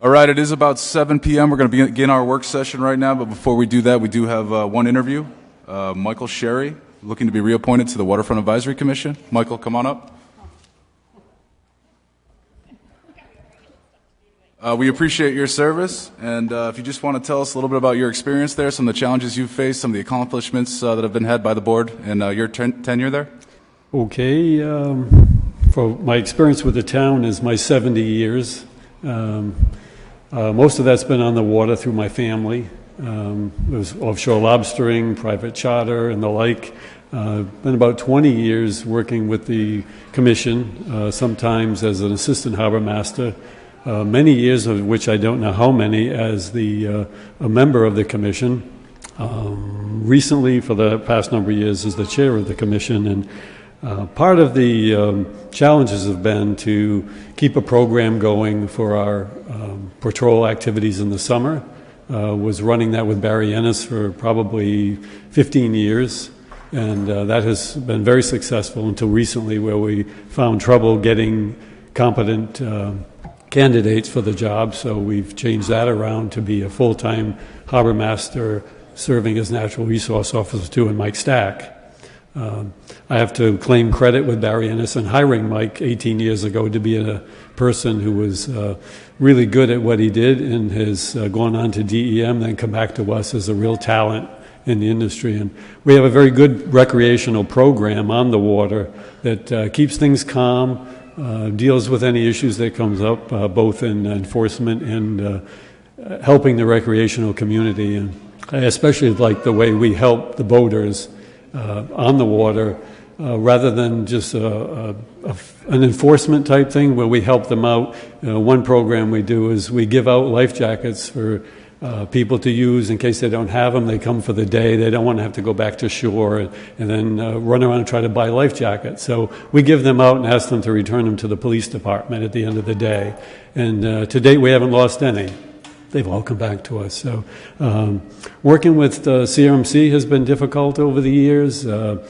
All right, it is about 7 p.m. We're going to begin our work session right now, but before we do that, we do have one interview. Michael Sherry, looking to be reappointed to the Waterfront Advisory Commission. Michael, come on up. We appreciate your service, and if you just want to tell us a little bit about your experience there, some of the challenges you've faced, some of the accomplishments that have been had by the board in your tenure there. Okay, for my experience with the town is my 70 years. Most of that's been on the water through my family. There's offshore lobstering, private charter, and the like. Been about 20 years working with the commission, sometimes as an assistant harbor master, many years of which I don't know how many as a member of the commission. Recently, for the past number of years, as the chair of the commission, and part of the challenges have been to keep a program going for our patrol activities in the summer. Was running that with Barry Ennis for probably 15 years, and that has been very successful until recently, where we found trouble getting competent candidates for the job, so we've changed that around to be a full-time harbor master serving as natural resource officer too, and Mike Stack. I have to claim credit with Barry Ennis in hiring Mike 18 years ago to be a person who was really good at what he did and has gone on to DEM, then come back to us as a real talent in the industry. And we have a very good recreational program on the water that keeps things calm, deals with any issues that comes up, both in enforcement and helping the recreational community. And I especially like the way we help the boaters on the water, rather than just an enforcement type thing where we help them out. One program we do is we give out life jackets for people to use in case they don't have them. They come for the day. They don't want to have to go back to shore and then run around and try to buy life jackets. So we give them out and ask them to return them to the police department at the end of the day. And to date, we haven't lost any. They've all come back to us. So working with CRMC has been difficult over the years. Late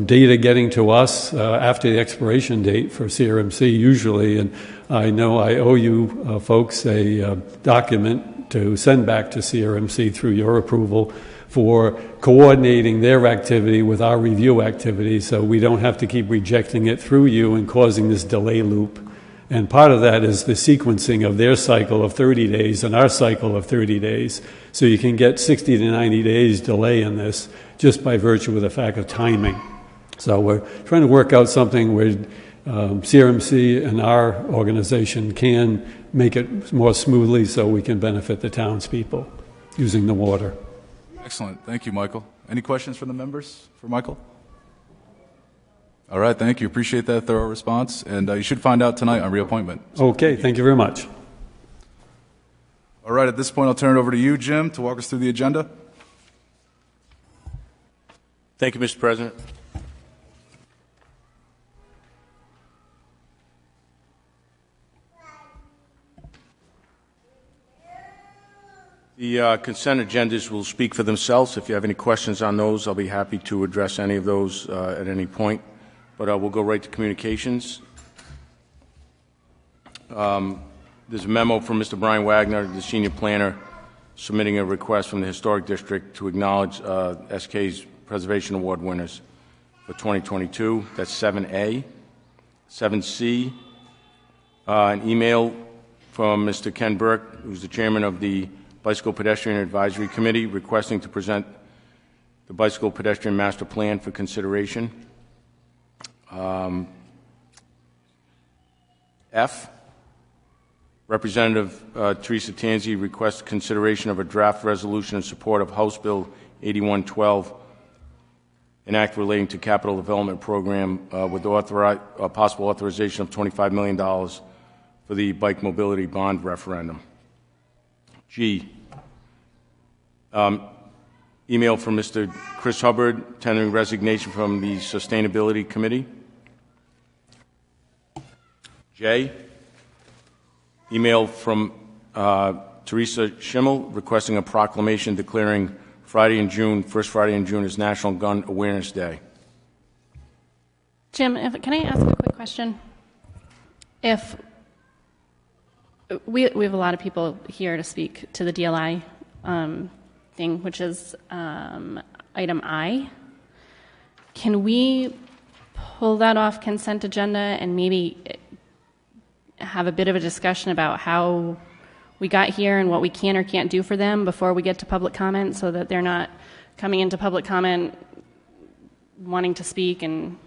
data getting to us after the expiration date for CRMC usually, and I know I owe you folks a document to send back to CRMC through your approval for coordinating their activity with our review activity, so we don't have to keep rejecting it through you and causing this delay loop. And part of that is the sequencing of their cycle of 30 days and our cycle of 30 days. So you can get 60 to 90 days delay in this just by virtue of the fact of timing. So we're trying to work out something where CRMC and our organization can make it more smoothly so we can benefit the townspeople using the water. Excellent. Thank you, Michael. Any questions from the members for Michael? All right, thank you. Appreciate that thorough response. And you should find out tonight on reappointment. Okay, thank you very much. All right, at this point, I'll turn it over to you, Jim, to walk us through the agenda. Thank you, Mr. President. The consent agendas will speak for themselves. If you have any questions on those, I'll be happy to address any of those at any point. But we'll go right to communications. There's a memo from Mr. Brian Wagner, the senior planner, submitting a request from the Historic District to acknowledge SK's Preservation Award winners for 2022. That's 7A. 7C, an email from Mr. Ken Burke, who's the chairman of the Bicycle Pedestrian Advisory Committee, requesting to present the Bicycle Pedestrian Master Plan for consideration. F, Representative Teresa Tanzi requests consideration of a draft resolution in support of House Bill 8112, an act relating to capital development program with possible authorization of $25 million for the bike mobility bond referendum. G, email from Mr. Chris Hubbard tendering resignation from the Sustainability Committee. J, email from Teresa Schimmel requesting a proclamation declaring first Friday in June, as National Gun Awareness Day. Jim, can I ask a quick question? If We have a lot of people here to speak to the DLI thing, which is item I. Can we pull that off consent agenda and maybe have a bit of a discussion about how we got here and what we can or can't do for them before we get to public comment, so that they're not coming into public comment wanting to speak? And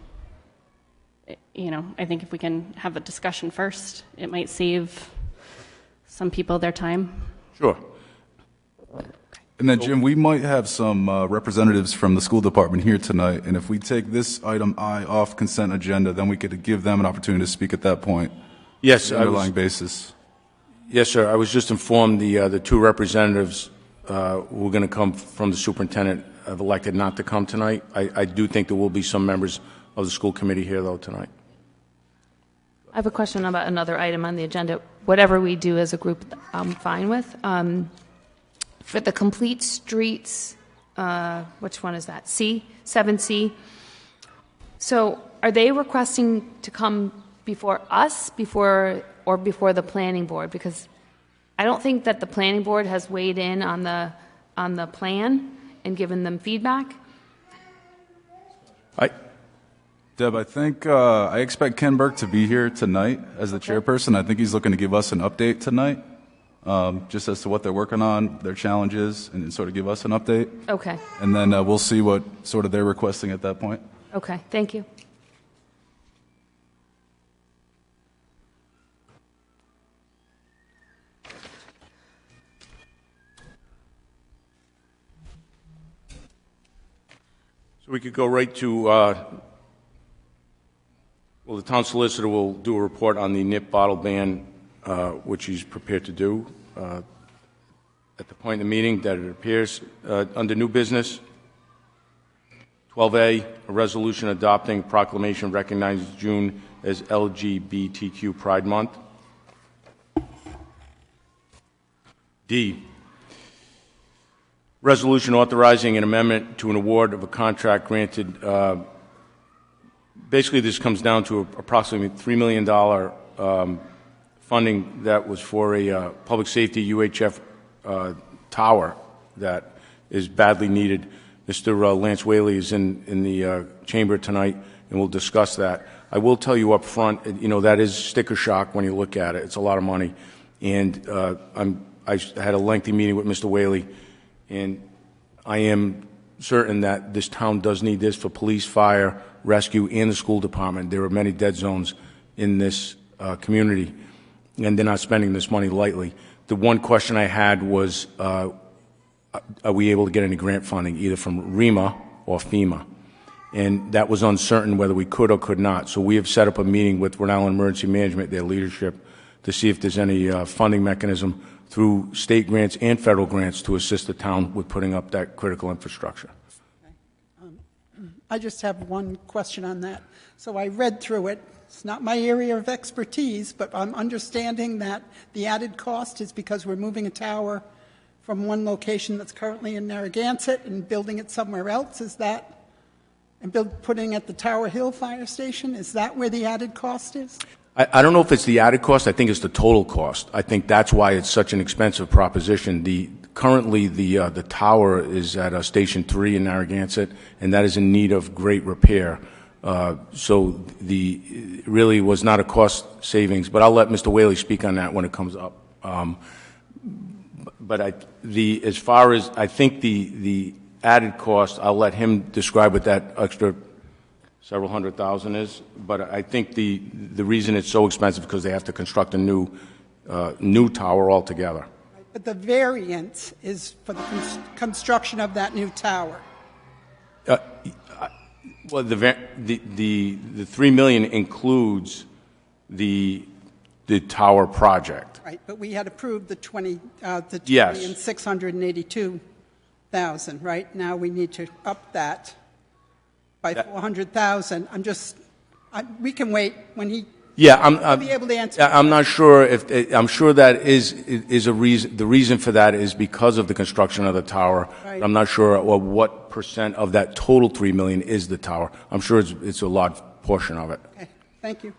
I think if we can have a discussion first, it might save some people their time. Sure. And then, Jim, we might have some representatives from the school department here tonight, and if we take this item I off consent agenda, then we could give them an opportunity to speak at that point. Yes, on an underlying basis. Yes, sir. I was just informed the two representatives who are going to come from the superintendent have elected not to come tonight. I do think there will be some members of the school committee here, though, tonight. I have a question about another item on the agenda. Whatever we do as a group, I'm fine with. For the complete streets, which one is that? C, 7C. So are they requesting to come before us, before the planning board? Because I don't think that the planning board has weighed in on the plan and given them feedback. Deb, I think I expect Ken Burke to be here tonight as the chairperson. I think he's looking to give us an update tonight, just as to what they're working on, their challenges, and sort of give us an update. Okay. And then we'll see what sort of they're requesting at that point. Okay. Thank you. So we could go right to, the town solicitor will do a report on the nip bottle ban, which he's prepared to do at the point in the meeting that it appears. Under new business, 12A, a resolution adopting proclamation recognizing June as LGBTQ Pride Month. D, resolution authorizing an amendment to an award of a contract granted. Basically, this comes down to approximately $3 million funding that was for a public safety UHF tower that is badly needed. Mr. Lance Whaley is in the chamber tonight, and we'll discuss that. I will tell you up front, that is sticker shock when you look at it. It's a lot of money. And I had a lengthy meeting with Mr. Whaley, and I am certain that this town does need this for police, fire, rescue, and the school department. There are many dead zones in this community, and they're not spending this money lightly. The one question I had was, are we able to get any grant funding, either from REMA or FEMA? And that was uncertain whether we could or could not. So we have set up a meeting with Rhode Island Emergency Management, their leadership, to see if there's any funding mechanism through state grants and federal grants to assist the town with putting up that critical infrastructure. I just have one question on that. So I read through it. It's not my area of expertise, but I'm understanding that the added cost is because we're moving a tower from one location that's currently in Narragansett and building it somewhere else. Is that, and putting it at the Tower Hill Fire Station? Is that where the added cost is? I don't know if it's the added cost. I think it's the total cost. I think that's why it's such an expensive proposition. Currently, the tower is at Station 3 in Narragansett, and that is in need of great repair. So it really was not a cost savings, but I'll let Mr. Whaley speak on that when it comes up. But as far as I think the added cost, I'll let him describe what that extra several $100,000 is. But I think the reason it's so expensive is because they have to construct a new tower altogether. But the variance is for the construction of that new tower. Well, the $3 million includes the tower project. Right, but we had approved the Yes. $2,682,000. Right now, we need to up that by $400,000. We can wait when he. Yeah, I'll be able to answer. I'm not sure if I'm sure that is a reason. The reason for that is because of the construction of the tower. Right. I'm not sure what percent of that total $3 million is the tower. I'm sure it's a large portion of it. Okay, thank you.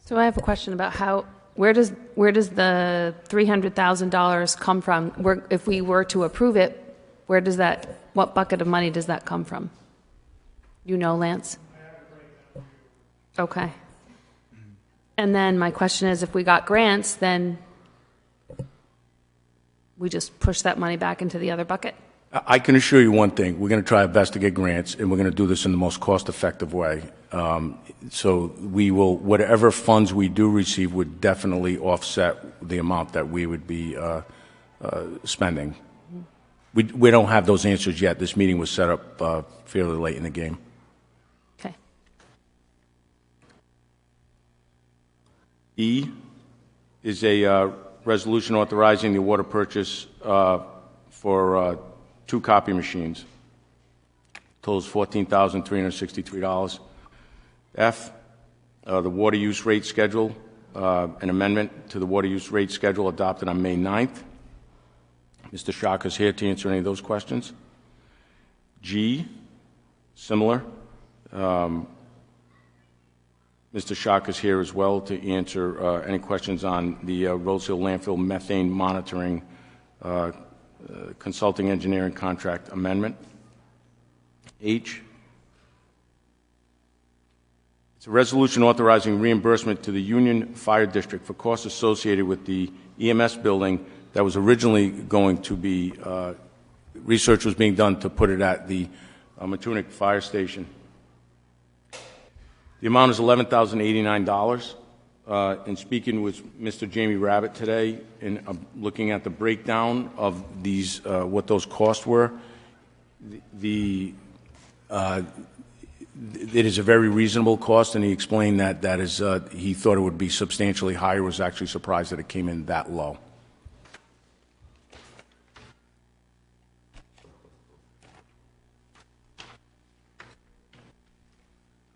So I have a question about how where does the $300,000 come from? If we were to approve it, what bucket of money does that come from? You know, Lance? Okay. And then my question is, if we got grants, then we just push that money back into the other bucket? I can assure you one thing. We're going to try our best to get grants, and we're going to do this in the most cost-effective way. So we will, whatever funds we do receive would definitely offset the amount that we would be spending. We don't have those answers yet. This meeting was set up fairly late in the game. Okay. E is a resolution authorizing the award of purchase for 2 copy machines. Totals $14,363. F, the water use rate schedule, an amendment to the water use rate schedule adopted on May 9th. Mr. Shaka's here to answer any of those questions. G, similar. Mr. Shaka's here as well to answer any questions on the Rose Hill landfill methane monitoring consulting engineering contract amendment. H, it's a resolution authorizing reimbursement to the Union Fire District for costs associated with the EMS building that was originally going to be, research was being done to put it at the Matunic Fire Station. The amount is $11,089. In speaking with Mr. Jamie Rabbit today and looking at the breakdown of these, what those costs were, it is a very reasonable cost, and he explained that is, he thought it would be substantially higher, was actually surprised that it came in that low.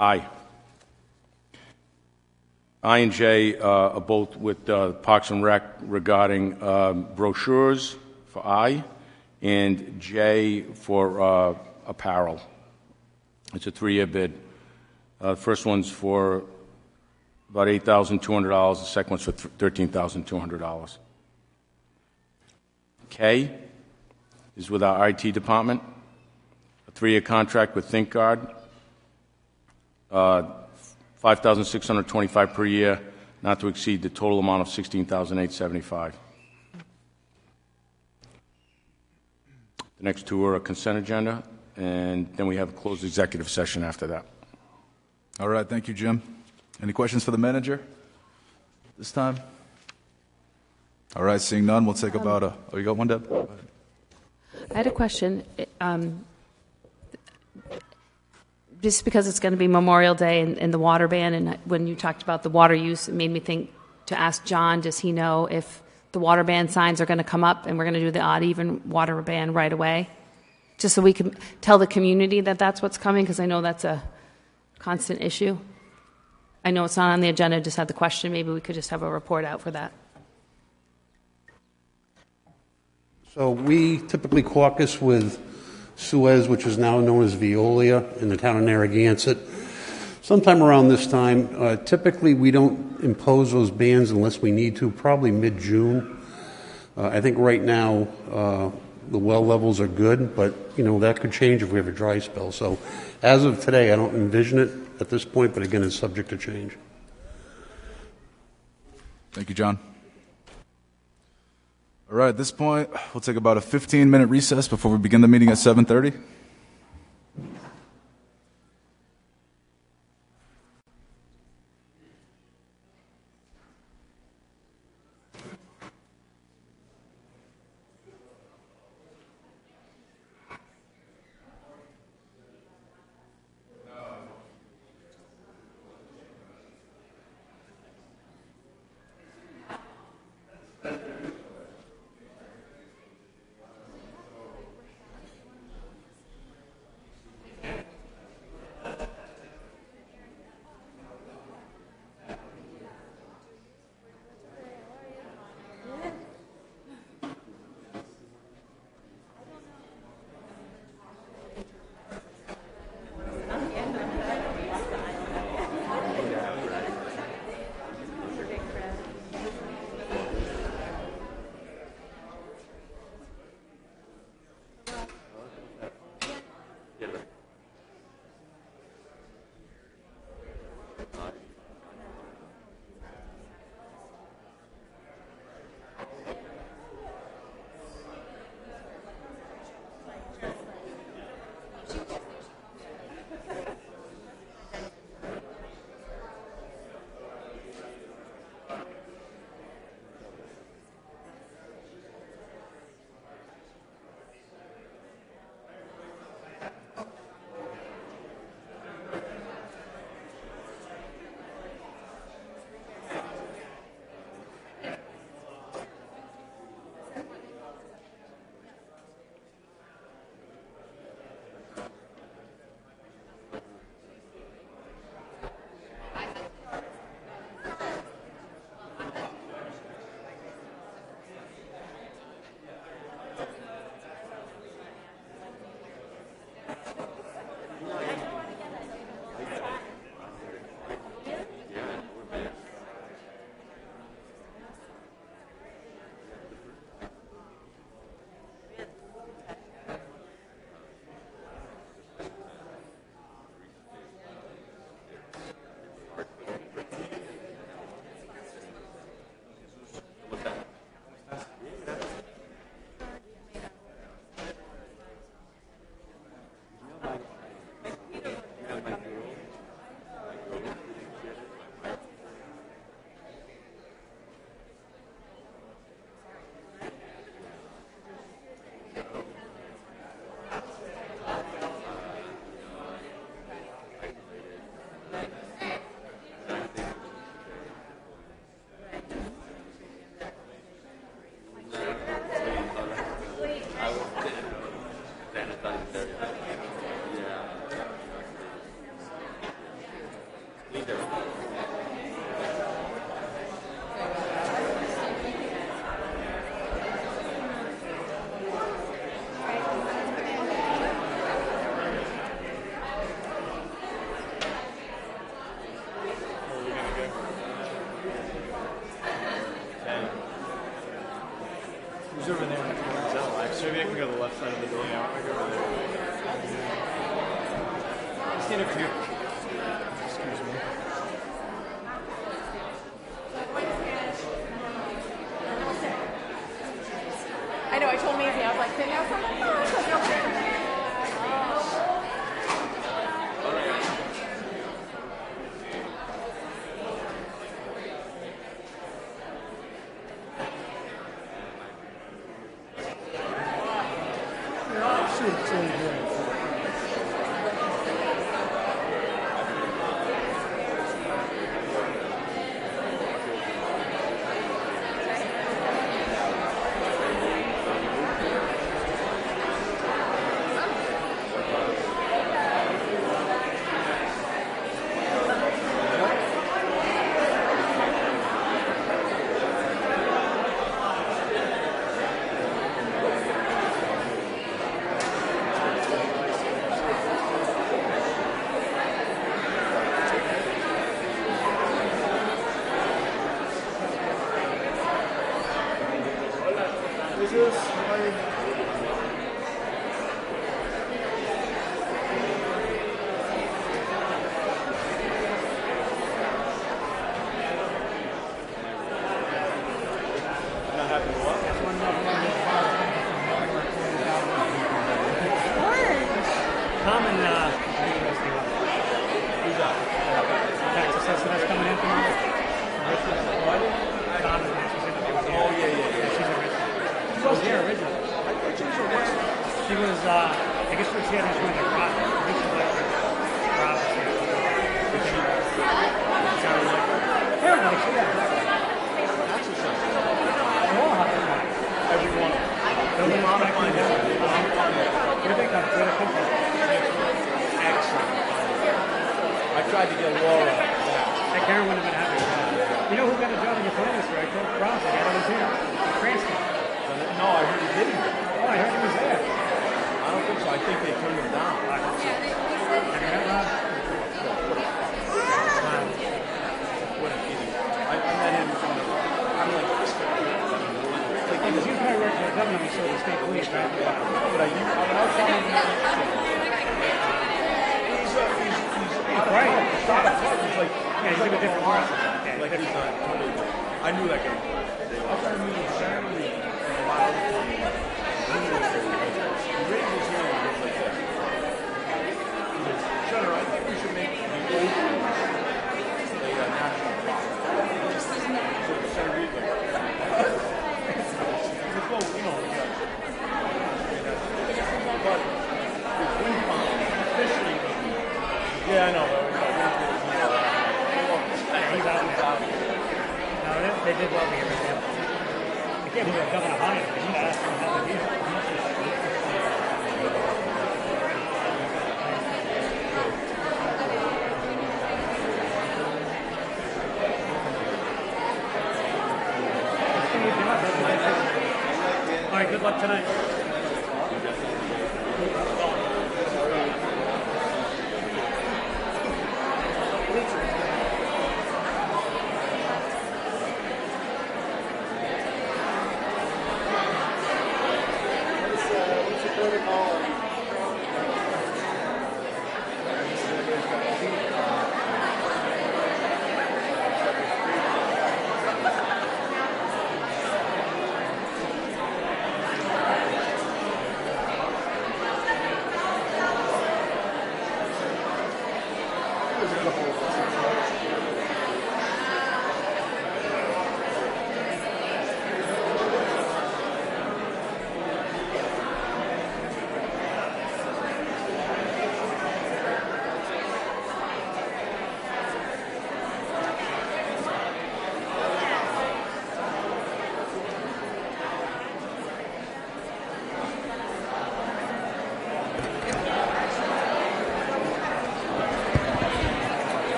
I and J are both with Parks and Rec regarding brochures for I, and J for apparel. It's a 3-year bid. The first one's for about $8,200. The second one's for $13,200. K is with our IT department. A 3-year contract with ThinkGuard. $5,625 per year, not to exceed the total amount of $16,875. The next 2 are a consent agenda, and then we have a closed executive session after that. All right, thank you, Jim. Any questions for the manager this time? All right, seeing none, we'll take about a... Oh, you got one, Deb? Go ahead. I had a question. Just because it's going to be Memorial Day and the water ban, and when you talked about the water use, it made me think to ask John, does he know if the water ban signs are going to come up and we're going to do the odd even water ban right away? Just so we can tell the community that that's what's coming, because I know that's a constant issue. I know it's not on the agenda, just had the question. Maybe we could just have a report out for that. So we typically caucus with Suez, which is now known as Veolia, in the town of Narragansett. Sometime around this time, typically we don't impose those bans unless we need to, probably mid-June. I think right now the well levels are good, but that could change if we have a dry spell. So as of today, I don't envision it at this point, but again, it's subject to change. Thank you, John. All right, at this point, we'll take about a 15-minute recess before we begin the meeting at 7:30. Who's over there? Maybe I can go to the left side of the building. I go over there. Stand over here. Excuse me. I know, I told Maisie, I was like, sitting outside my car.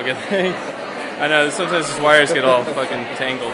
fucking thing. I know, sometimes these wires get all fucking tangled.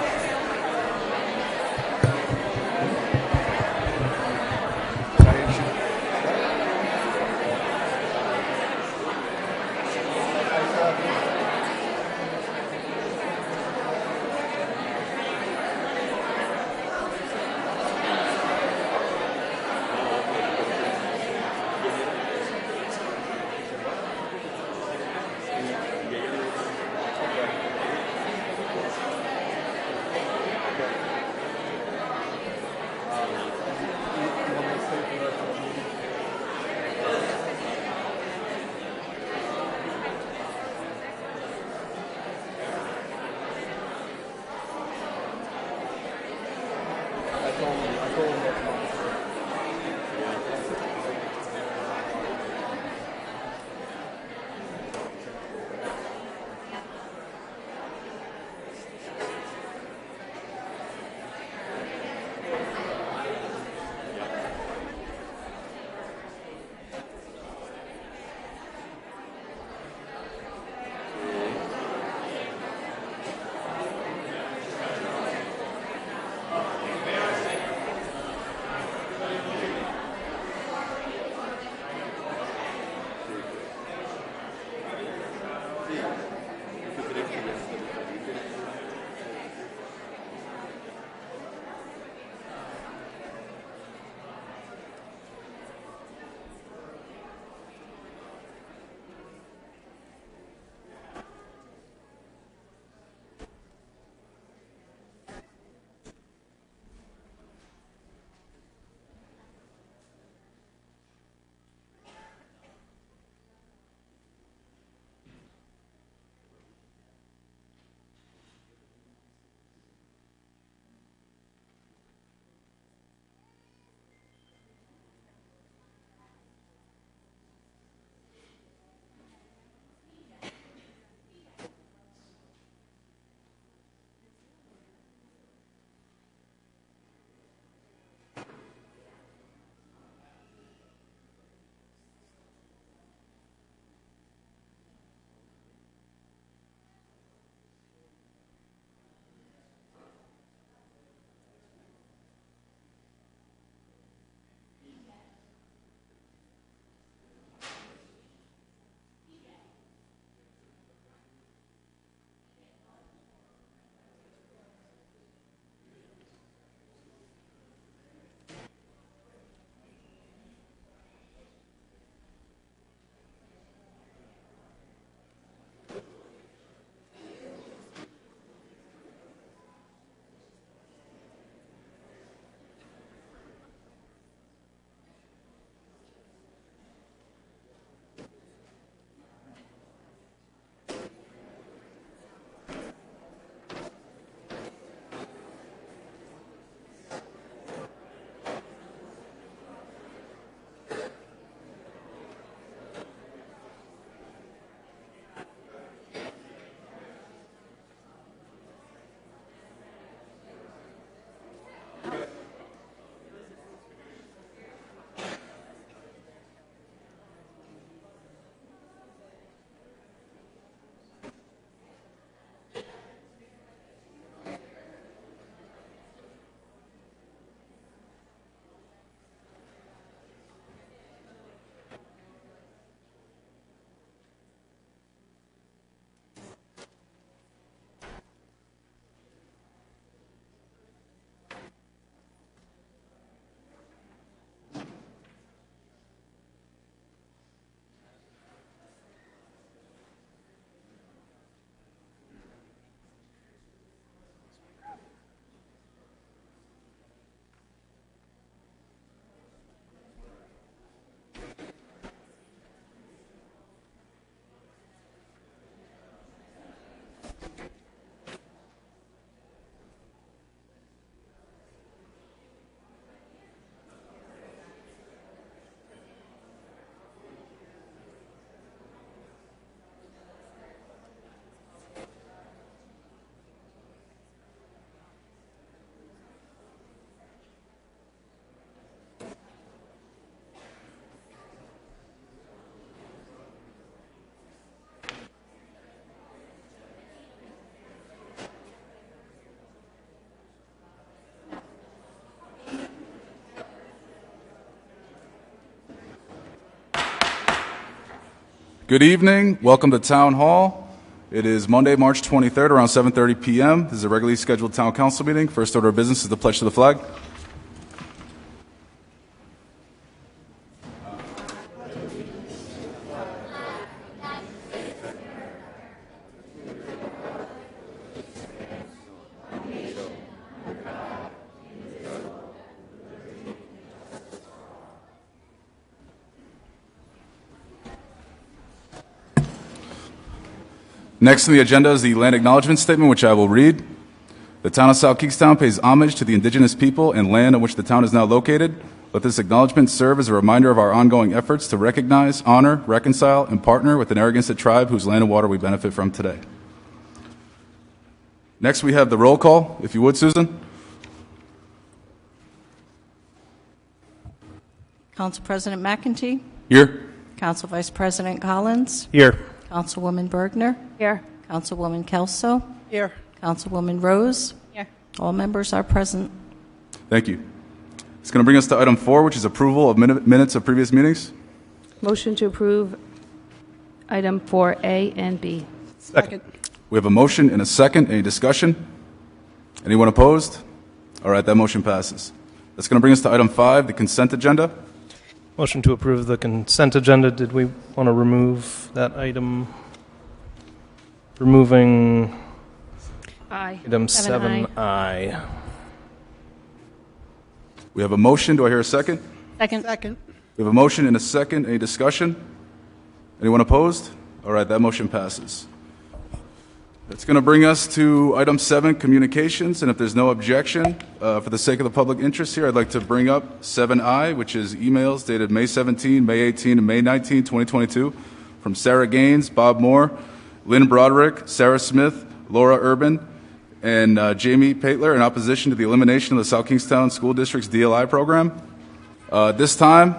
Good evening. Welcome to Town Hall. It is Monday, March 23rd, around 7:30 p.m. This is a regularly scheduled Town Council meeting. First order of business is the pledge to the flag. Next on the agenda is the land acknowledgement statement, which I will read. The town of South Kingstown pays homage to the indigenous people and land on which the town is now located. Let this acknowledgement serve as a reminder of our ongoing efforts to recognize, honor, reconcile, and partner with the Narragansett tribe whose land and water we benefit from today. Next, we have the roll call. If you would, Susan. Council President McEntee. Here. Council Vice President Collins. Here. Councilwoman Bergner. Here. Councilwoman Kelso. Here. Councilwoman Rose. Here. All members are present. Thank you. It's going to bring us to item 4, which is approval of minutes of previous meetings. Motion to approve item 4A and B. Second. We have a motion and a second. Any discussion? Anyone opposed? All right, that motion passes. That's going to bring us to item 5, the consent agenda. Motion to approve the consent agenda. Did we want to remove that item? Removing Aye. item 7I. 7I. We have a motion. Do I hear a second? Second. Second. We have a motion and a second. Any discussion? Anyone opposed? All right, that motion passes. That's going to bring us to item 7, communications. And if there's no objection, for the sake of the public interest here, I'd like to bring up 7I, which is emails dated May 17, May 18, and May 19, 2022, from Sarah Gaines, Bob Moore, Lynn Broderick, Sarah Smith, Laura Urban, and Jamie Paitler in opposition to the elimination of the South Kingstown School District's DLI program. This time,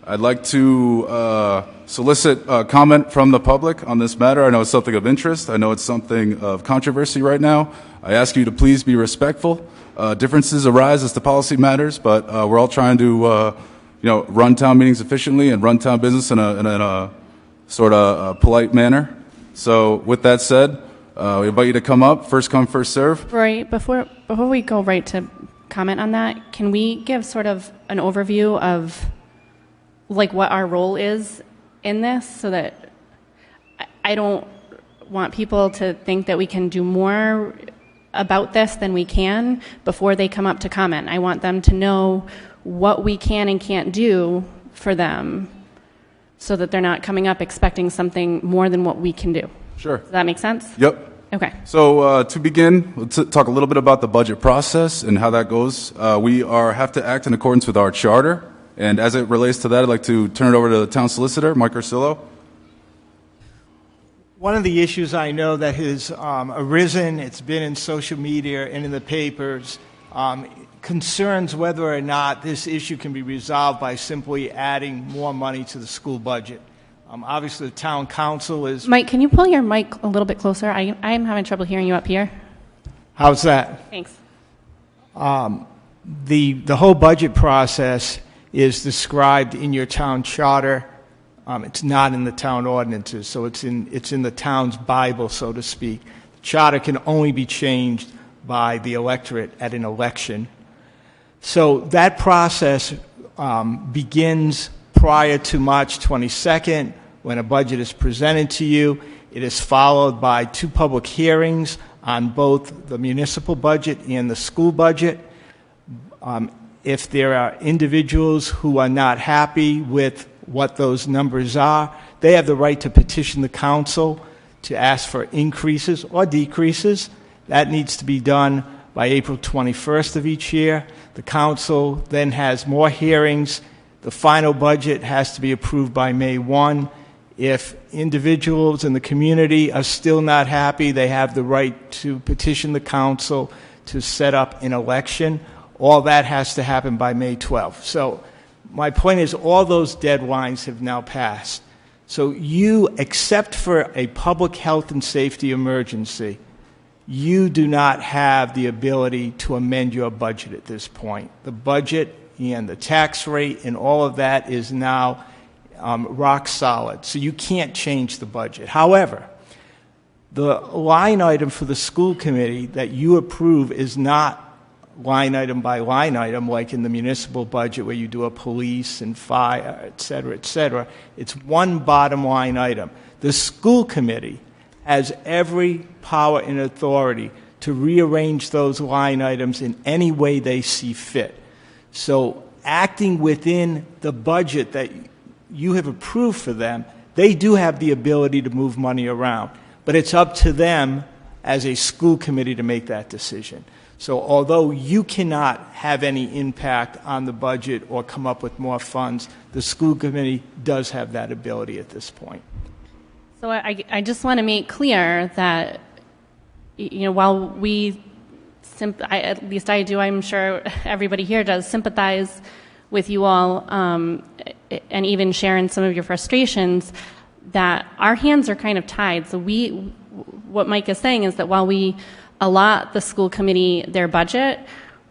I'd like to solicit comment from the public on this matter. I know it's something of interest. I know it's something of controversy right now. I ask you to please be respectful. Differences arise as to policy matters, but we're all trying to, run town meetings efficiently and run town business in a sort of polite manner. So, with that said, we invite you to come up. First come, first serve. Roy, before we go right to comment on that, can we give sort of an overview of like what our role is in this, so that I don't want people to think that we can do more about this than we can before they come up to comment. I want them to know what we can and can't do for them so that they're not coming up expecting something more than what we can do. Sure. Does that make sense? Yep. Okay. So to begin, let's talk a little bit about the budget process and how that goes. We have to act in accordance with our charter. And as it relates to that, I'd like to turn it over to the town solicitor, Mike Ursillo. One of the issues I know that has arisen, it's been in social media and in the papers, concerns whether or not this issue can be resolved by simply adding more money to the school budget. Obviously, the town council is... Mike, can you pull your mic a little bit closer? I'm having trouble hearing you up here. How's that? Thanks. The whole budget process is described in your town charter. It's not in the town ordinances, so it's in the town's Bible, so to speak. The charter can only be changed by the electorate at an election. So that process begins prior to March 22nd, when a budget is presented to you. It is followed by 2 public hearings on both the municipal budget and the school budget. If there are individuals who are not happy with what those numbers are, they have the right to petition the council to ask for increases or decreases. That needs to be done by April 21st of each year. The council then has more hearings. The final budget has to be approved by May 1. If individuals in the community are still not happy, they have the right to petition the council to set up an election. All that has to happen by May 12th. So my point is all those deadlines have now passed. So you, except for a public health and safety emergency, you do not have the ability to amend your budget at this point. The budget and the tax rate and all of that is now rock solid. So you can't change the budget. However, the line item for the school committee that you approve is not line item by line item like in the municipal budget where you do a police and fire, et cetera, et cetera. It's one bottom line item. The school committee has every power and authority to rearrange those line items in any way they see fit. So acting within the budget that you have approved for them, they do have the ability to move money around. But it's up to them as a school committee to make that decision. So although you cannot have any impact on the budget or come up with more funds, the school committee does have that ability at this point. So I just want to make clear that, while we, at least I do, I'm sure everybody here does, sympathize with you all and even share in some of your frustrations, that our hands are kind of tied. So what Mike is saying is that while we allot the school committee their budget,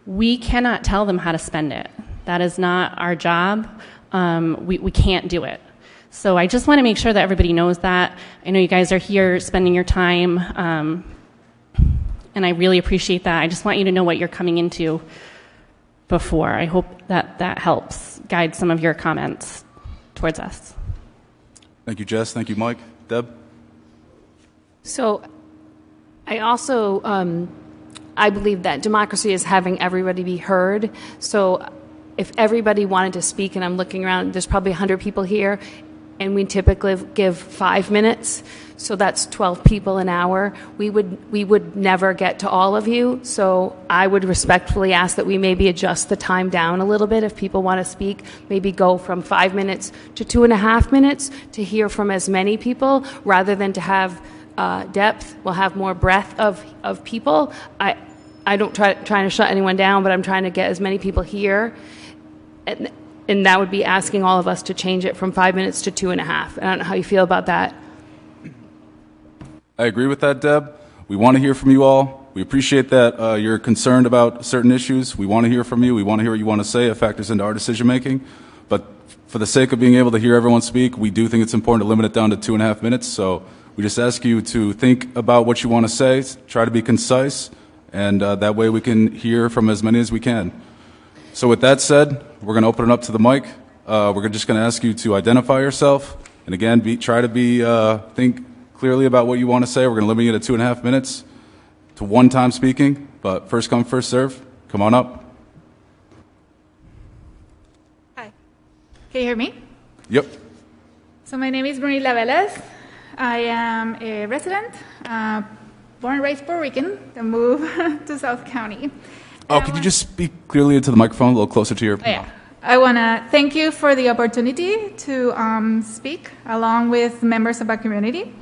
we cannot tell them how to spend it. That is not our job. We can't do it. So I just want to make sure that everybody knows that. I know you guys are here spending your time, and I really appreciate that. I just want you to know what you're coming into before. I hope that helps guide some of your comments towards us. Thank you, Jess. Thank you, Mike. Deb? So I also, I believe that democracy is having everybody be heard. So if everybody wanted to speak, and I'm looking around, there's probably 100 people here, and we typically give 5 minutes, so that's 12 people an hour. We would never get to all of you, so I would respectfully ask that we maybe adjust the time down a little bit. If people want to speak, maybe go from 5 minutes to 2.5 minutes to hear from as many people, rather than to have depth. We'll have more breadth of people. I don't trying to shut anyone down, but I'm trying to get as many people here. And that would be asking all of us to change it from 5 minutes to 2.5. I don't know how you feel about that. I agree with that, Deb. We want to hear from you all. We appreciate that you're concerned about certain issues. We want to hear from you. We want to hear what you want to say. It factors into our decision making. But for the sake of being able to hear everyone speak, we do think it's important to limit it down to 2.5 minutes. So we just ask you to think about what you want to say, try to be concise, and that way we can hear from as many as we can. So with that said, we're going to open it up to the mic. We're just going to ask you to identify yourself, and again, try to think clearly about what you want to say. We're going to limit it to 2.5 minutes to one time speaking, but first come, first serve. Come on up. Hi. Can you hear me? Yep. So my name is Brunilla Velez. I am a resident, born and raised Puerto Rican, then moved to South County. Oh, could you just speak clearly into the microphone, a little closer to your... Yeah. I want to thank you for the opportunity to speak along with members of our community.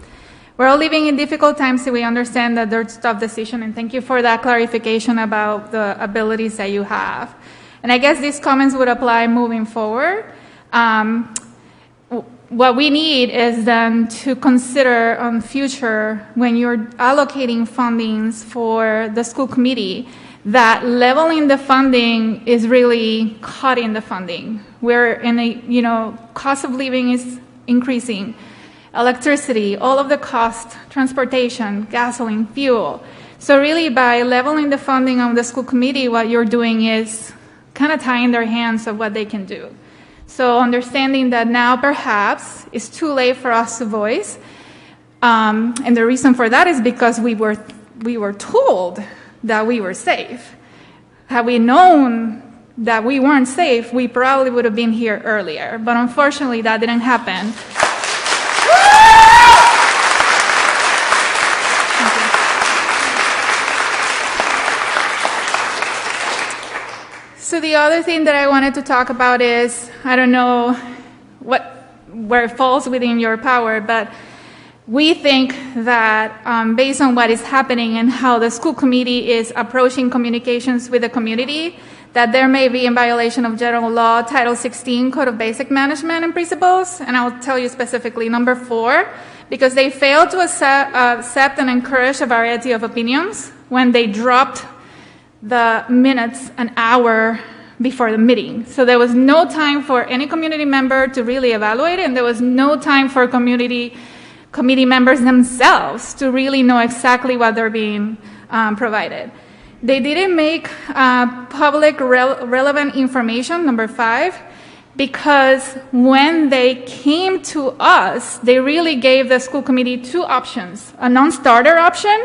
We're all living in difficult times, so we understand that there's tough decisions, and thank you for that clarification about the abilities that you have. And I guess these comments would apply moving forward. What we need is then to consider on future, when you're allocating fundings for the school committee, that leveling the funding is really cutting the funding. We're in a, cost of living is increasing. Electricity, all of the cost, transportation, gasoline, fuel. So really by leveling the funding of the school committee, what you're doing is kind of tying their hands of what they can do. So understanding that now perhaps it's too late for us to voice. And the reason for that is because we were told that we were safe. Had we known that we weren't safe, we probably would have been here earlier. But unfortunately, that didn't happen. So the other thing that I wanted to talk about is, I don't know where it falls within your power, but we think that based on what is happening and how the school committee is approaching communications with the community, that there may be in violation of General Law, Title 16, Code of Basic Management and Principles, and I'll tell you specifically number 4, because they failed to accept and encourage a variety of opinions when they dropped the minutes an hour before the meeting. So there was no time for any community member to really evaluate it, and there was no time for committee members themselves to really know exactly what they're being provided. They didn't make public relevant information, number 5, because when they came to us, they really gave the school committee 2 options. A non-starter option,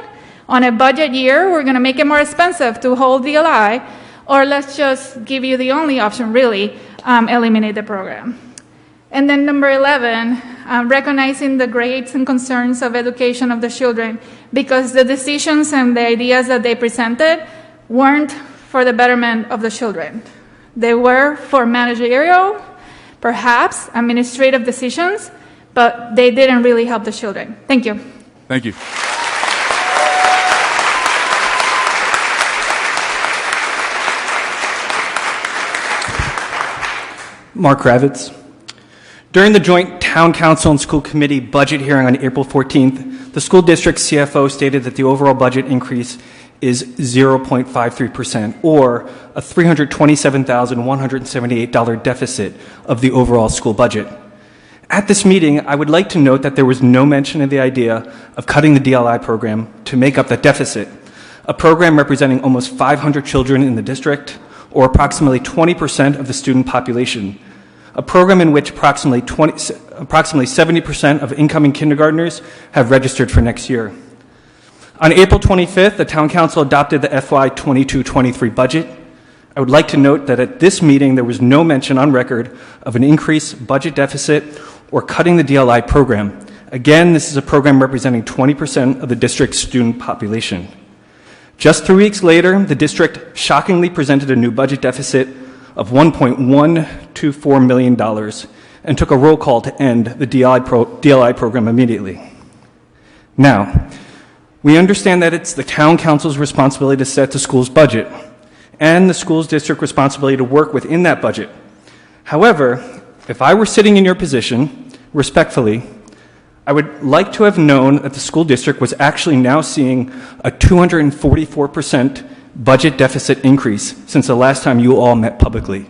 on a budget year, we're going to make it more expensive to hold DLI, or let's just give you the only option, really, eliminate the program. And then number 11, recognizing the grades and concerns of education of the children, because the decisions and the ideas that they presented weren't for the betterment of the children. They were for managerial, perhaps administrative decisions, but they didn't really help the children. Thank you. Thank you. Mark Kravitz. During the joint Town Council and School Committee budget hearing on April 14th, the school district CFO stated that the overall budget increase is 0.53%, or a $327,178 deficit of the overall school budget. At this meeting, I would like to note that there was no mention of the idea of cutting the DLI program to make up that deficit, a program representing almost 500 children in the district, or approximately 20% of the student population, a program in which approximately 70% of incoming kindergartners have registered for next year. On April 25th, the Town Council adopted the FY 22-23 budget. I would like to note that at this meeting, there was no mention on record of an increased budget deficit or cutting the DLI program. Again, this is a program representing 20% of the district's student population. Just 3 weeks later, the district shockingly presented a new budget deficit of $1.124 million and took a roll call to end the DLI program immediately. Now, we understand that it's the Town Council's responsibility to set the school's budget and the school's district responsibility to work within that budget. However, if I were sitting in your position, respectfully, I would like to have known that the school district was actually now seeing a 244% budget deficit increase since the last time you all met publicly.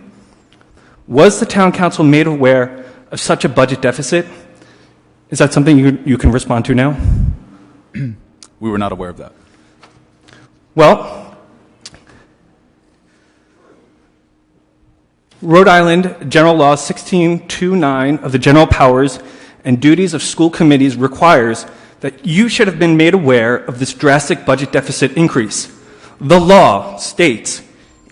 Was the Town Council made aware of such a budget deficit? Is that something you can respond to now? We were not aware of that. Well, Rhode Island General Law 1629 of the General Powers and Duties of School Committees requires that you should have been made aware of this drastic budget deficit increase. The law states,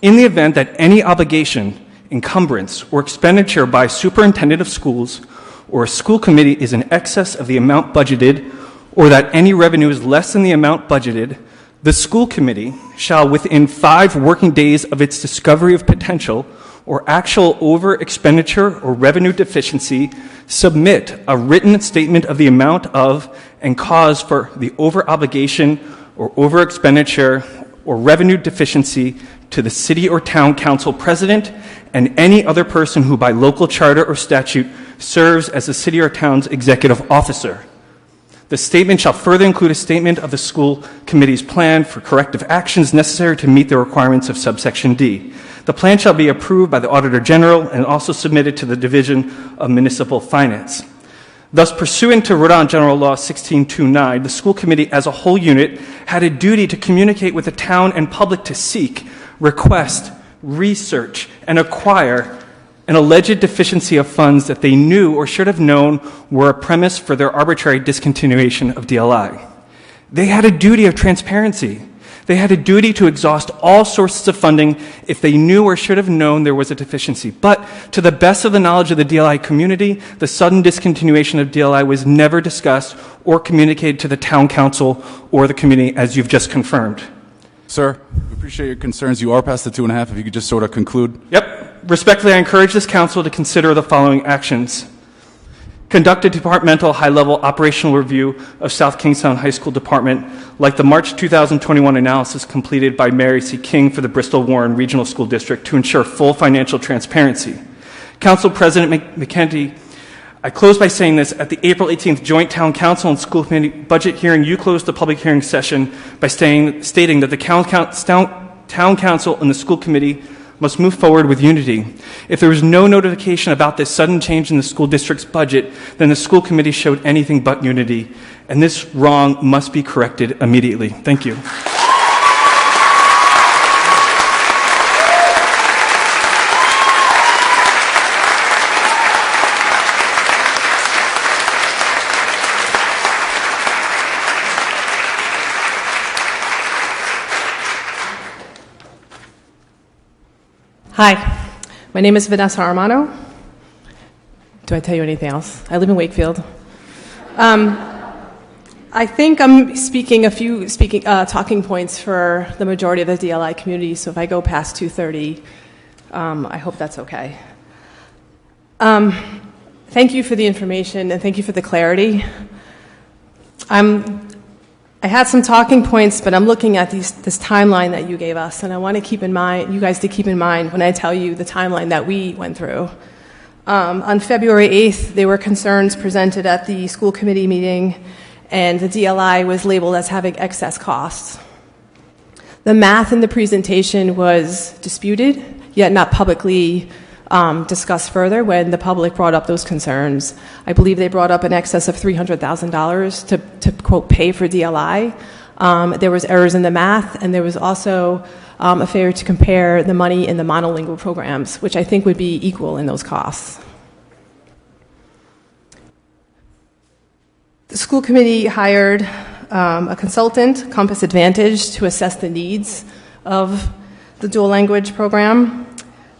in the event that any obligation, encumbrance, or expenditure by superintendent of schools or a school committee is in excess of the amount budgeted, or that any revenue is less than the amount budgeted, the school committee shall, within 5 working days of its discovery of potential or actual over-expenditure or revenue deficiency, submit a written statement of the amount of and cause for the over-obligation or over-expenditure or revenue deficiency to the city or town council president and any other person who by local charter or statute serves as the city or town's executive officer. The statement shall further include a statement of the school committee's plan for corrective actions necessary to meet the requirements of subsection D. The plan shall be approved by the Auditor General and also submitted to the Division of Municipal Finance. Thus, pursuant to Rhode Island General Law 1629, the school committee as a whole unit had a duty to communicate with the town and public to seek, request, research, and acquire an alleged deficiency of funds that they knew or should have known were a premise for their arbitrary discontinuation of DLI. They had a duty of transparency. They had a duty to exhaust all sources of funding if they knew or should have known there was a deficiency. But to the best of the knowledge of the DLI community, the sudden discontinuation of DLI was never discussed or communicated to the town council or the community, as you've just confirmed. Sir, we appreciate your concerns. You are past the 2.5. If you could just sort of conclude. Yep. Respectfully, I encourage this council to consider the following actions. Conduct a departmental high-level operational review of South Kingstown High School Department, like the March 2021 analysis completed by Mary C. King for the Bristol-Warren Regional School District to ensure full financial transparency. Council President McKenty, I close by saying this. At the April 18th Joint Town Council and School Committee budget hearing, you closed the public hearing session by stating that the Town Council and the School Committee must move forward with unity. If there was no notification about this sudden change in the school district's budget, then the school committee showed anything but unity, and this wrong must be corrected immediately. Thank you. Hi, my name is Vanessa Armano. Do I tell you anything else? I live in Wakefield. I think I'm speaking talking points for the majority of the DLI community, so if I go past 2:30, I hope that's okay. Thank you for the information and thank you for the clarity. I had some talking points, but I'm looking at this timeline that you gave us, and I want to keep in mind, you guys to keep in mind when I tell you the timeline that we went through. On February 8th, there were concerns presented at the school committee meeting, and the DLI was labeled as having excess costs. The math in the presentation was disputed, yet not publicly discussed further when the public brought up those concerns. I believe they brought up in excess of $300,000 to quote, pay for DLI. There was errors in the math, and there was also a failure to compare the money in the monolingual programs, which I think would be equal in those costs. The school committee hired a consultant, Compass Advantage, to assess the needs of the dual language program.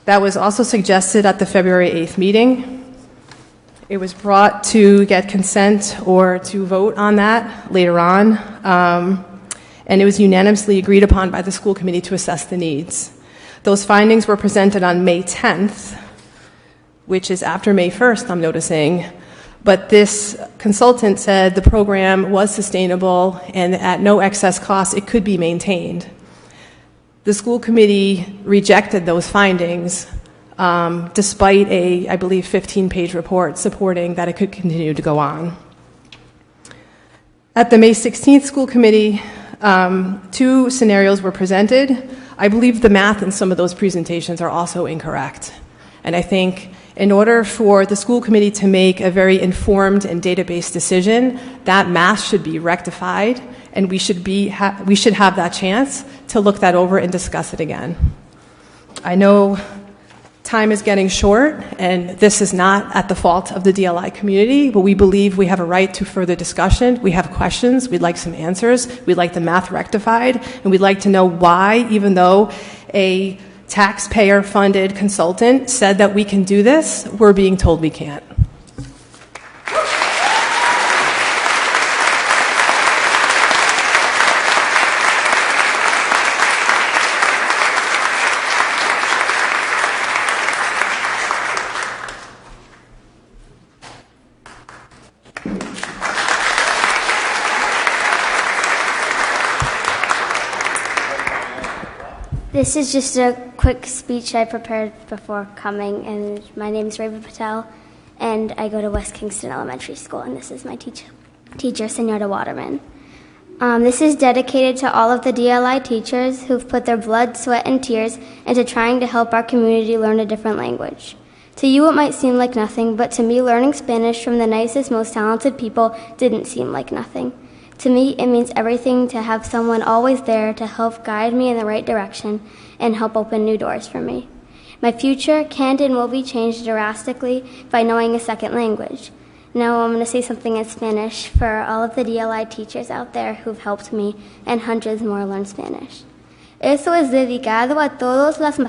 That was also suggested at the February 8th meeting. It was brought to get consent or to vote on that later on, and it was unanimously agreed upon by the school committee to assess the needs. Those findings were presented on May 10th, which is after May 1st, I'm noticing, but this consultant said the program was sustainable and at no excess cost it could be maintained. The school committee rejected those findings despite a, I believe, 15-page report supporting that it could continue to go on. At the May 16th school committee, two scenarios were presented. I believe the math in some of those presentations are also incorrect. And I think in order for the school committee to make a very informed and data-based decision, that math should be rectified, and we should have that chance to look that over and discuss it again. I know time is getting short, and this is not at the fault of the DLI community, but we believe we have a right to further discussion. We have questions. We'd like some answers. We'd like the math rectified, and we'd like to know why, even though a taxpayer-funded consultant said that we can do this, we're being told we can't. This is just a quick speech I prepared before coming, and my name is Reva Patel, and I go to West Kingston Elementary School, and this is my teacher, Senora Waterman. This is dedicated to all of the DLI teachers who've put their blood, sweat, and tears into trying to help our community learn a different language. To you, it might seem like nothing, but to me, learning Spanish from the nicest, most talented people didn't seem like nothing. To me, it means everything to have someone always there to help guide me in the right direction and help open new doors for me. My future can and will be changed drastically by knowing a second language. Now I'm going to say something in Spanish for all of the DLI teachers out there who've helped me and hundreds more learn Spanish. Eso es dedicado a todas las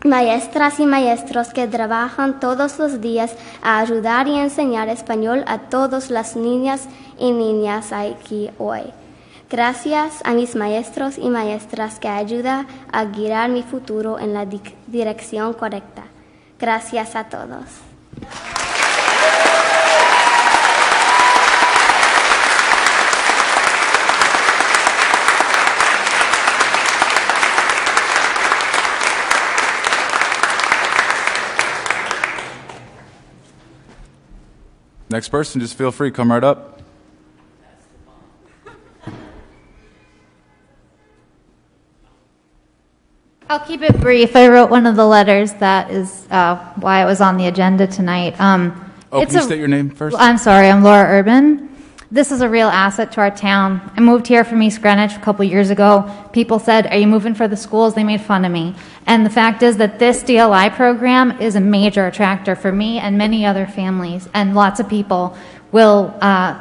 maestras y maestros que trabajan todos los días a ayudar y enseñar español a todas las niñas y niñas aquí hoy. Gracias a mis maestros y maestras que ayudan a guiar mi futuro en la dirección correcta. Gracias a todos. Next person, just feel free, come right up. Ok, keep it brief. I wrote one of the letters. That is why it was on the agenda tonight. Can you state your name first? I'm sorry. I'm Laura Urban. This is a real asset to our town. I moved here from East Greenwich a couple years ago. People said, "Are you moving for the schools?" They made fun of me. And the fact is that this DLI program is a major attractor for me and many other families. And lots of people will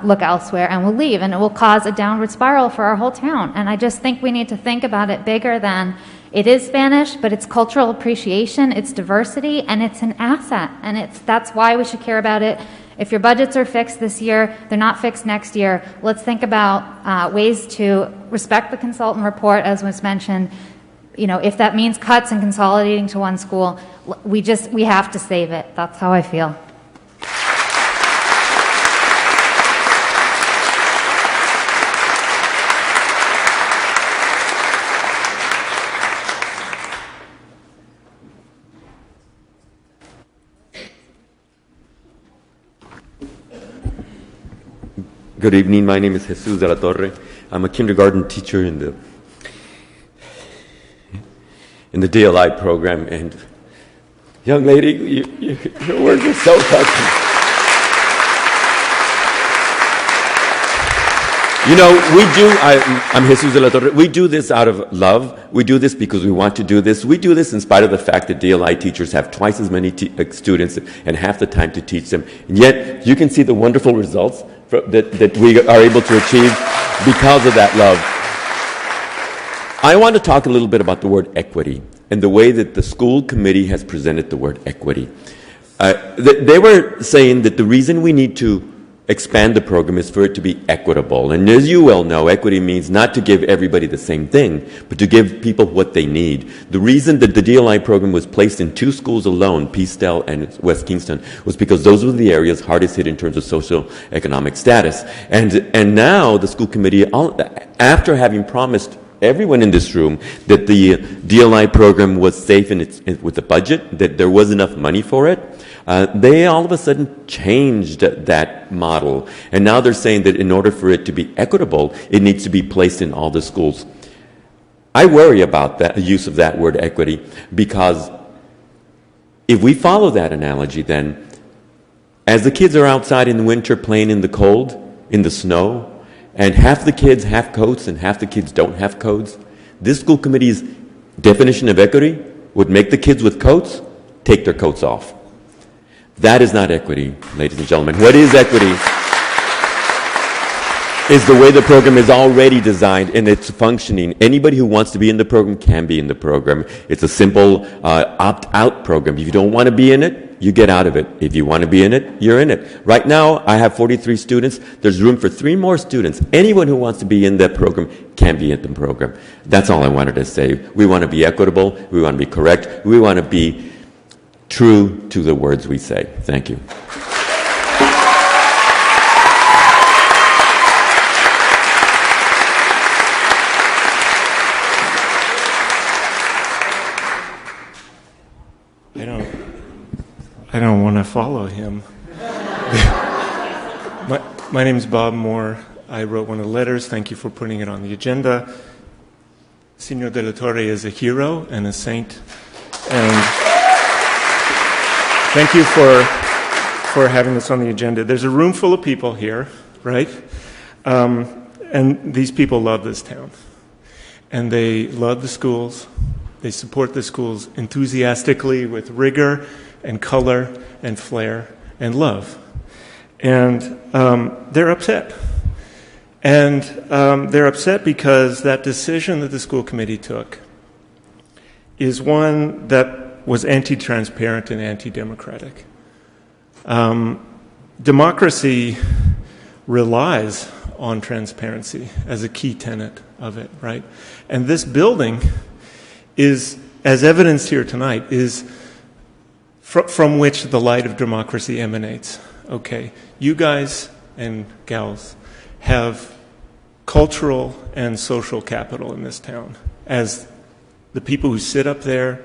look elsewhere and will leave. And it will cause a downward spiral for our whole town. And I just think we need to think about it bigger than it is Spanish, but it's cultural appreciation, it's diversity, and it's an asset. And that's why we should care about it. If your budgets are fixed this year, they're not fixed next year. Let's think about ways to respect the consultant report, as was mentioned. You know, if that means cuts and consolidating to one school, we have to save it. That's how I feel. Good evening. My name is Jesus de la Torre. I'm a kindergarten teacher in the DLI program. And young lady, your words are so touching. You know, I'm Jesus de la Torre. We do this out of love. We do this because we want to do this. We do this in spite of the fact that DLI teachers have twice as many students and half the time to teach them. And yet, you can see the wonderful results that we are able to achieve because of that love. I want to talk a little bit about the word equity and the way that the school committee has presented the word equity. They were saying that the reason we need to expand the program is for it to be equitable. And as you well know, equity means not to give everybody the same thing, but to give people what they need. The reason that the DLI program was placed in 2 schools alone, Peacedale and West Kingston, was because those were the areas hardest hit in terms of socioeconomic status. And now the school committee, after having promised everyone in this room that the DLI program was safe with the budget, that there was enough money for it, they all of a sudden changed that model. And now they're saying that in order for it to be equitable, it needs to be placed in all the schools. I worry about the use of that word equity, because if we follow that analogy, then as the kids are outside in the winter playing in the cold, in the snow, and half the kids have coats and half the kids don't have coats, this school committee's definition of equity would make the kids with coats take their coats off. That is not equity, ladies and gentlemen. What is equity is the way the program is already designed and it's functioning. Anybody who wants to be in the program can be in the program. It's a simple opt-out program. If you don't want to be in it, you get out of it. If you want to be in it, you're in it. Right now, I have 43 students. There's room for 3 more students. Anyone who wants to be in that program can be in the program. That's all I wanted to say. We want to be equitable. We want to be correct. We want to be true to the words we say. Thank you. I don't want to follow him. My name is Bob Moore. I wrote one of the letters. Thank you for putting it on the agenda. Senor de la Torre is a hero and a saint. And thank you for having this on the agenda. There's a room full of people here, right? And these people love this town. And they love the schools. They support the schools enthusiastically with rigor and color and flair and love. And they're upset. And they're upset because that decision that the school committee took is one that was anti-transparent and anti-democratic. Democracy relies on transparency as a key tenet of it, right? And this building is, as evidenced here tonight, is from which the light of democracy emanates. Okay, you guys and gals have cultural and social capital in this town as the people who sit up there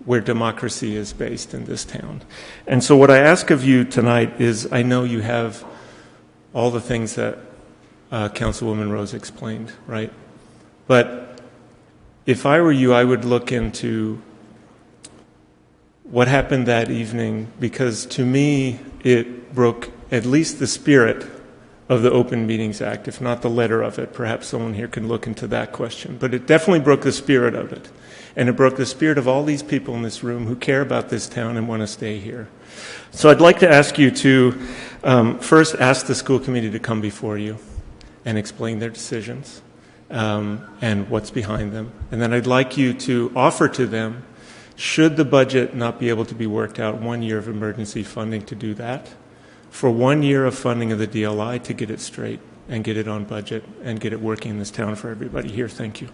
where democracy is based in this town. And so what I ask of you tonight is, I know you have all the things that Councilwoman Rose explained, right? But if I were you, I would look into what happened that evening, because to me it broke at least the spirit of the Open Meetings Act, if not the letter of it. Perhaps someone here can look into that question. But it definitely broke the spirit of it. And it broke the spirit of all these people in this room who care about this town and want to stay here. So I'd like to ask you to first ask the school committee to come before you and explain their decisions and what's behind them. And then I'd like you to offer to them, should the budget not be able to be worked out, 1 year of emergency funding to do that, for 1 year of funding of the DLI to get it straight and get it on budget and get it working in this town for everybody here. Thank you.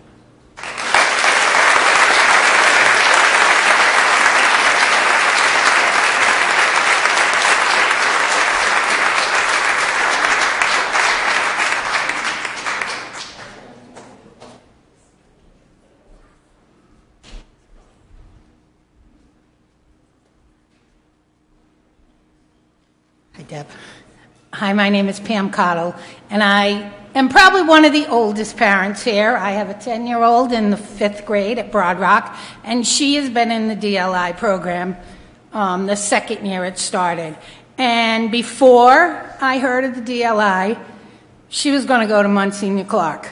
Deb. Hi, my name is Pam Cottle, and I am probably one of the oldest parents here. I have a 10-year-old in the 5th grade at Broad Rock, and she has been in the DLI program the second year it started. And before I heard of the DLI, she was going to go to Monsignor Clark.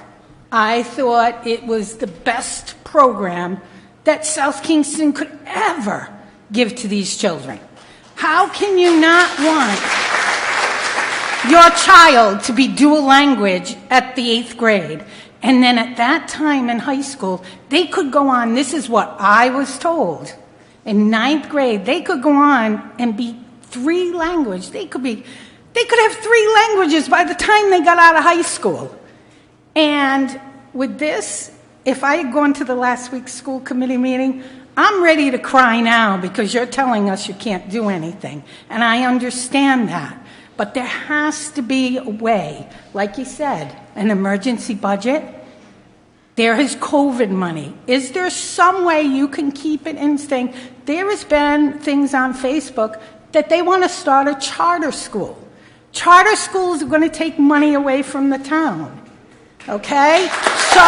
I thought it was the best program that South Kingston could ever give to these children. How can you not want your child to be dual language at the 8th grade? And then at that time in high school, they could go on, this is what I was told, in 9th grade, they could go on and be 3 language. They could have 3 languages by the time they got out of high school. And with this, if I had gone to the last week's school committee meeting, I'm ready to cry now because you're telling us you can't do anything. And I understand that. But there has to be a way, like you said, an emergency budget. There is COVID money. Is there some way you can keep it in thing? There has been things on Facebook that they want to start a charter school. Charter schools are going to take money away from the town. Okay? So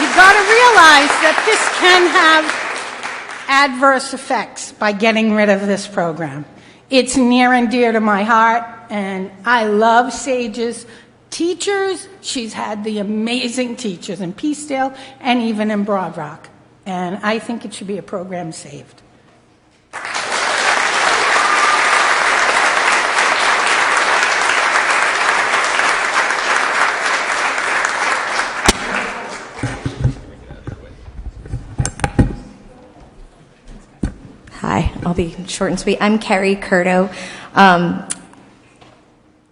you've got to realize that this can have adverse effects by getting rid of this program. It's near and dear to my heart, and I love Sage's teachers. She's had the amazing teachers in Peacedale and even in Broad Rock. And I think it should be a program saved. Hi, I'll be short and sweet. I'm Carrie Curto.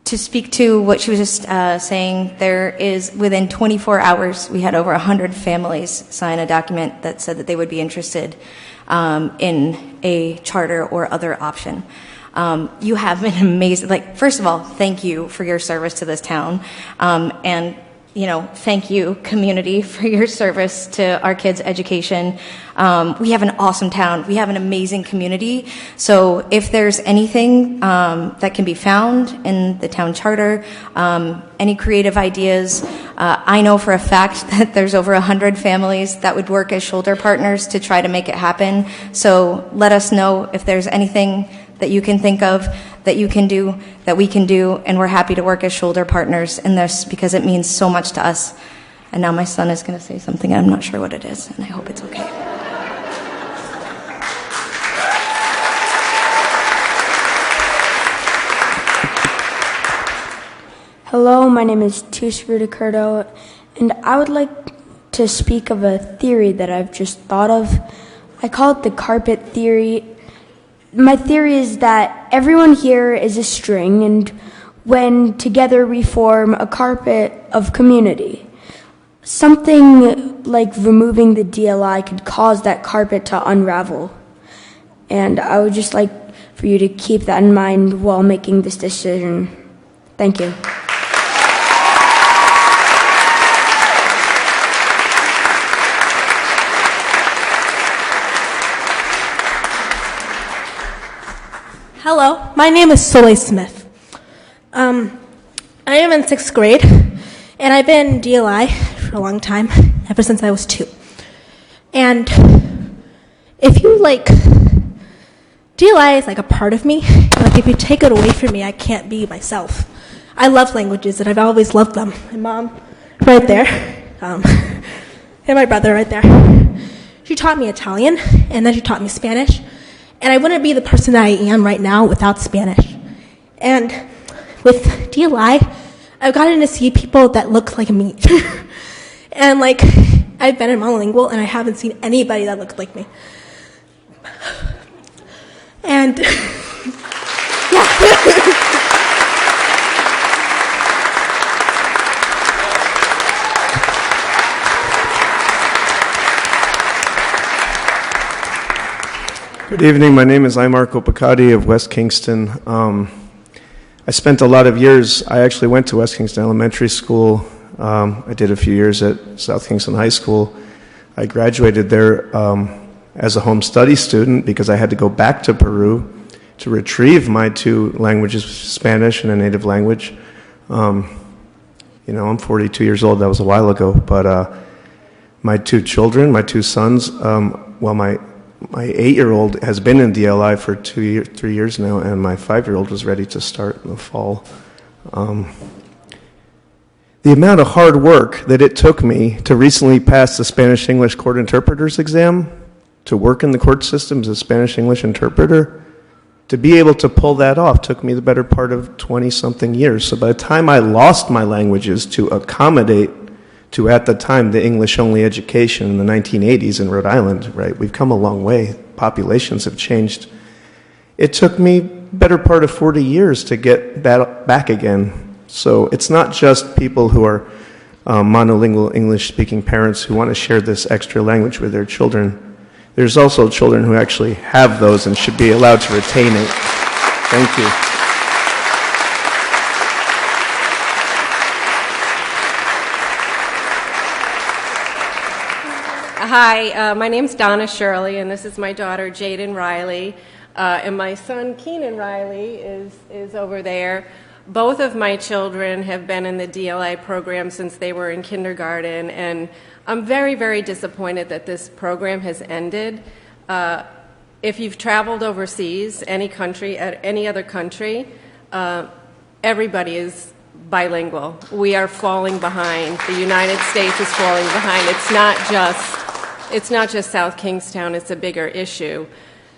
To speak to what she was just saying, there is, within 24 hours, we had over 100 families sign a document that said that they would be interested in a charter or other option. You have been amazing. Like, first of all, thank you for your service to this town. And thank you, community, for your service to our kids' education. We have an awesome town. We have an amazing community. So if there's anything that can be found in the town charter, any creative ideas, I know for a fact that there's over 100 families that would work as shoulder partners to try to make it happen. So let us know if there's anything that you can think of, that you can do, that we can do, and we're happy to work as shoulder partners in this because it means so much to us. And now my son is going to say something, and I'm not sure what it is, and I hope it's okay. Hello, my name is Tusruda Curto, and I would like to speak of a theory that I've just thought of. I call it the carpet theory. My theory is that everyone here is a string, and when together we form a carpet of community. Something like removing the DLI could cause that carpet to unravel. And I would just like for you to keep that in mind while making this decision. Thank you. Hello, my name is Soleil Smith. I am in 6th grade, and I've been in DLI for a long time. ever since I was 2. And if you DLI is like a part of me. Like if you take it away from me, I can't be myself. I love languages and I've always loved them. My mom, right there, and my brother right there. She taught me Italian and then she taught me Spanish. And I wouldn't be the person that I am right now without Spanish. And with DLI, I've gotten to see people that look like me. And I've been in monolingual and I haven't seen anybody that looked like me. And yeah. Good evening. My name is Aymar Kopakati of West Kingston. I spent a lot of years, I actually went to West Kingston Elementary School. I did a few years at South Kingston High School. I graduated there as a home study student because I had to go back to Peru to retrieve my 2 languages, Spanish and a native language. I'm 42 years old, that was a while ago, but my 2 children, my 2 sons, my 8-year-old has been in DLI for 3 years now, and my 5-year-old was ready to start in the fall. The amount of hard work that it took me to recently pass the Spanish-English court interpreter's exam, to work in the court system as a Spanish-English interpreter, to be able to pull that off took me the better part of 20-something years. So by the time I lost my languages to accommodate to, at the time, the English-only education in the 1980s in Rhode Island, right? We've come a long way. Populations have changed. It took me better part of 40 years to get that back again. So it's not just people who are monolingual English-speaking parents who want to share this extra language with their children. There's also children who actually have those and should be allowed to retain it. Thank you. Hi, my name's Donna Shirley, and this is my daughter, Jaden Riley, and my son, Keenan Riley, is over there. Both of my children have been in the DLI program since they were in kindergarten, and I'm very, very disappointed that this program has ended. If you've traveled overseas, any other country, everybody is bilingual. We are falling behind. The United States is falling behind. It's not just South Kingstown. It's a bigger issue.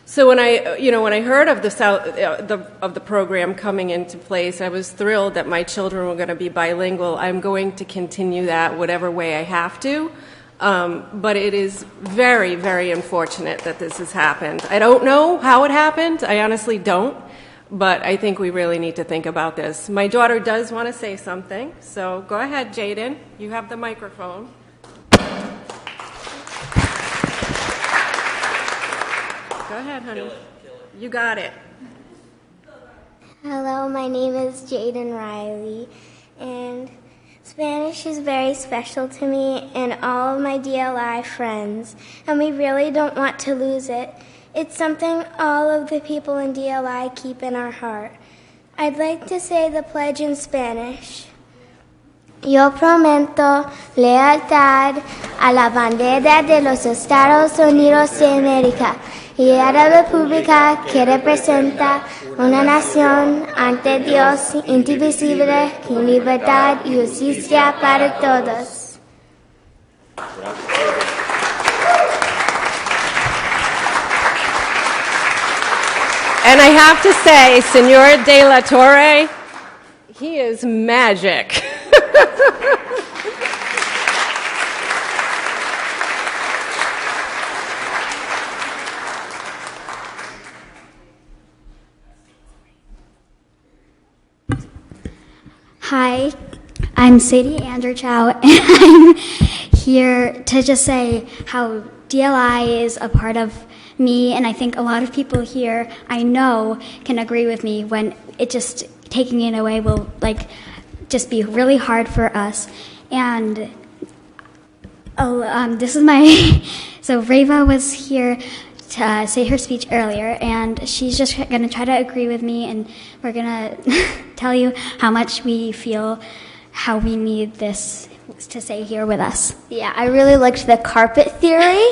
So when I heard of the program coming into place, I was thrilled that my children were going to be bilingual. I'm going to continue that whatever way I have to. But it is very, very unfortunate that this has happened. I don't know how it happened. I honestly don't. But I think we really need to think about this. My daughter does want to say something. So go ahead, Jaden. You have the microphone. Go ahead, honey. You got it. Hello, my name is Jaden Riley, and Spanish is very special to me and all of my DLI friends, and we really don't want to lose it. It's something all of the people in DLI keep in our heart. I'd like to say the pledge in Spanish. Yo prometo lealtad a la bandera de los Estados Unidos de América y a la república que representa una nación ante Dios indivisible, con libertad y justicia para todos. And I have to say, Senor De La Torre, he is magic. Hi, I'm Sadie Anderchow, and I'm here to just say how DLI is a part of me, and I think a lot of people here I know can agree with me when it just taking it away will just be really hard for us. And this is my so Reva was here to say her speech earlier, and she's just going to try to agree with me, and we're going to tell you how much we feel how we need this to stay here with us. Yeah, I really liked the carpet theory.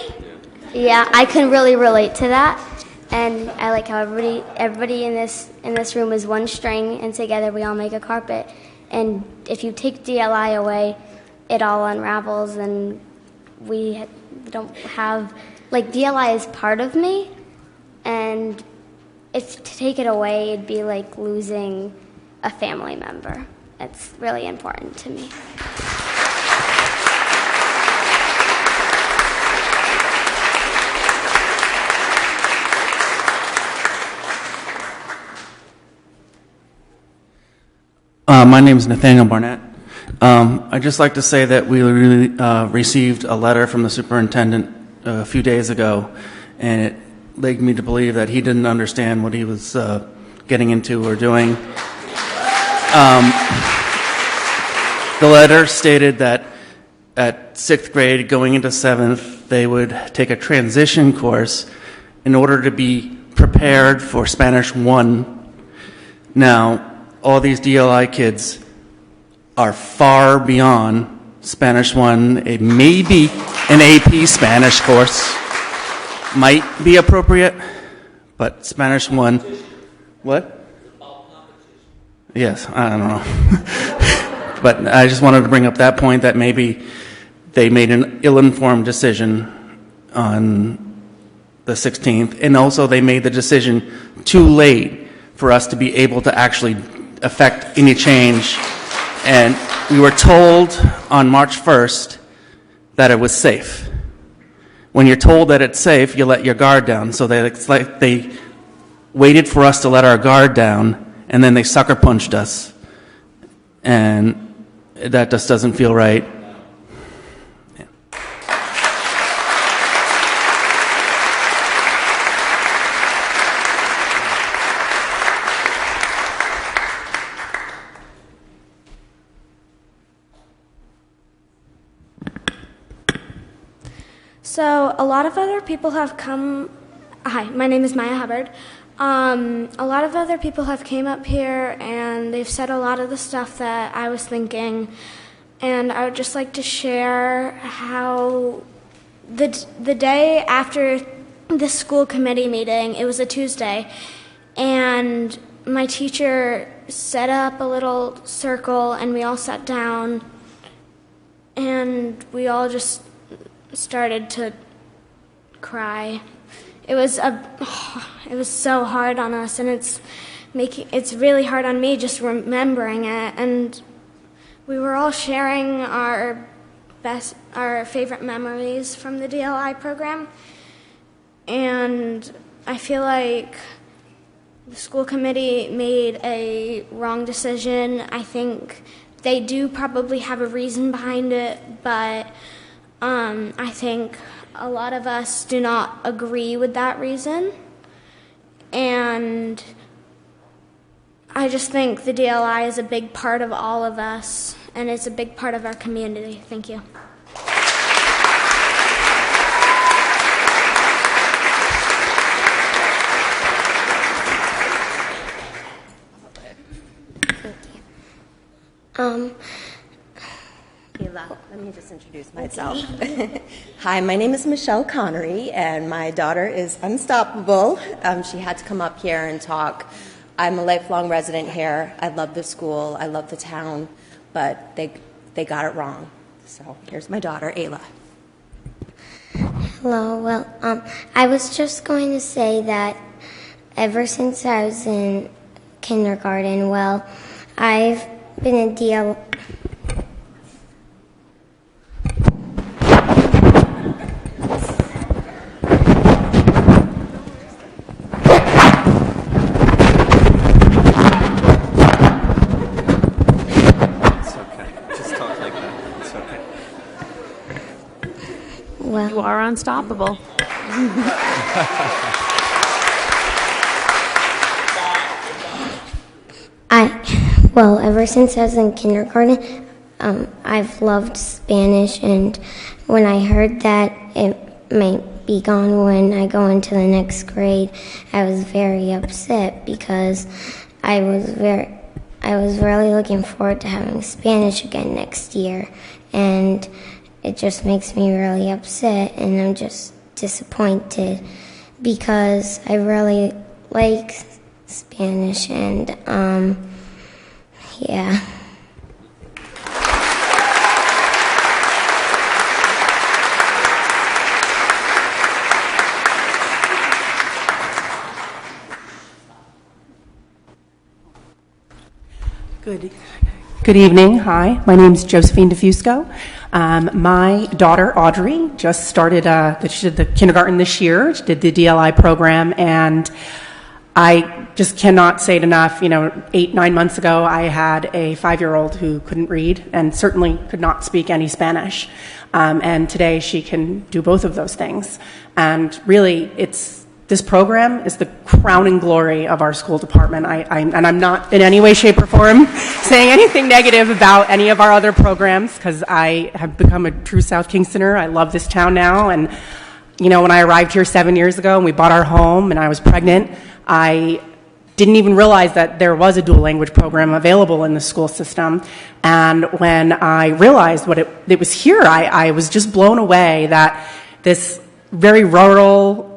Yeah, I can really relate to that. And I like how everybody in this room is one string, and together we all make a carpet. And if you take DLI away, it all unravels, and we don't have, like, DLI is part of me, and if to take it away, it'd be like losing a family member. It's really important to me. My name is Nathaniel Barnett. I'd just like to say that we really received a letter from the superintendent a few days ago, and it led me to believe that he didn't understand what he was getting into or doing. The letter stated that at 6th grade, going into 7th, they would take a transition course in order to be prepared for Spanish 1. Now, all these DLI kids are far beyond Spanish 1. It may be an AP Spanish course. Might be appropriate, but Spanish 1. What? Yes, I don't know. But I just wanted to bring up that point that maybe they made an ill-informed decision on the 16th, and also they made the decision too late for us to be able to actually affect any change. And we were told on March 1st that it was safe. When you're told that it's safe, you let your guard down. So it's like they waited for us to let our guard down, and then they sucker punched us. And that just doesn't feel right. So a lot of other people have come. Hi, my name is Maya Hubbard. A lot of other people have came up here and they've said a lot of the stuff that I was thinking, and I would just like to share how the day after the school committee meeting, it was a Tuesday, and my teacher set up a little circle and we all sat down and we all just started to cry. It was so hard on us, and it's really hard on me just remembering it. And we were all sharing our favorite memories from the DLI program, and I feel like the school committee made a wrong decision. I think they do probably have a reason behind it, but I think a lot of us do not agree with that reason, and I just think the DLI is a big part of all of us, and it's a big part of our community. Thank you. Let me just introduce myself. Hi, my name is Michelle Connery, and my daughter is unstoppable. She had to come up here and talk. I'm a lifelong resident here. I love the school. I love the town, but they got it wrong. So here's my daughter, Ayla. Hello. Well, I was just going to say that ever since I was in kindergarten, well, I've been in DL. You are unstoppable. Ever since I was in kindergarten, I've loved Spanish, and when I heard that it might be gone when I go into the next grade, I was very upset because I was really looking forward to having Spanish again next year, and it just makes me really upset, and I'm just disappointed because I really like Spanish, and yeah. Good evening. Hi, my name is Josephine DeFusco. My daughter Audrey just started. She did the kindergarten this year. She did the DLI program, and I just cannot say it enough. 8-9 months ago, I had a 5-year-old who couldn't read and certainly could not speak any Spanish. And today she can do both of those things. And really, this program is the crowning glory of our school department. And I'm not in any way, shape, or form saying anything negative about any of our other programs, because I have become a true South Kingstoner. I love this town now. And, when I arrived here 7 years ago and we bought our home and I was pregnant, I didn't even realize that there was a dual language program available in the school system. And when I realized what it was here, I was just blown away that this very rural,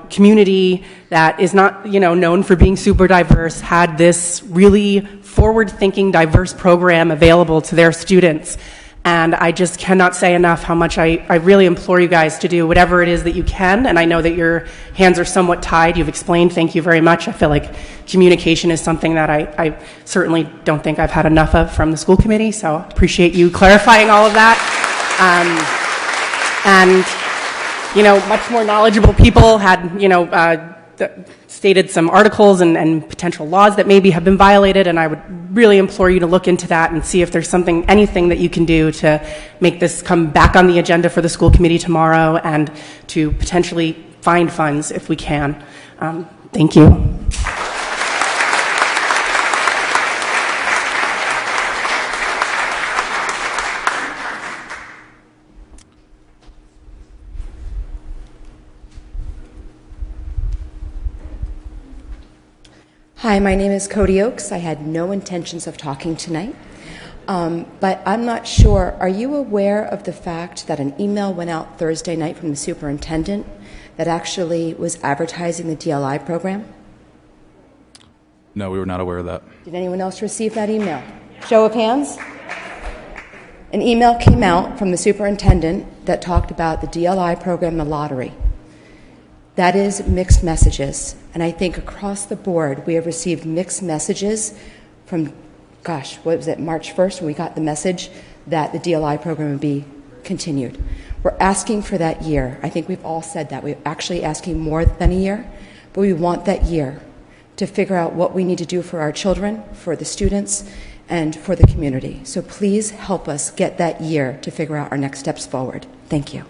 community that is not, known for being super diverse had this really forward-thinking, diverse program available to their students. And I just cannot say enough how much I really implore you guys to do whatever it is that you can. And I know that your hands are somewhat tied. You've explained. Thank you very much. I feel like communication is something that I certainly don't think I've had enough of from the school committee. So I appreciate you clarifying all of that. Much more knowledgeable people had, stated some articles and potential laws that maybe have been violated, and I would really implore you to look into that and see if there's anything that you can do to make this come back on the agenda for the school committee tomorrow, and to potentially find funds if we can. Thank you. Hi, my name is Cody Oakes. I had no intentions of talking tonight, but I'm not sure. Are you aware of the fact that an email went out Thursday night from the superintendent that actually was advertising the DLI program? No, we were not aware of that. Did anyone else receive that email? Show of hands. An email came out from the superintendent that talked about the DLI program, the lottery. That is mixed messages. And I think across the board, we have received mixed messages from, March 1st, when we got the message that the DLI program would be continued. We're asking for that year. I think we've all said that. We're actually asking more than a year, but we want that year to figure out what we need to do for our children, for the students, and for the community. So please help us get that year to figure out our next steps forward. Thank you.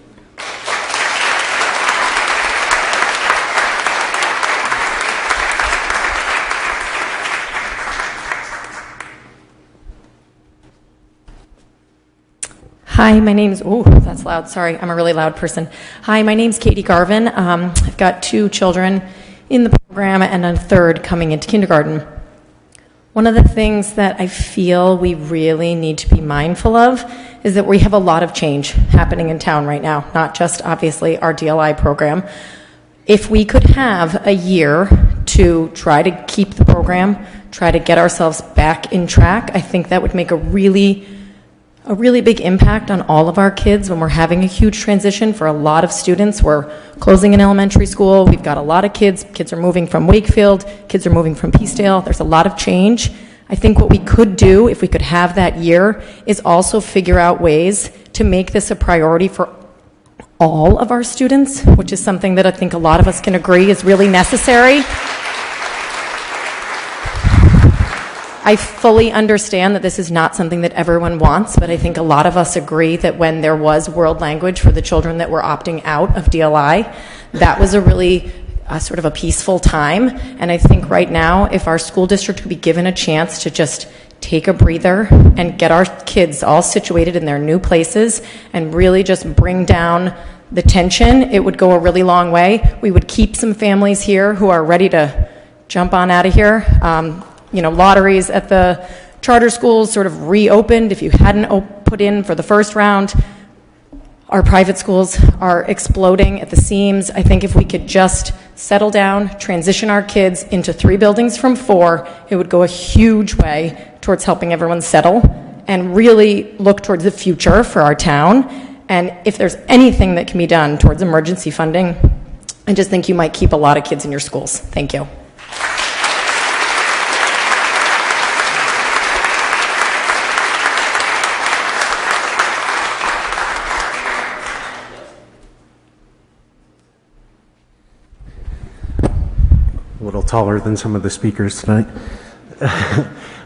Hi, my name's, that's loud, sorry, I'm a really loud person. Hi, my name's Katie Garvin. I've got 2 children in the program and a third coming into kindergarten. One of the things that I feel we really need to be mindful of is that we have a lot of change happening in town right now, not just obviously our DLI program. If we could have a year to try to keep the program, try to get ourselves back in track, I think that would make a really big impact on all of our kids when we're having a huge transition for a lot of students. We're closing an elementary school. We've got a lot of kids. Kids are moving from Wakefield. Kids are moving from Peacedale. There's a lot of change. I think what we could do, if we could have that year, is also figure out ways to make this a priority for all of our students, which is something that I think a lot of us can agree is really necessary. I fully understand that this is not something that everyone wants, but I think a lot of us agree that when there was world language for the children that were opting out of DLI, that was a really sort of a peaceful time. And I think right now, if our school district could be given a chance to just take a breather and get our kids all situated in their new places and really just bring down the tension, it would go a really long way. We would keep some families here who are ready to jump on out of here. Lotteries at the charter schools sort of reopened. If you hadn't put in for the first round. Our private schools are exploding at the seams. I think if we could just settle down, transition our kids into 3 buildings from 4, it would go a huge way towards helping everyone settle and really look towards the future for our town. And if there's anything that can be done towards emergency funding, I just think you might keep a lot of kids in your schools. Thank you. A little taller than some of the speakers tonight.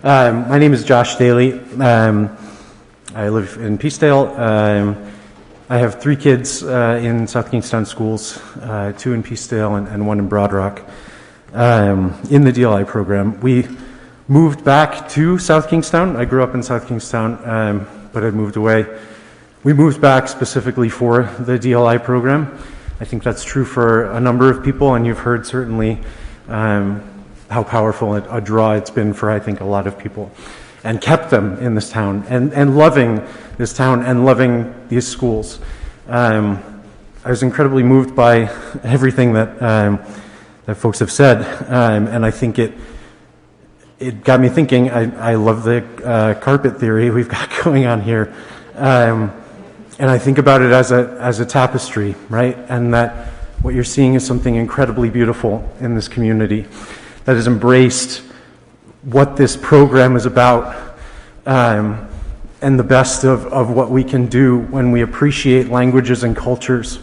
My name is Josh Daly. I live in Peacedale. I have 3 kids in South Kingstown schools, 2 in Peacedale and 1 in Broad Rock, in the DLI program. We moved back to South Kingstown. I grew up in South Kingstown, but I moved away. We moved back specifically for the DLI program. I think that's true for a number of people, and you've heard certainly how powerful a draw it's been for, I think, a lot of people, and kept them in this town, and loving this town and loving these schools. I was incredibly moved by everything that that folks have said, and I think it got me thinking. I love the carpet theory we've got going on here, and I think about it as a tapestry, right? And that what you're seeing is something incredibly beautiful in this community that has embraced what this program is about, and the best of what we can do when we appreciate languages and cultures,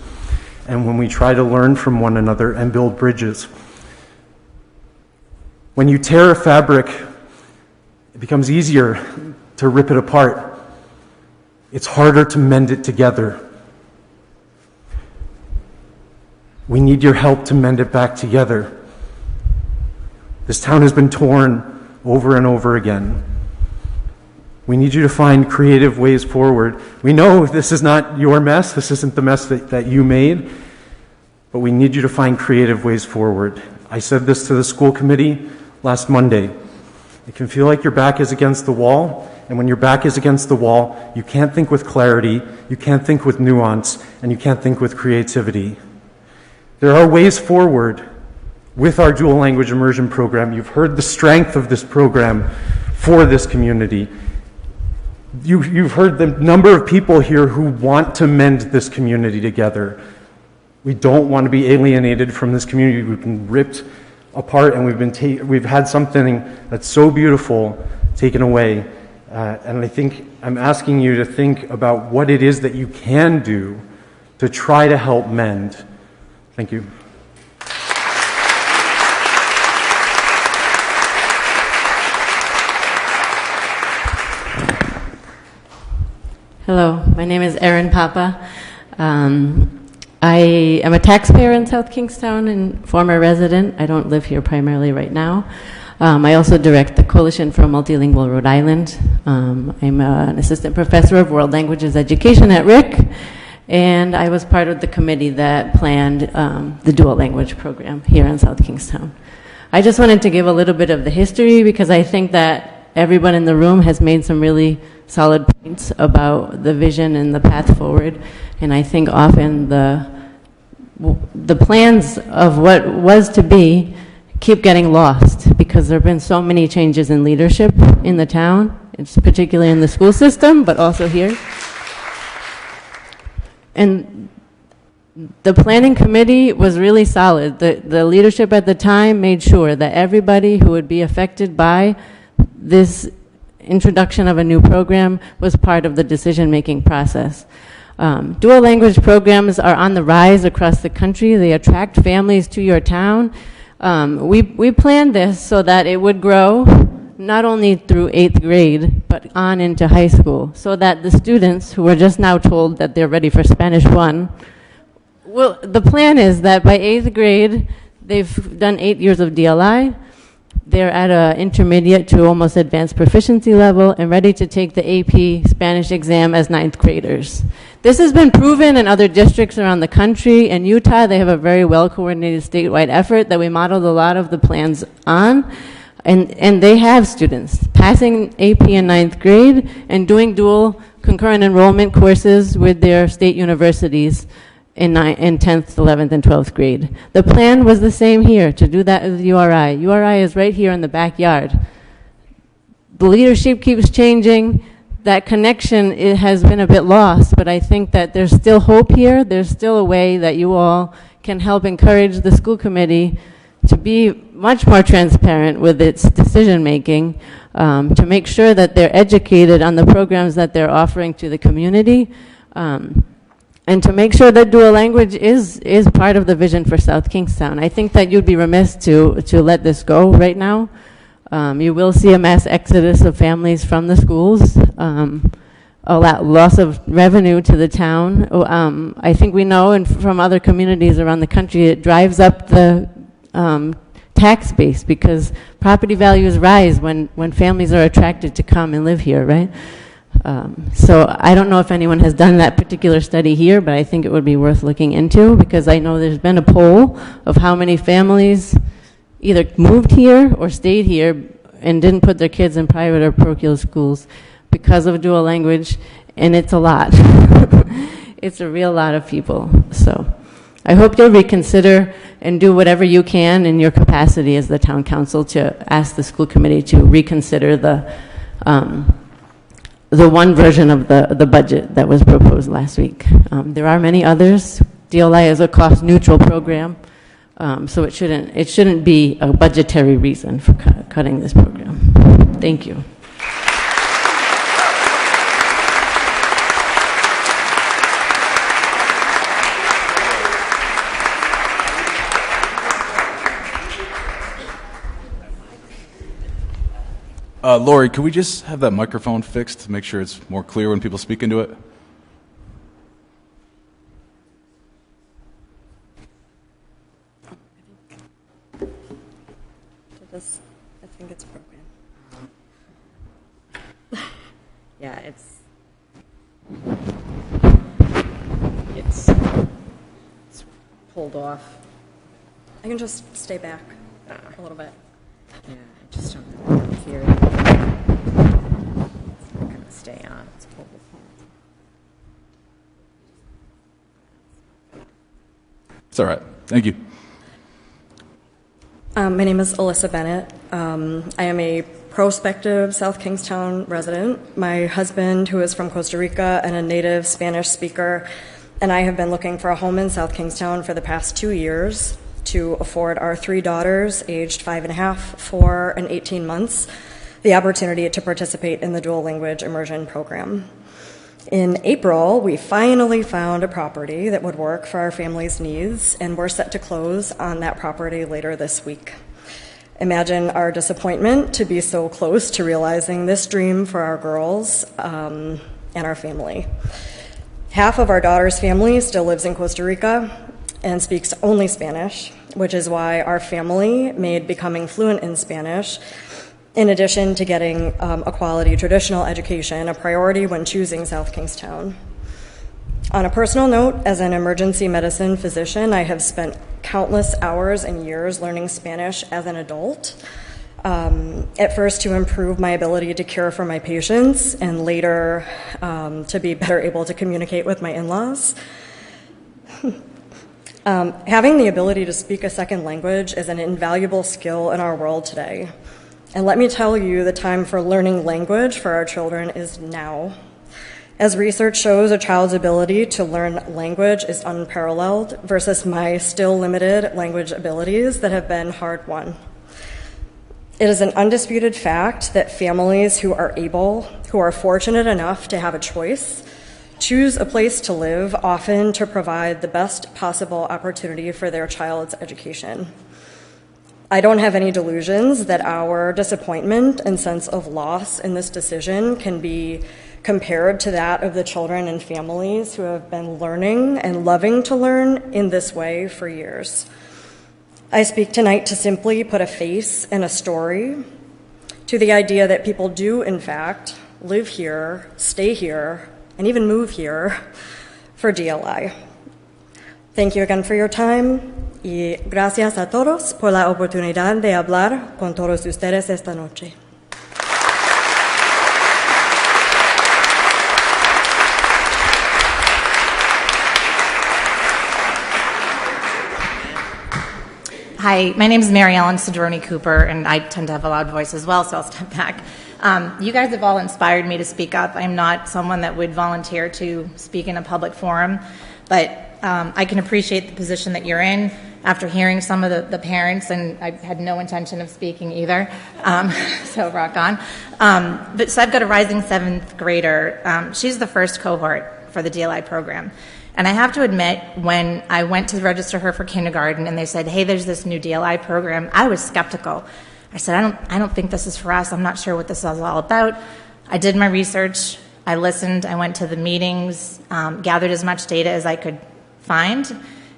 and when we try to learn from one another and build bridges. When you tear a fabric, it becomes easier to rip it apart. It's harder to mend it together. We need your help to mend it back together. This town has been torn over and over again. We need you to find creative ways forward. We know this is not your mess. This isn't the mess that you made. But we need you to find creative ways forward. I said this to the school committee last Monday. It can feel like your back is against the wall. And when your back is against the wall, you can't think with clarity, you can't think with nuance, and you can't think with creativity. There are ways forward with our dual language immersion program. You've heard the strength of this program for this community. You've heard the number of people here who want to mend this community together. We don't want to be alienated from this community. We've been ripped apart, and we've had something that's so beautiful taken away. And I think I'm asking you to think about what it is that you can do to try to help mend. Thank you. Hello, my name is Erin Papa. I am a taxpayer in South Kingstown and former resident. I don't live here primarily right now. I also direct the Coalition for Multilingual Rhode Island. I'm an assistant professor of world languages education at RIC, and I was part of the committee that planned the dual language program here in South Kingstown. I just wanted to give a little bit of the history because I think that everyone in the room has made some really solid points about the vision and the path forward, and I think often the plans of what was to be keep getting lost because there have been so many changes in leadership in the town. It's particularly in the school system, but also here. And the planning committee was really solid. The leadership at the time made sure that everybody who would be affected by this introduction of a new program was part of the decision-making process. Dual language programs are on the rise across the country. They attract families to your town. We planned this so that it would grow not only through 8th grade, but on into high school, so that the students who are just now told that they're ready for Spanish 1, well, the plan is that by 8th grade, they've done 8 years of DLI, they're at an intermediate to almost advanced proficiency level and ready to take the AP Spanish exam as 9th graders. This has been proven in other districts around the country. In Utah, they have a very well-coordinated statewide effort that we modeled a lot of the plans on. And they have students passing AP in 9th grade and doing dual concurrent enrollment courses with their state universities in 10th, 11th, and 12th grade. The plan was the same here, to do that with URI. URI is right here in the backyard. The leadership keeps changing. That connection, it has been a bit lost, but I think that there's still hope here. There's still a way that you all can help encourage the school committee to be much more transparent with its decision-making, to make sure that they're educated on the programs that they're offering to the community, and to make sure that dual language is part of the vision for South Kingstown. I think that you'd be remiss to let this go right now. You will see a mass exodus of families from the schools, a loss of revenue to the town. I think we know, and from other communities around the country, it drives up the tax base because property values rise when families are attracted to come and live here, right? So I don't know if anyone has done that particular study here, but I think it would be worth looking into because I know there's been a poll of how many families either moved here or stayed here and didn't put their kids in private or parochial schools because of dual language, and it's a lot. It's a real lot of people. So I hope you'll reconsider and do whatever you can in your capacity as the town council to ask the school committee to reconsider the one version of the budget that was proposed last week. There are many others. DLI is a cost-neutral program, so it shouldn't be a budgetary reason for cutting this program. Thank you. Lori, could we just have that microphone fixed to make sure it's more clear when people speak into it? I think it's broken. Yeah, it's pulled off. I can just stay back a little bit. Yeah, I just don't hear it. It's not going to stay on. It's pulled apart. It's all right. Thank you. My name is Alyssa Bennett. I am a prospective South Kingstown resident. My husband, who is from Costa Rica and a native Spanish speaker, and I have been looking for a home in South Kingstown for the past 2 years to afford our 3 daughters, aged 5.5, 4, and 18 months, the opportunity to participate in the dual language immersion program. In April, we finally found a property that would work for our family's needs, and we're set to close on that property later this week. Imagine our disappointment to be so close to realizing this dream for our girls and our family. Half of our daughter's family still lives in Costa Rica and speaks only Spanish, which is why our family made becoming fluent in Spanish, in addition to getting a quality traditional education, a priority when choosing South Kingstown. On a personal note, as an emergency medicine physician, I have spent countless hours and years learning Spanish as an adult, at first to improve my ability to care for my patients, and later to be better able to communicate with my in-laws. Having the ability to speak a second language is an invaluable skill in our world today. And let me tell you, the time for learning language for our children is now. As research shows, a child's ability to learn language is unparalleled versus my still limited language abilities that have been hard-won. It is an undisputed fact that families who are fortunate enough to have a choice, choose a place to live, often to provide the best possible opportunity for their child's education. I don't have any delusions that our disappointment and sense of loss in this decision can be compared to that of the children and families who have been learning and loving to learn in this way for years. I speak tonight to simply put a face and a story to the idea that people do, in fact, live here, stay here, and even move here for DLI. Thank you again for your time, y gracias a todos por la oportunidad de hablar con todos ustedes esta noche. Hi, my name is Mary Ellen Cedrone Cooper, and I tend to have a loud voice as well, so I'll step back. You guys have all inspired me to speak up. I'm not someone that would volunteer to speak in a public forum, but I can appreciate the position that you're in after hearing some of the parents, and I had no intention of speaking either, so rock on. So I've got a rising 7th grader. She's the first cohort for the DLI program. And I have to admit, when I went to register her for kindergarten and they said, hey, there's this new DLI program, I was skeptical. I said, I don't think this is for us. I'm not sure what this is all about. I did my research. I listened. I went to the meetings, gathered as much data as I could find.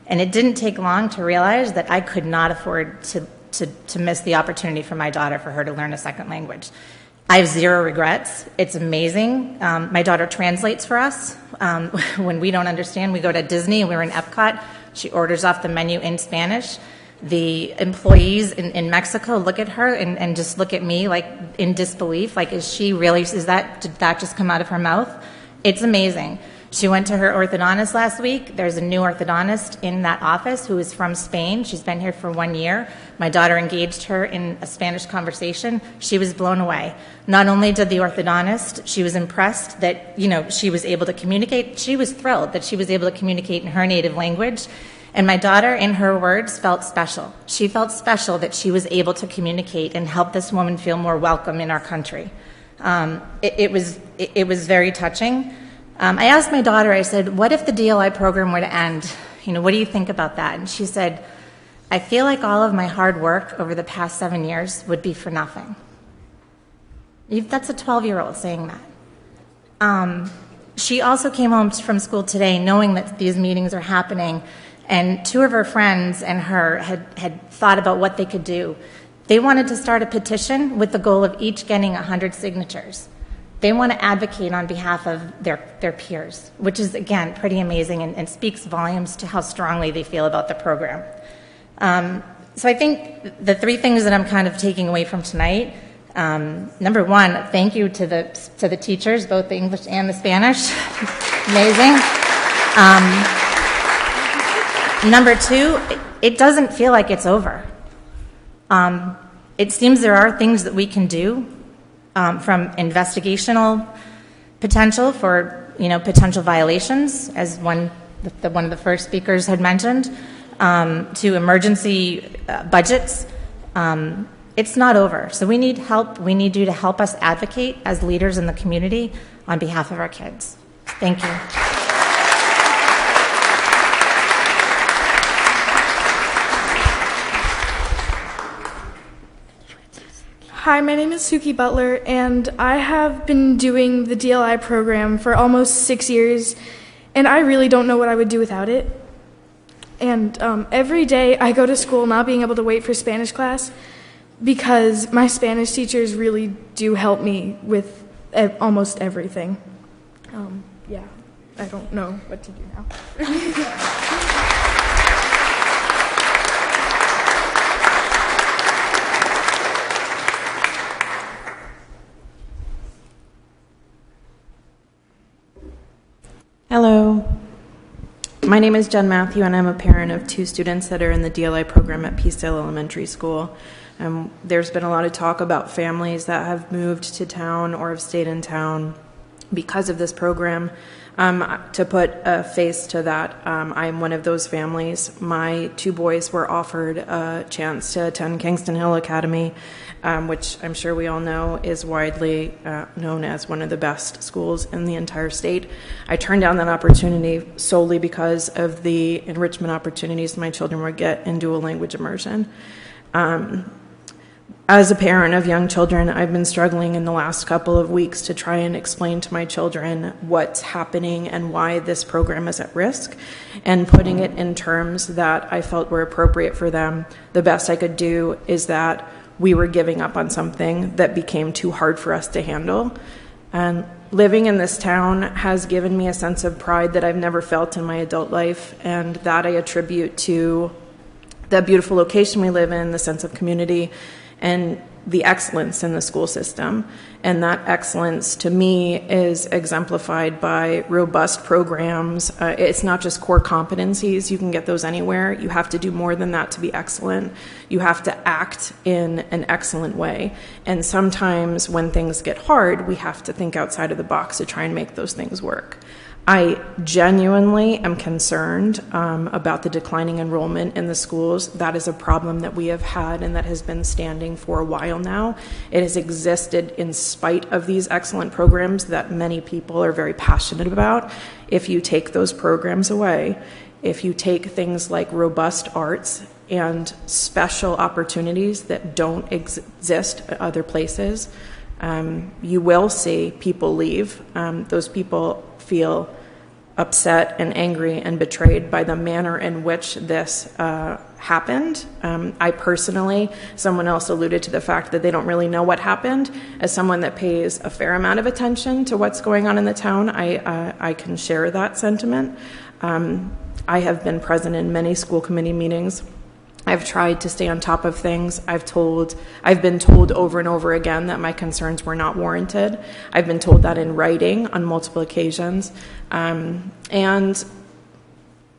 And it didn't take long to realize that I could not afford to miss the opportunity for my daughter, for her to learn a second language. I have zero regrets. It's amazing. My daughter translates for us. When we don't understand, we go to Disney and we're in Epcot. She orders off the menu in Spanish. The employees in Mexico look at her and just look at me like in disbelief. Like, did that just come out of her mouth? It's amazing. She went to her orthodontist last week. There's a new orthodontist in that office who is from Spain. She's been here for 1 year. My daughter engaged her in a Spanish conversation. She was blown away. Not only did the orthodontist, she was impressed that, she was able to communicate. She was thrilled that she was able to communicate in her native language. And my daughter, in her words, felt special. She felt special that she was able to communicate and help this woman feel more welcome in our country. It was very touching. I asked my daughter, I said, what if the DLI program were to end? What do you think about that? And she said, I feel like all of my hard work over the past 7 years would be for nothing. That's a 12-year-old saying that. She also came home from school today knowing that these meetings are happening, and 2 of her friends and her had thought about what they could do. They wanted to start a petition with the goal of each getting 100 signatures. They want to advocate on behalf of their peers, which is, again, pretty amazing and speaks volumes to how strongly they feel about the program. So I think the 3 things that I'm kind of taking away from tonight, number 1, thank you to the teachers, both the English and the Spanish. Amazing. Number 2, it doesn't feel like it's over. It seems there are things that we can do, from investigational potential for potential violations, as one of the first speakers had mentioned, to emergency budgets. It's not over. So we need help. We need you to help us advocate as leaders in the community on behalf of our kids. Thank you. Hi, my name is Suki Butler, and I have been doing the DLI program for almost 6 years, and I really don't know what I would do without it. And every day I go to school not being able to wait for Spanish class because my Spanish teachers really do help me with almost everything. Yeah, I don't know what to do now. Hello. My name is Jen Matthew, and I'm a parent of 2 students that are in the DLI program at Peacedale Elementary School. There's been a lot of talk about families that have moved to town or have stayed in town because of this program. To put a face to that, I'm one of those families. My 2 boys were offered a chance to attend Kingston Hill Academy, which I'm sure we all know is widely known as one of the best schools in the entire state. I turned down that opportunity solely because of the enrichment opportunities my children would get in dual language immersion. As a parent of young children, I've been struggling in the last couple of weeks to try and explain to my children what's happening and why this program is at risk, and putting it in terms that I felt were appropriate for them. The best I could do is that we were giving up on something that became too hard for us to handle. And living in this town has given me a sense of pride that I've never felt in my adult life, and that I attribute to the beautiful location we live in, the sense of community, and the excellence in the school system. And that excellence, to me, is exemplified by robust programs. It's not just core competencies. You can get those anywhere. You have to do more than that to be excellent. You have to act in an excellent way. And sometimes when things get hard, we have to think outside of the box to try and make those things work. I genuinely am concerned about the declining enrollment in the schools. That is a problem that we have had and that has been standing for a while now. It has existed in spite of these excellent programs that many people are very passionate about. If you take those programs away, if you take things like robust arts and special opportunities that don't exist at other places, you will see people leave. Those people feel upset and angry and betrayed by the manner in which this happened. I personally, someone else alluded to the fact that they don't really know what happened. As someone that pays a fair amount of attention to what's going on in the town, I can share that sentiment. I have been present in many school committee meetings. I've tried to stay on top of things. I've been told over and over again that my concerns were not warranted. I've been told that in writing on multiple occasions. And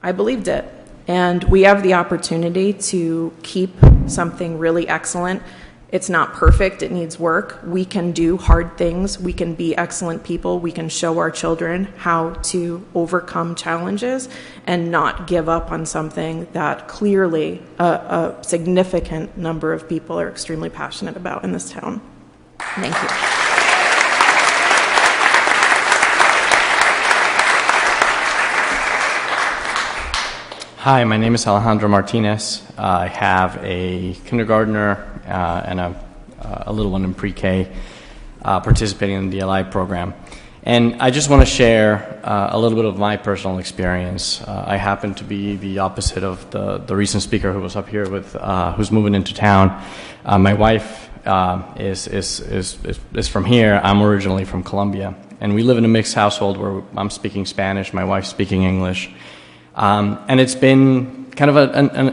I believed it. And we have the opportunity to keep something really excellent. It's not perfect. It needs work. We can do hard things. We can be excellent people. We can show our children how to overcome challenges and not give up on something that clearly a significant number of people are extremely passionate about in this town. Thank you. Hi, my name is Alejandro Martinez. I have a kindergartner and a little one in pre-K participating in the DLI program. And I just want to share a little bit of my personal experience. I happen to be the opposite of the recent speaker who was up here with who's moving into town. My wife is from here. I'm originally from Colombia. And we live in a mixed household where I'm speaking Spanish, my wife's speaking English. And it's been kind of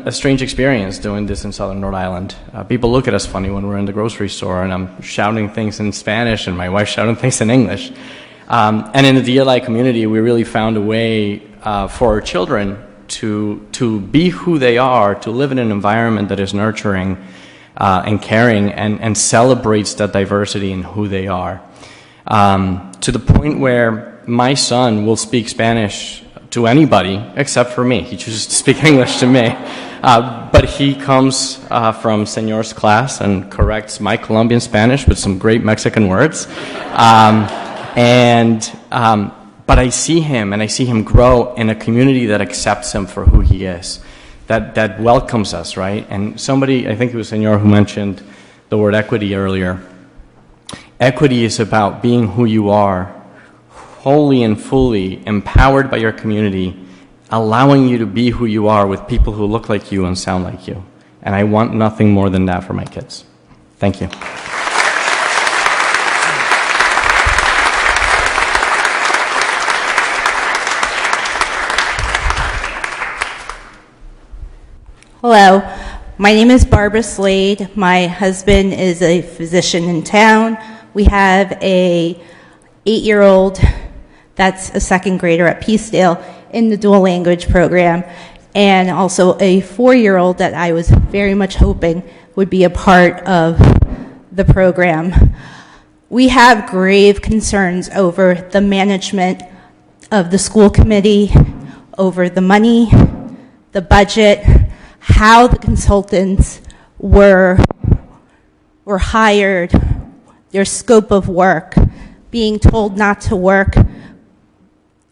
a strange experience doing this in Southern Rhode Island. People look at us funny when we're in the grocery store and I'm shouting things in Spanish and my wife's shouting things in English. And in the DLI community, we really found a way for our children to be who they are, to live in an environment that is nurturing and caring and celebrates that diversity in who they are. To the point where my son will speak Spanish to anybody except for me. He chooses to speak English to me. But he comes from Señor's class and corrects my Colombian Spanish with some great Mexican words. But I see him grow in a community that accepts him for who he is, that welcomes us, right? And somebody, I think it was Señor who mentioned the word equity earlier. Equity is about being who you are, wholly and fully empowered by your community, allowing you to be who you are with people who look like you and sound like you. And I want nothing more than that for my kids. Thank you. Hello, my name is Barbara Slade. My husband is a physician in town. We have a 8-year-old that's a second grader at Peacedale in the dual language program, and also a 4-year-old that I was very much hoping would be a part of the program. We have grave concerns over the management of the school committee, over the money, the budget, how the consultants were hired, their scope of work, being told not to work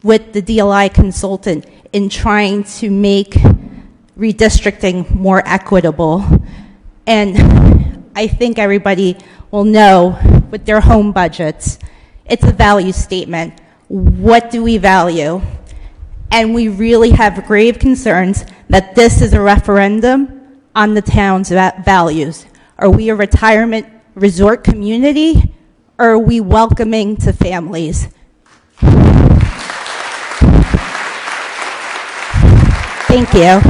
with the DLI consultant in trying to make redistricting more equitable. And I think everybody will know with their home budgets, it's a value statement. What do we value? And we really have grave concerns that this is a referendum on the town's values. Are we a retirement resort community, or are we welcoming to families? Thank you.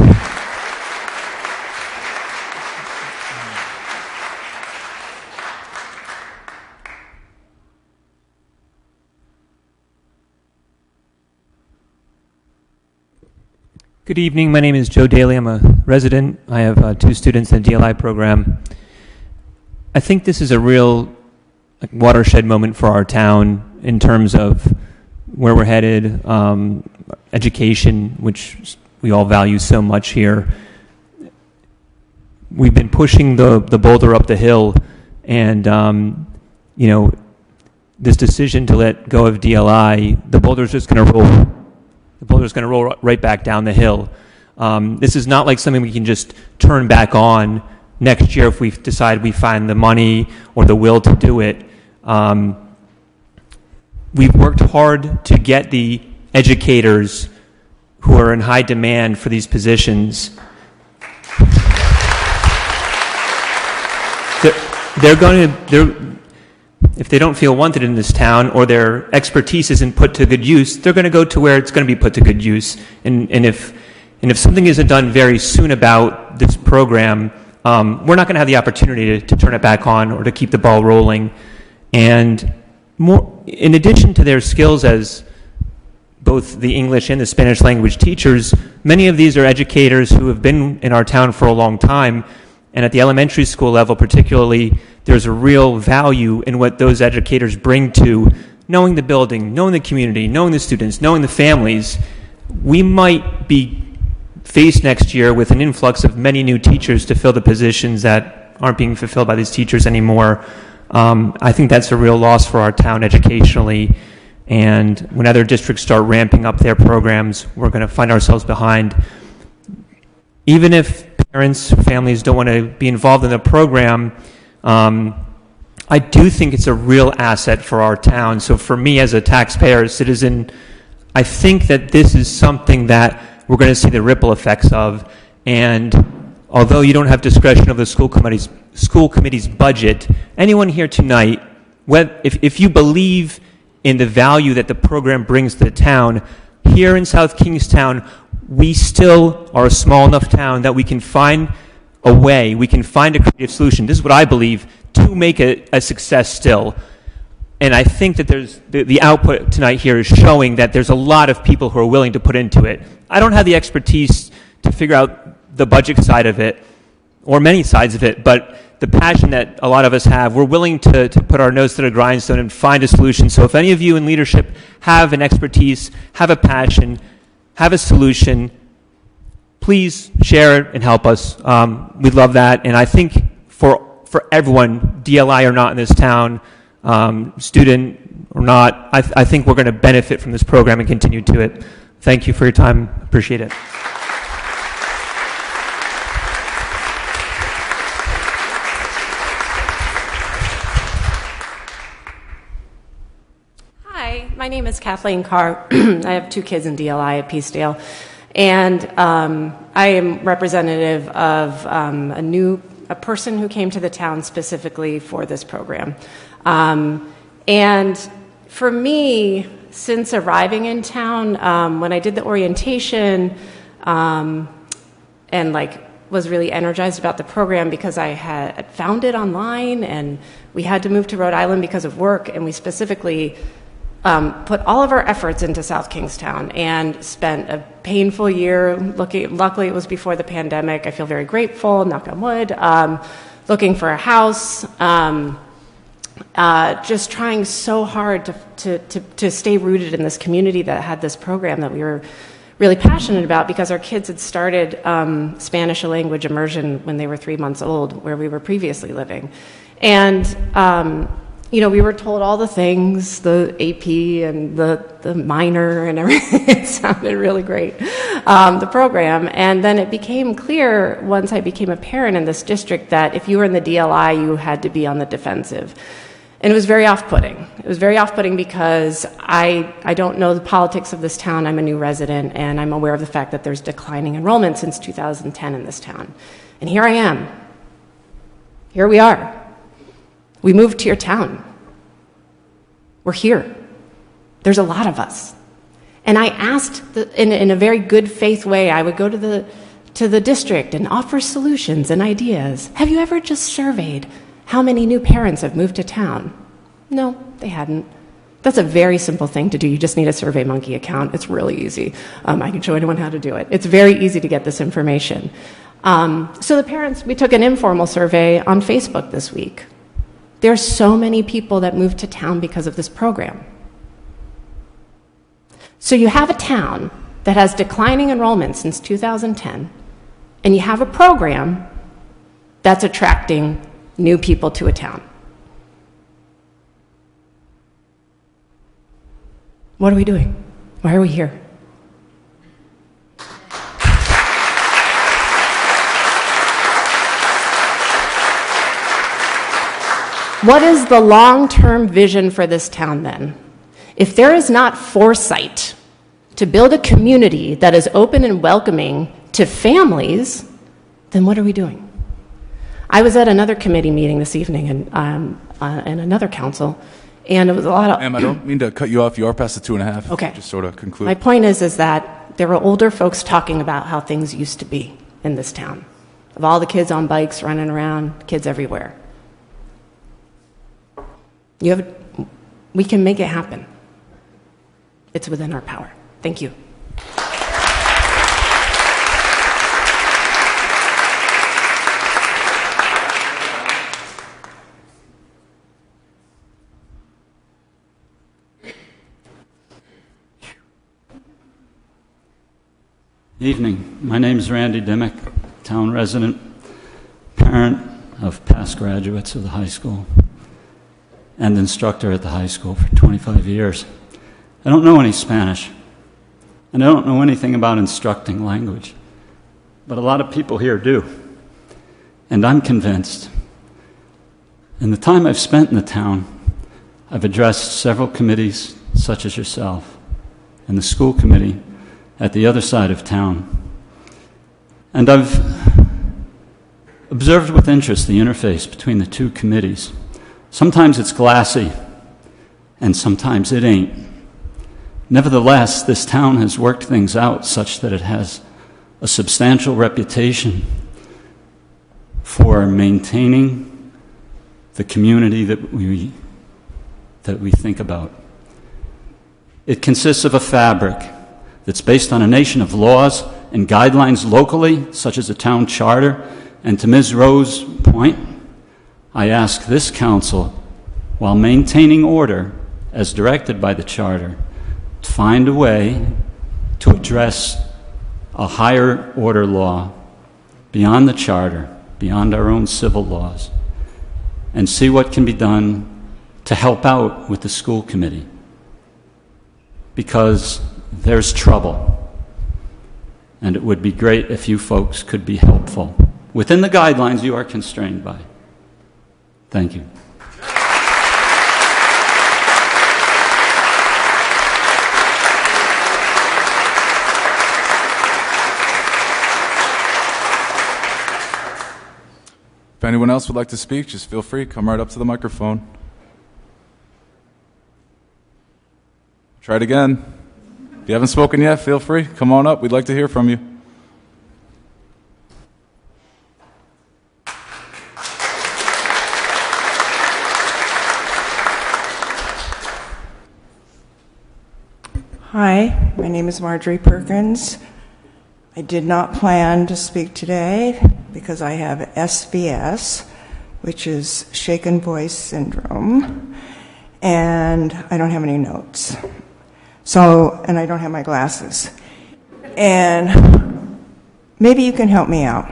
Good evening. My name is Joe Daly. I'm a resident. I have 2 students in the DLI program. I think this is a real watershed moment for our town in terms of where we're headed, education, which we all value so much here. We've been pushing the boulder up the hill, and this decision to let go of DLI, the boulder's just going to roll. The boulder's going to roll right back down the hill. This is not like something we can just turn back on next year if we decide we find the money or the will to do it. We've worked hard to get the educators who are in high demand for these positions. If they don't feel wanted in this town or their expertise isn't put to good use, they're going to go to where it's going to be put to good use. And if something isn't done very soon about this program, we're not going to have the opportunity to turn it back on or to keep the ball rolling. And in addition to their skills as both the English and the Spanish language teachers, many of these are educators who have been in our town for a long time. And at the elementary school level particularly, there's a real value in what those educators bring to knowing the building, knowing the community, knowing the students, knowing the families. We might be faced next year with an influx of many new teachers to fill the positions that aren't being fulfilled by these teachers anymore. I think that's a real loss for our town educationally. And when other districts start ramping up their programs, we're going to find ourselves behind. Even if parents, families don't want to be involved in the program, I do think it's a real asset for our town. So for me as a taxpayer, a citizen, I think that this is something that we're going to see the ripple effects of. And although you don't have discretion of the school committee's budget, anyone here tonight, if you believe in the value that the program brings to the town, here in South Kingstown, we still are a small enough town that we can find a way, we can find a creative solution. This is what I believe, to make it a success still. And I think that there's the output tonight here is showing that there's a lot of people who are willing to put into it. I don't have the expertise to figure out the budget side of it, or many sides of it, but the passion that a lot of us have, we're willing to put our nose to the grindstone and find a solution. So if any of you in leadership have an expertise, have a passion, have a solution, please share it and help us. We'd love that. And I think for everyone, DLI or not in this town, student or not, I think we're going to benefit from this program and continue to it. Thank you for your time. Appreciate it. Hi, my name is Kathleen Carr. I have 2 kids in DLI at Peacedale. And I am representative of a person who came to the town specifically for this program. And for me, since arriving in town, when I did the orientation and was really energized about the program because I had found it online and we had to move to Rhode Island because of work, and we specifically put all of our efforts into South Kingstown and spent a painful year luckily it was before the pandemic. I feel very grateful, knock on wood, looking for a house, just trying so hard to stay rooted in this community that had this program that we were really passionate about, because our kids had started Spanish language immersion when they were 3 months old, where we were previously living. And we were told all the things, the AP and the minor and everything. It sounded really great, the program. And then it became clear once I became a parent in this district that if you were in the DLI, you had to be on the defensive. And it was very off-putting. It was very off-putting because I don't know the politics of this town. I'm a new resident, and I'm aware of the fact that there's declining enrollment since 2010 in this town. And here I am. Here we are. We moved to your town. We're here. There's a lot of us. And I asked, in a very good faith way, I would go to the district and offer solutions and ideas. Have you ever just surveyed how many new parents have moved to town? No, they hadn't. That's a very simple thing to do. You just need a SurveyMonkey account. It's really easy. I can show anyone how to do it. It's very easy to get this information. So the parents, we took an informal survey on Facebook this week. There's so many people that moved to town because of this program. So you have a town that has declining enrollment since 2010, and you have a program that's attracting new people to a town. What are we doing? Why are we here? What is the long-term vision for this town then? If there is not foresight to build a community that is open and welcoming to families, then what are we doing? I was at another committee meeting this evening and another council, and it was a lot of... Ma'am, I don't mean to cut you off. You are past the 2.5. Okay. Just sort of conclude. My point is that there were older folks talking about how things used to be in this town, of all the kids on bikes running around, kids everywhere. We can make it happen. It's within our power. Thank you. Evening. My name is Randy Dimmick, town resident, parent of past graduates of the high school, and instructor at the high school for 25 years. I don't know any Spanish, and I don't know anything about instructing language, but a lot of people here do. And I'm convinced. In the time I've spent in the town, I've addressed several committees, such as yourself, and the school committee at the other side of town. And I've observed with interest the interface between the two committees. Sometimes it's glassy, and sometimes it ain't. Nevertheless, this town has worked things out such that it has a substantial reputation for maintaining the community that we think about. It consists of a fabric that's based on a nation of laws and guidelines locally, such as a town charter. And to Ms. Rowe's point, I ask this council, while maintaining order as directed by the charter, to find a way to address a higher order law beyond the charter, beyond our own civil laws, and see what can be done to help out with the school committee. Because there's trouble, and it would be great if you folks could be helpful within the guidelines you are constrained by. Thank you. If anyone else would like to speak, just feel free. Come right up to the microphone. Try it again. If you haven't spoken yet, feel free. Come on up. We'd like to hear from you. Hi, my name is Marjorie Perkins. I did not plan to speak today because I have SBS, which is shaken voice syndrome, and I don't have any notes. And I don't have my glasses. And maybe you can help me out.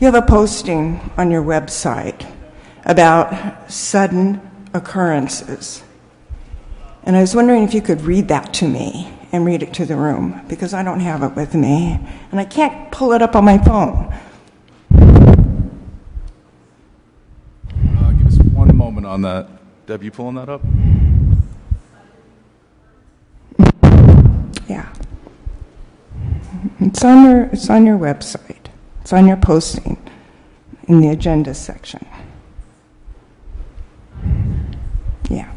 You have a posting on your website about sudden occurrences. And I was wondering if you could read that to me and read it to the room, because I don't have it with me, and I can't pull it up on my phone. Give us one moment on that. Deb, you pulling that up? Yeah. It's on your website. It's on your posting in the agenda section. Yeah.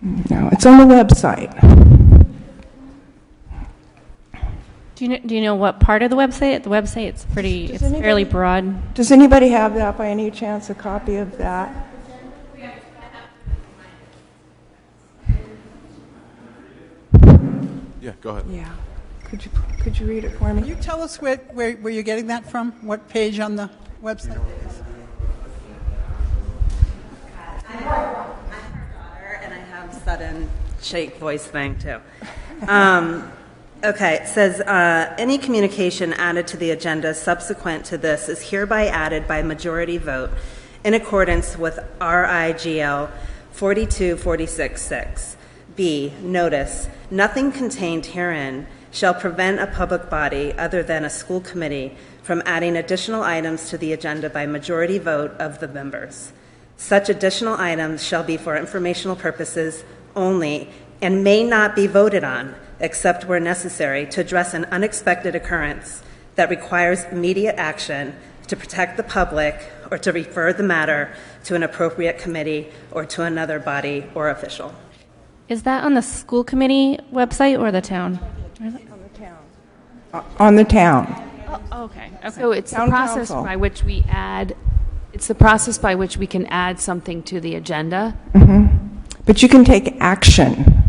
No, it's on the website. Do Do you know what part of the website? The website, it's fairly broad. Does anybody have that by any chance, a copy of that? Yeah, go ahead. Yeah. Could you read it for me? Can you tell us where you're getting that from? What page on the website? I'm her daughter, and I have sudden shake voice thing too. Okay, it says, any communication added to the agenda subsequent to this is hereby added by majority vote in accordance with RIGL 42466. B, notice, nothing contained herein shall prevent a public body other than a school committee from adding additional items to the agenda by majority vote of the members. Such additional items shall be for informational purposes only and may not be voted on except where necessary to address an unexpected occurrence that requires immediate action to protect the public or to refer the matter to an appropriate committee or to another body or official. Is that on the school committee website or the town? On the town. Oh, okay. So it's Town the process council. by which we add. It's the process by which we can add something to the agenda. But you can take action.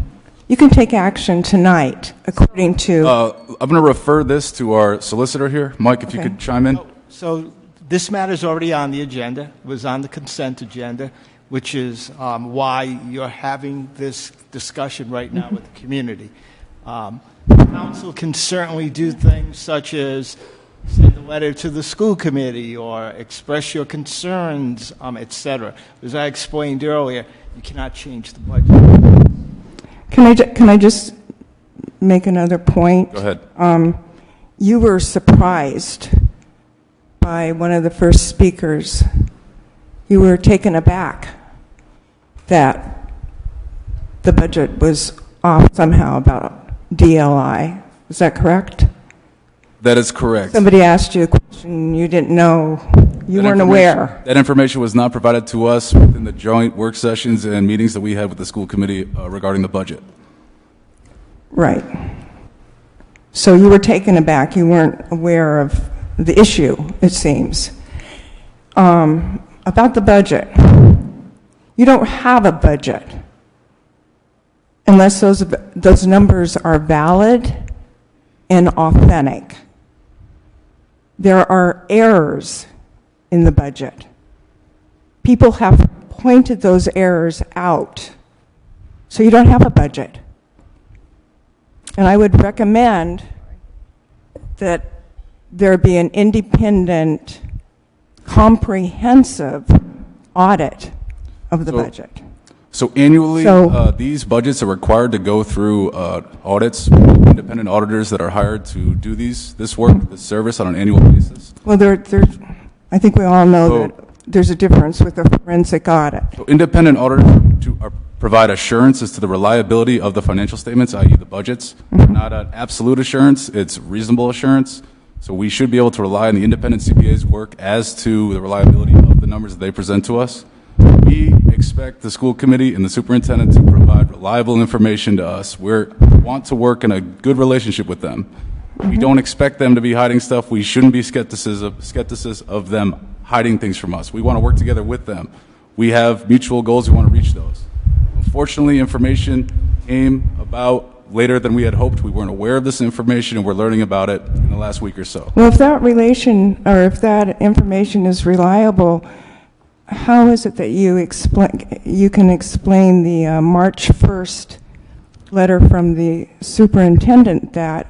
You can take action tonight, according to... I'm going to refer this to our solicitor here. Mike, if you Okay. could chime in. So this matter's already on the agenda, was on the consent agenda, which is why you're having this discussion right now with the community. Council can certainly do things such as send a letter to the school committee or express your concerns, etc. As I explained earlier, you cannot change the budget. Can I just make another point? Go ahead. You were surprised by one of the first speakers. You were taken aback that the budget was off somehow about DLI. Is that correct? That is correct. Somebody asked you a question you didn't know. You weren't aware. That information was not provided to us within the joint work sessions and meetings that we had with the school committee regarding the budget. Right. So you were taken aback. You weren't aware of the issue, it seems. About the budget. You don't have a budget unless those numbers are valid and authentic. There are errors in the budget. People have pointed those errors out. So you don't have a budget. And I would recommend that there be an independent, comprehensive audit of the budget. So annually, these budgets are required to go through audits, independent auditors that are hired to do this work, this service on an annual basis. Well, I think we all know that there's a difference with a forensic audit. So independent auditors provide assurance as to the reliability of the financial statements, i.e. the budgets. Not an absolute assurance, it's reasonable assurance. So we should be able to rely on the independent CPA's work as to the reliability of the numbers that they present to us. We expect the school committee and the superintendent to provide reliable information to us. We want to work in a good relationship with them. We don't expect them to be hiding stuff. We shouldn't be skeptics of them hiding things from us. We want to work together with them. We have mutual goals. We want to reach those. Unfortunately, information came about later than we had hoped. We weren't aware of this information, and we're learning about it in the last week or so. Well, if that information is reliable, how is it that you can explain the March 1st letter from the superintendent that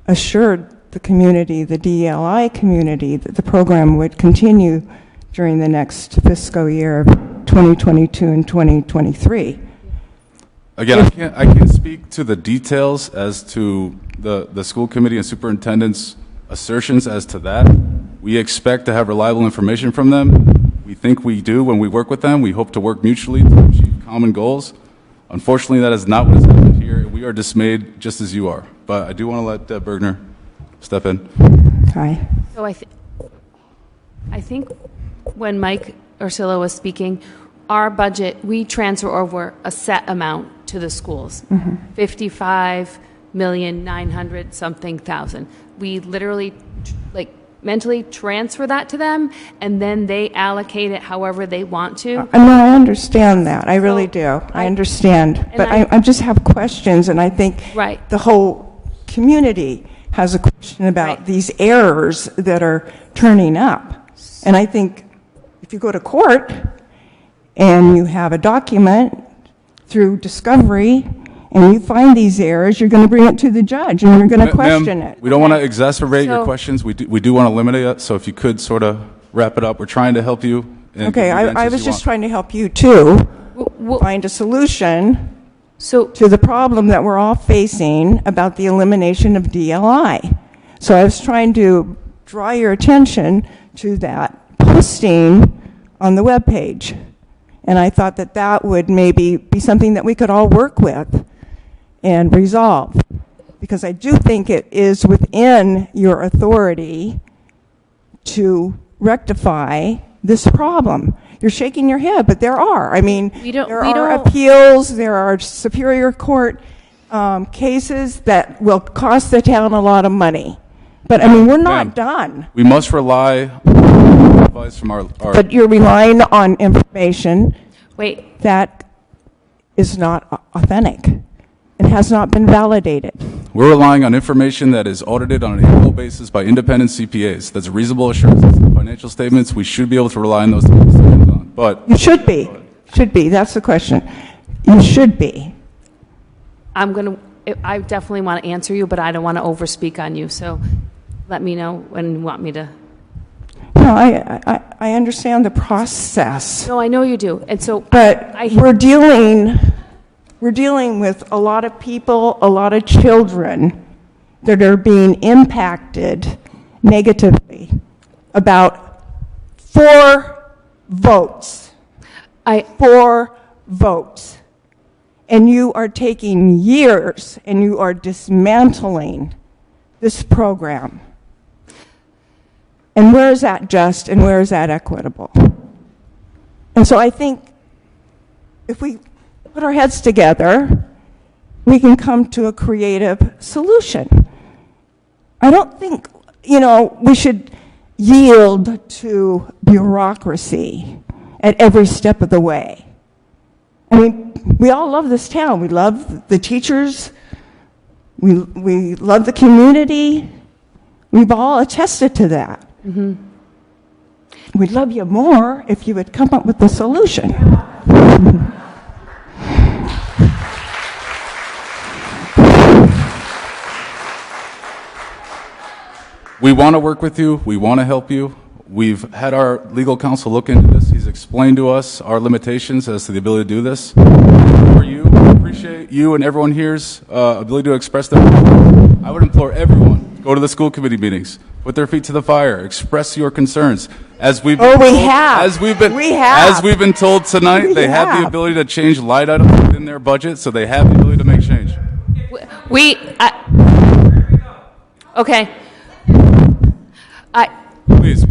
assured the community, the DLI community, that the program would continue during the next fiscal year of 2022 and 2023? Again, I can't speak to the details as to the school committee and superintendent's assertions as to that. We expect to have reliable information from them. We think we do when we work with them. We hope to work mutually to achieve common goals. Unfortunately, that is not what has happened here. We are dismayed just as you are. But I do want to let Deb Bergner step in. Hi. So I think when Mike Ursula was speaking, our budget, we transfer over a set amount to the schools. 55 $1,900,000 something. We literally mentally transfer that to them, and then they allocate it however they want to. I mean, I understand that. I really do. I understand. But I just have questions, and I think the whole community has a question about these errors that are turning up. And I think if you go to court and you have a document through discovery and you find these errors, you're going to bring it to the judge and you're going to question it. We don't want to exacerbate your questions. We do want to limit it. So if you could sort of wrap it up. We're trying to help you. Okay, I was just trying to help you too find a solution to the problem that we're all facing about the elimination of DLI. So I was trying to draw your attention to that posting on the webpage. And I thought that that would maybe be something that we could all work with and resolve. Because I do think it is within your authority to rectify this problem. You're shaking your head, but there are. I mean, there are appeals, there are Superior Court cases that will cost the town a lot of money. But, I mean, we're not done. We must rely on advice from our But you're relying on information that is not authentic and has not been validated. We're relying on information that is audited on an annual basis by independent CPAs. That's a reasonable assurance. The financial statements, we should be able to rely on those to make decisions on. But you should be. Should be. That's the question. You should be. I definitely want to answer you, but I don't want to overspeak on you. So let me know when you want me to. No, I understand the process. No, I know you do. And so but we're dealing with a lot of people, a lot of children that are being impacted negatively. About 4 votes. 4 votes. And you are taking years and you are dismantling this program. And where is that just and where is that equitable? And so I think if we put our heads together, we can come to a creative solution. I don't think, we should yield to bureaucracy at every step of the way. I mean, we all love this town. We love the teachers. We love the community. We've all attested to that. Mm-hmm. We'd love you more if you would come up with a solution. we want to work with you. We want to help you. We've had our legal counsel look into this. He's explained to us our limitations as to the ability to do this. For you, I appreciate you and everyone here's ability to express their opinion. I would implore everyone, go to the school committee meetings, put their feet to the fire, express your concerns. As we've been told tonight, they have the ability to change light items within their budget, so they have the ability to make change. Okay. Please.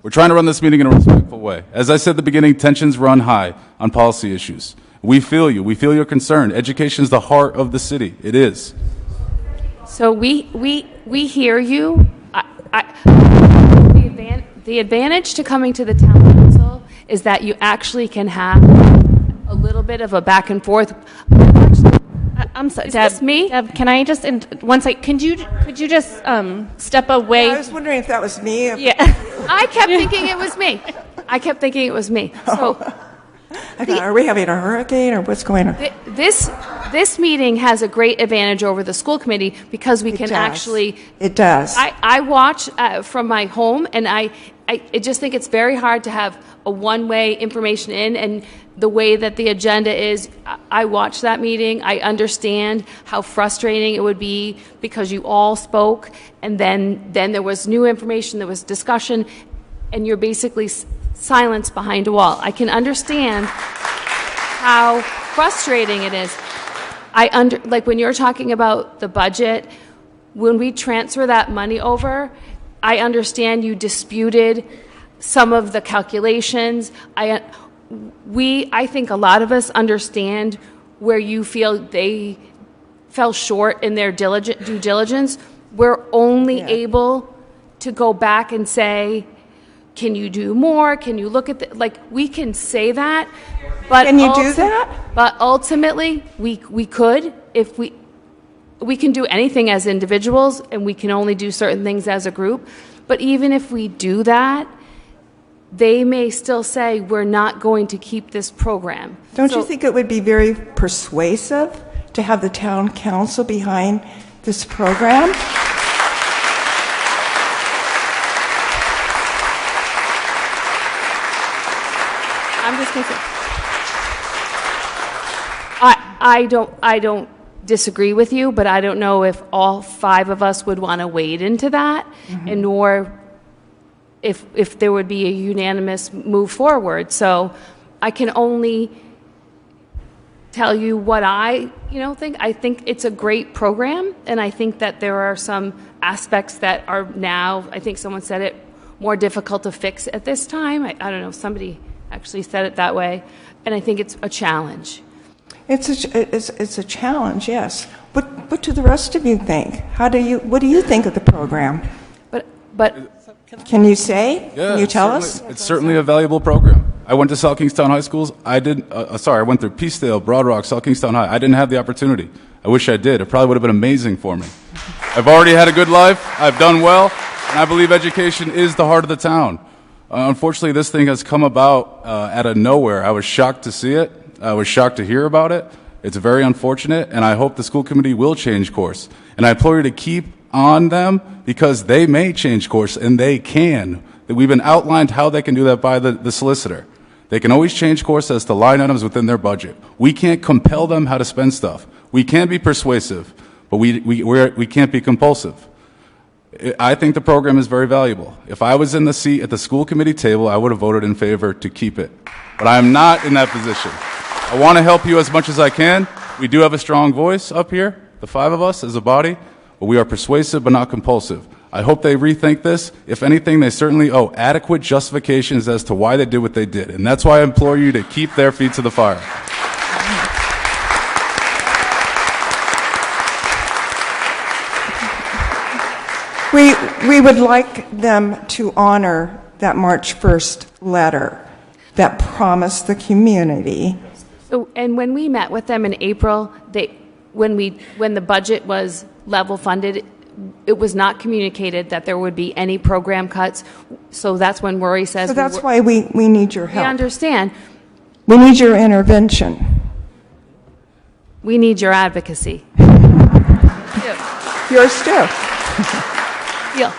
We're trying to run this meeting in a respectful way. As I said at the beginning, tensions run high on policy issues. We feel you. We feel your concern. Education is the heart of the city. It is. So we hear you. The advantage to coming to the town council is that you actually can have a little bit of a back and forth. I'm sorry, Is this me? Deb, can I just one second? Could you just step away? Yeah, I was wondering if that was me. Yeah, I kept thinking it was me. So, I thought, are we having a hurricane or what's going on? This meeting has a great advantage over the school committee because we can actually. It does. I watch from my home, and I just think it's very hard to have a one-way information in, and the way that the agenda is, I watched that meeting. I understand how frustrating it would be because you all spoke, and then there was new information, there was discussion, and you're basically silence behind a wall. I can understand how frustrating it is. Like when you're talking about the budget, when we transfer that money over, I understand you disputed some of the calculations. I think a lot of us understand where you feel fell short in their due diligence, we're only able to go back and say, can you do more? Can you look at the, like, we can say that, but Can you do that? But ultimately, we could, if we can do anything as individuals, and we can only do certain things as a group. But even if we do that, they may still say, we're not going to keep this program. Don't you think it would be very persuasive to have the town council behind this program? I'm just going to say, I don't disagree with you, but I don't know if all 5 of us would want to wade into that, and nor if there would be a unanimous move forward. So I can only tell you what I think. I think it's a great program, and I think that there are some aspects that are now, I think someone said it, more difficult to fix at this time. I don't know, somebody actually said it that way, and I think it's a challenge. It's a challenge, yes. What do the rest of you think? What do you think of the program? But can you say? Yeah, Can you tell us? It's certainly a valuable program. I went to South Kingstown High Schools. I went through Peacedale, Broad Rock, South Kingstown High. I didn't have the opportunity. I wish I did. It probably would have been amazing for me. I've already had a good life. I've done well, and I believe education is the heart of the town. Unfortunately, this thing has come about out of nowhere. I was shocked to see it. I was shocked to hear about it. It's very unfortunate, and I hope the school committee will change course. And I implore you to keep on them, because they may change course, and they can. We've been outlined how they can do that by the solicitor. They can always change course as to line items within their budget. We can't compel them how to spend stuff. We can be persuasive, but we can't be compulsive. I think the program is very valuable. If I was in the seat at the school committee table, I would have voted in favor to keep it. But I am not in that position. I want to help you as much as I can. We do have a strong voice up here, the 5 of us as a body, but we are persuasive but not compulsive. I hope they rethink this. If anything, they certainly owe adequate justifications as to why they did what they did. And that's why I implore you to keep their feet to the fire. We would like them to honor that March 1st letter that promised the community. So, and when we met with them in April, when the budget was level funded, it was not communicated that there would be any program cuts. So that's when Rory says. So that's why we need your help. We understand. We need your intervention. We need your advocacy. Yours too. Yeah.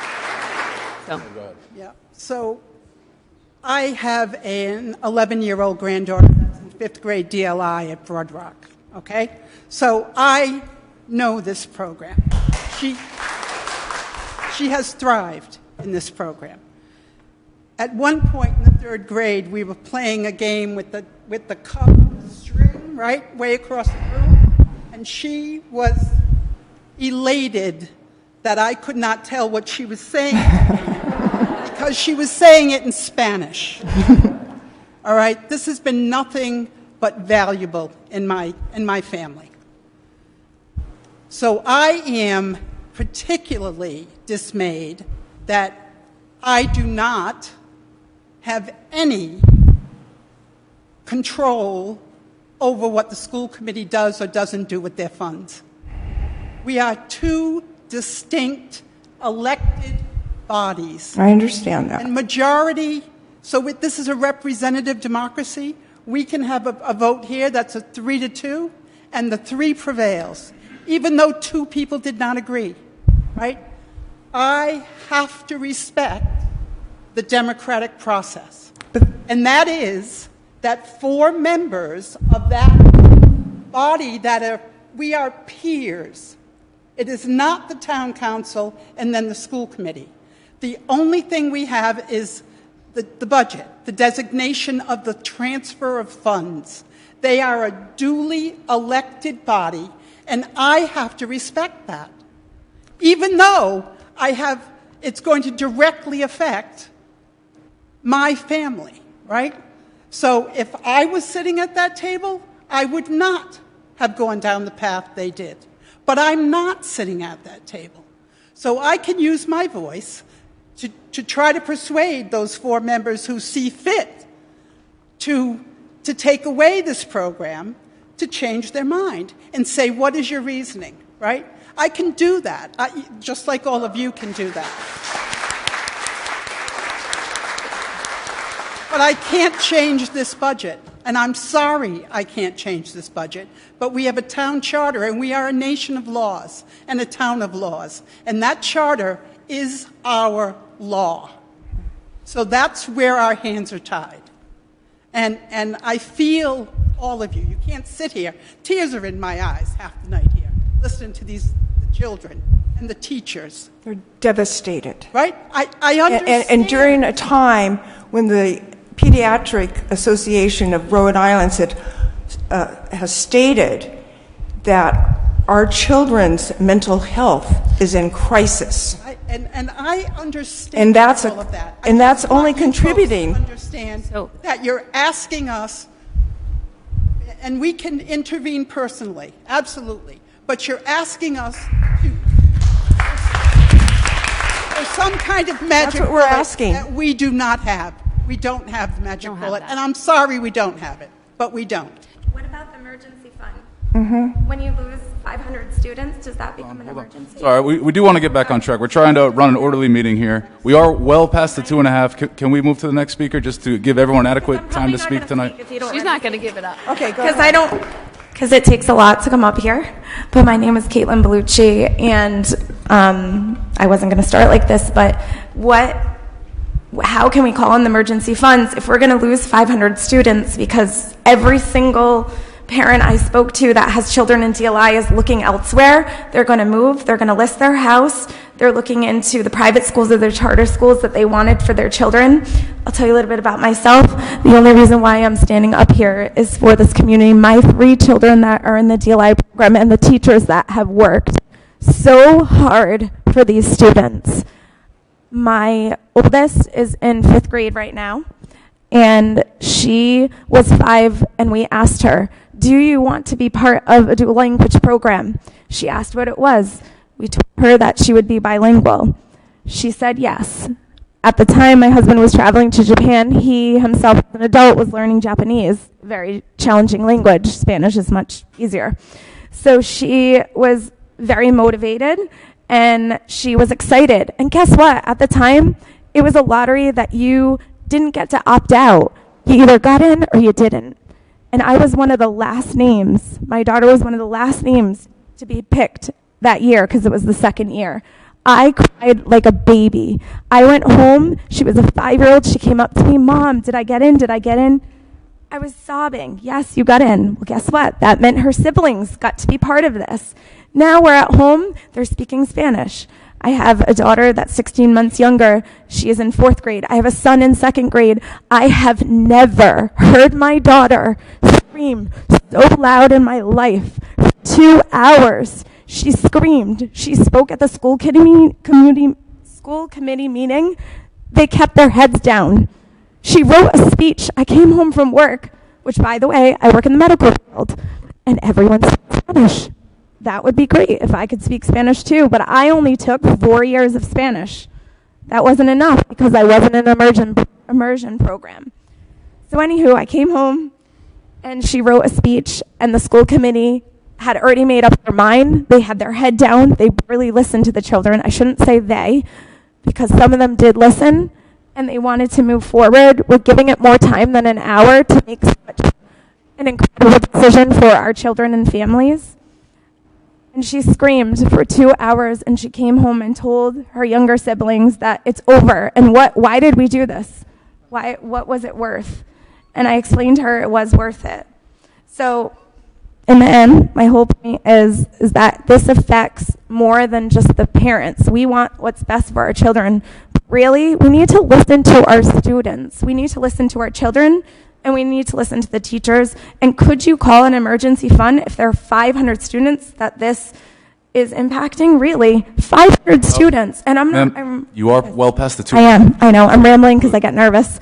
So I have an 11-year-old granddaughter that's in 5th grade DLI at Broad Rock, okay? So I know this program. She has thrived in this program. At one point in the 3rd grade, we were playing a game with the cup and the string, right, way across the room, and she was elated that I could not tell what she was saying because she was saying it in Spanish. All right, this has been nothing but valuable in my family. So I am particularly dismayed that I do not have any control over what the school committee does or doesn't do with their funds. We are 2 distinct elected bodies. I understand that. And majority, so this is a representative democracy. We can have a vote here that's a 3-2, and the 3 prevails, even though 2 people did not agree, right? I have to respect the democratic process. And that is that 4 members of that body we are peers. It is not the town council and then the school committee. The only thing we have is the budget, the designation of the transfer of funds. They are a duly elected body, and I have to respect that, even though it's going to directly affect my family, right? So if I was sitting at that table, I would not have gone down the path they did. But I'm not sitting at that table. So I can use my voice to try to persuade those 4 members who see fit to take away this program, to change their mind and say, what is your reasoning, right? I can do that, just like all of you can do that. But I can't change this budget, and I'm sorry I can't change this budget, but we have a town charter, and we are a nation of laws and a town of laws, and that charter is our law. So that's where our hands are tied. And I feel all of you. You can't sit here. Tears are in my eyes half the night here, listening to the children and the teachers. They're devastated. Right? I understand. And during a time when the Pediatric Association of Rhode Island has stated that our children's mental health is in crisis. And I understand And that's all of that. and that's only contributing. I understand that you're asking us, and we can intervene personally, absolutely, but you're asking us for some kind of magic That's what we're bullet asking. that we do not have. We don't have the magic bullet, and I'm sorry we don't have it, but we don't. What about the emergency fund? Mm-hmm. When you lose 500 students, does that become an emergency? Sorry, we do want to get back on track. We're trying to run an orderly meeting here. We are well past the 2.5. Can we move to the next speaker just to give everyone adequate time to speak tonight? She's not going to give it up. Okay, go Because ahead. because it takes a lot to come up here. But my name is Caitlin Bellucci, and I wasn't going to start like this, but how can we call in the emergency funds if we're going to lose 500 students? Because every single parent I spoke to that has children in DLI is looking elsewhere. They're going to move. They're going to list their house. They're looking into the private schools or their charter schools that they wanted for their children. I'll tell you a little bit about myself. The only reason why I'm standing up here is for this community. My 3 children that are in the DLI program and the teachers that have worked so hard for these students. My oldest is in 5th grade right now, and she was 5, and we asked her, do you want to be part of a dual language program? She asked what it was. We told her that she would be bilingual. She said yes. At the time, my husband was traveling to Japan. He himself, as an adult, was learning Japanese, very challenging language. Spanish is much easier. So she was very motivated, and she was excited. And guess what? At the time, it was a lottery that you didn't get to opt out. You either got in or you didn't. And I was one of the last names. My daughter was one of the last names to be picked that year because it was the second year. I cried like a baby. I went home. She was a 5-year-old. She came up to me, Mom, did I get in? Did I get in? I was sobbing. Yes, you got in. Well, guess what? That meant her siblings got to be part of this. Now we're at home. They're speaking Spanish. I have a daughter that's 16 months younger. She is in 4th grade. I have a son in 2nd grade. I have never heard my daughter scream so loud in my life. For 2 hours, she screamed. She spoke at the school committee meeting. They kept their heads down. She wrote a speech. I came home from work, which, by the way, I work in the medical field, and everyone speaks Spanish. That would be great if I could speak Spanish too, but I only took 4 years of Spanish. That wasn't enough because I wasn't in an immersion program. So anywho, I came home and she wrote a speech, and the school committee had already made up their mind. They had their head down. They really listened to the children. I shouldn't say they, because some of them did listen, and they wanted to move forward. We're giving it more time than an hour to make such an incredible decision for our children and families. And she screamed for 2 hours, and she came home and told her younger siblings that it's over. And why did we do this? What was it worth? And I explained to her it was worth it. So in the end, my whole point is that this affects more than just the parents. We want what's best for our children. But really, we need to listen to our students. We need to listen to our children, and we need to listen to the teachers. And could you call an emergency fund if there are 500 students that this is impacting? Really, 500 students. And I'm not. Ma'am, you are well past the 2. I am. I know. I'm rambling because I get nervous.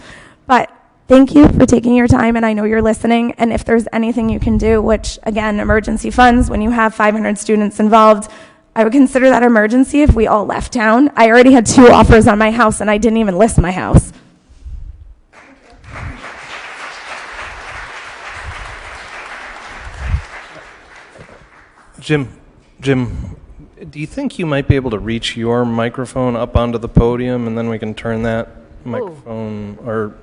But thank you for taking your time, and I know you're listening. And if there's anything you can do, which, again, emergency funds, when you have 500 students involved, I would consider that emergency if we all left town. I already had 2 offers on my house, and I didn't even list my house. Jim, do you think you might be able to reach your microphone up onto the podium, and then we can turn that microphone, or...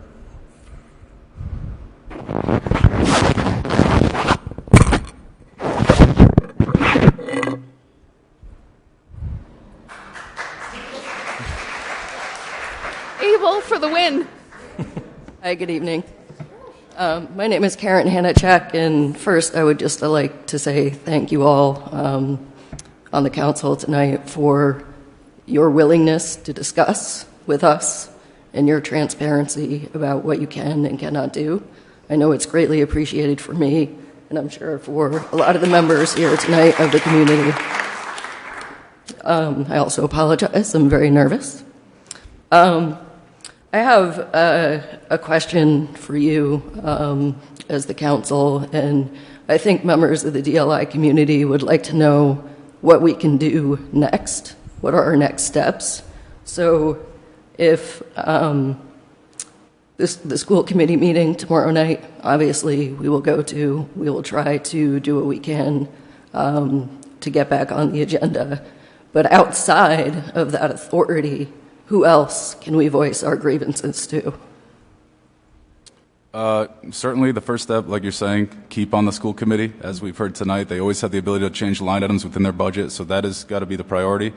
Abel for the win. Hi, good evening. My name is Karen Hanachek, and first I would just like to say thank you all on the council tonight for your willingness to discuss with us and your transparency about what you can and cannot do. I know it's greatly appreciated for me, and I'm sure for a lot of the members here tonight of the community. I also apologize, I'm very nervous. I have a question for you as the council, and I think members of the DLI community would like to know what we can do next. What are our next steps? So if the school committee meeting tomorrow night, obviously we will go to, we will try to do what we can to get back on the agenda. But outside of that authority, who else can we voice our grievances to? Certainly the first step, like you're saying, keep on the school committee. As we've heard tonight, they always have the ability to change line items within their budget, so that has got to be the priority.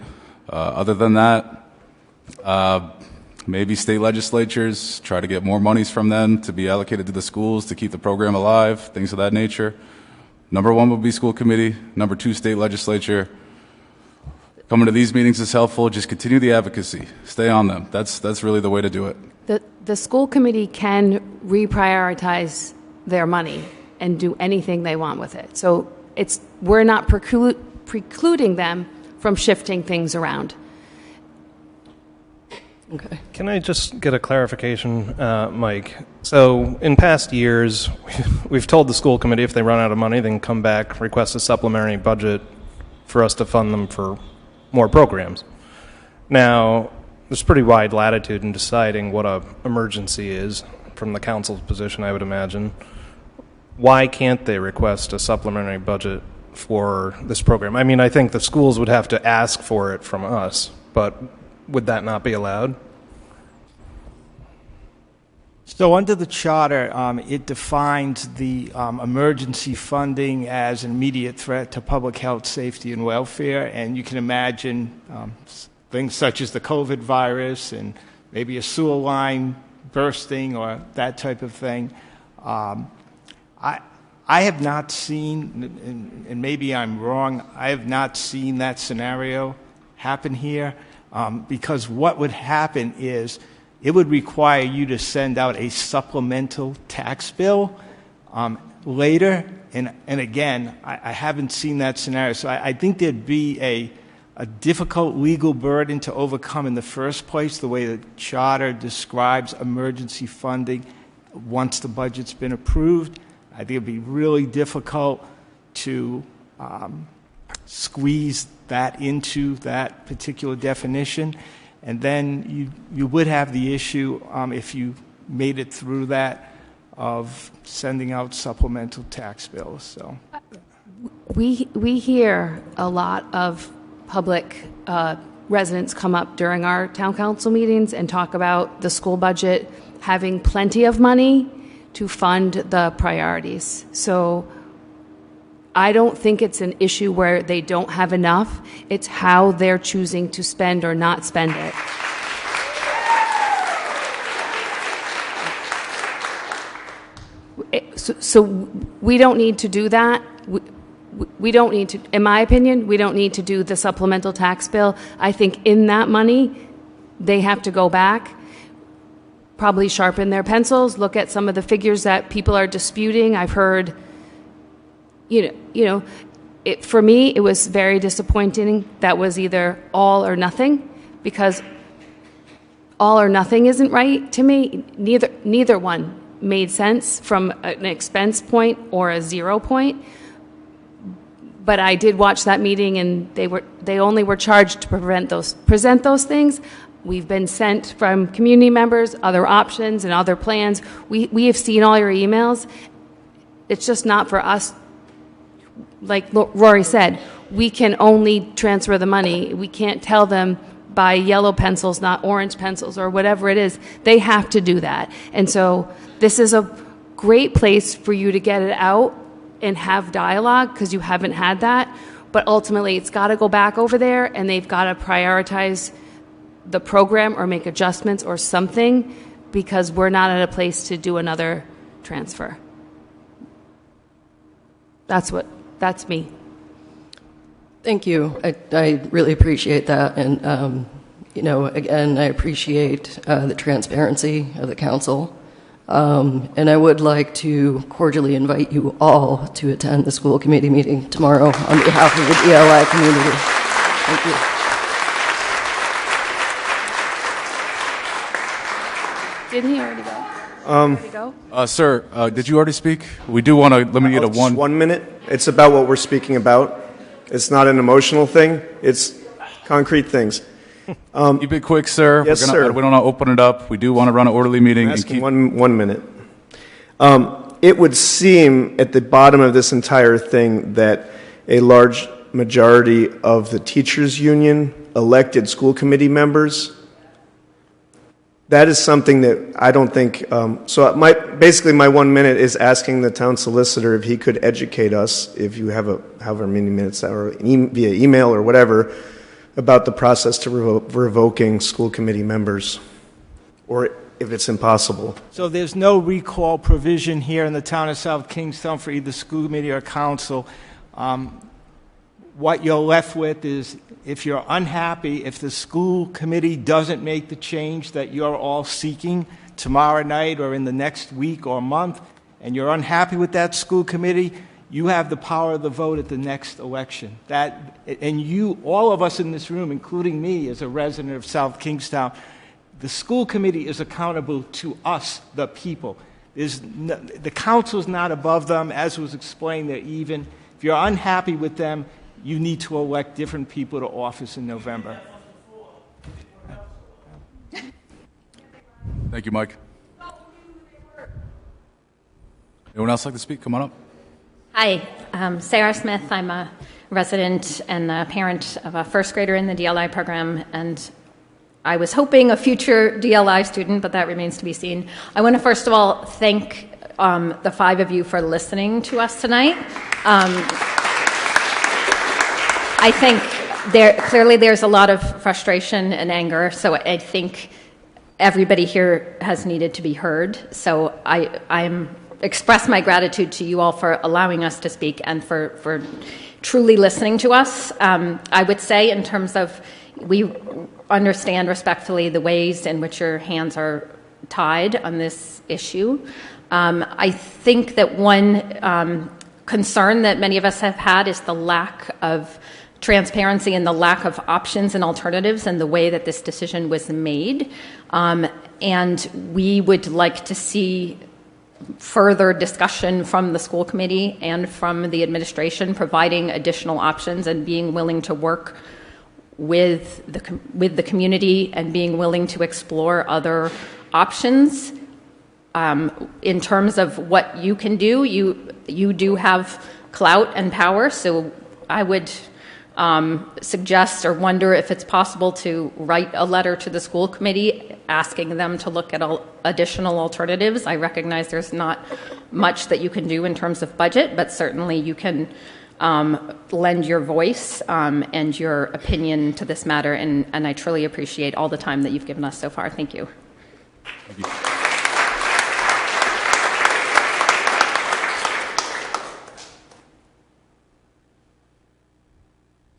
Other than that, maybe state legislatures, try to get more monies from them to be allocated to the schools to keep the program alive, things of that nature. Number 1 would be school committee. Number 2, state legislature. Coming to these meetings is helpful. Just continue the advocacy. Stay on them. That's really the way to do it. The school committee can reprioritize their money and do anything they want with it. So we're not precluding them from shifting things around. Okay. Can I just get a clarification, Mike? So in past years, we've told the school committee if they run out of money, they can come back, request a supplementary budget for us to fund them for more programs. Now, there's pretty wide latitude in deciding what an emergency is from the council's position, I would imagine. Why can't they request a supplementary budget for this program? I mean, I think the schools would have to ask for it from us, but would that not be allowed? So under the charter, it defines the emergency funding as an immediate threat to public health, safety, and welfare. And you can imagine things such as the COVID virus and maybe a sewer line bursting or that type of thing. I have not seen, and maybe I'm wrong, I have not seen that scenario happen here because what would happen is it would require you to send out a supplemental tax bill later. And again, I haven't seen that scenario. So I think there'd be a difficult legal burden to overcome in the first place, the way the charter describes emergency funding once the budget's been approved. I think it'd be really difficult to squeeze that into that particular definition. And then you would have the issue, if you made it through that, of sending out supplemental tax bills. So We hear a lot of public residents come up during our town council meetings and talk about the school budget having plenty of money to fund the priorities. So I don't think it's an issue where they don't have enough. It's how they're choosing to spend or not spend it. So we don't need to do that. We don't need to, in my opinion, we don't need to do the supplemental tax bill. I think in that money, they have to go back, probably sharpen their pencils, look at some of the figures that people are disputing. I've heard, for me, it was very disappointing that was either all or nothing, because all or nothing isn't right to me. Neither one made sense from an expense point or a 0 point. But I did watch that meeting, and they only were charged to present those things. We've been sent from community members other options and other plans. We have seen all your emails. It's just not for us. Like Rory said, we can only transfer the money. We can't tell them buy yellow pencils, not orange pencils, or whatever it is. They have to do that. And so this is a great place for you to get it out and have dialogue, because you haven't had that. But ultimately, it's got to go back over there, and they've got to prioritize the program or make adjustments or something, because we're not at a place to do another transfer. That's me. Thank you. I really appreciate that. And, again, I appreciate the transparency of the council. And I would like to cordially invite you all to attend the school committee meeting tomorrow on behalf of the DLI community. Thank you. Didn't he already go? Sir, did you already speak? We do want to limit you to Just 1 minute. It's about what we're speaking about. It's not an emotional thing. It's concrete things. Keep it quick, sir. Yes, sir. We don't want to open it up. We do want to run an orderly meeting. I'm asking one minute. It would seem at the bottom of this entire thing that a large majority of the teachers' union elected school committee members. That is something that I don't think. Basically, my 1 minute is asking the town solicitor if he could educate us, if you have however many minutes, or via email or whatever, about the process to revoking school committee members, or if it's impossible. So there's no recall provision here in the town of South Kingstown for either school committee or council. What you're left with is, if you're unhappy, if the school committee doesn't make the change that you're all seeking tomorrow night or in the next week or month, and you're unhappy with that school committee, you have the power of the vote at the next election. And you, all of us in this room, including me as a resident of South Kingstown, the school committee is accountable to us, the people. The council is not above them. As was explained, they're even. If you're unhappy with them, you need to elect different people to office in November. Thank you, Mike. Anyone else like to speak? Come on up. Hi, Sarah Smith. I'm a resident and a parent of a first grader in the DLI program, and I was hoping a future DLI student, but that remains to be seen. I want to first of all thank the 5 of you for listening to us tonight. I think clearly there's a lot of frustration and anger, so I think everybody here has needed to be heard. So I'm express my gratitude to you all for allowing us to speak and for truly listening to us. I would say, in terms of, we understand respectfully the ways in which your hands are tied on this issue. I think that one concern that many of us have had is the lack of transparency and the lack of options and alternatives and the way that this decision was made. And we would like to see further discussion from the school committee and from the administration, providing additional options and being willing to work with the community and being willing to explore other options. In terms of what you can do, you do have clout and power, so I would suggest or wonder if it's possible to write a letter to the school committee asking them to look at additional alternatives. I recognize there's not much that you can do in terms of budget, but certainly you can lend your voice and your opinion to this matter, and I truly appreciate all the time that you've given us so far. Thank you. Thank you.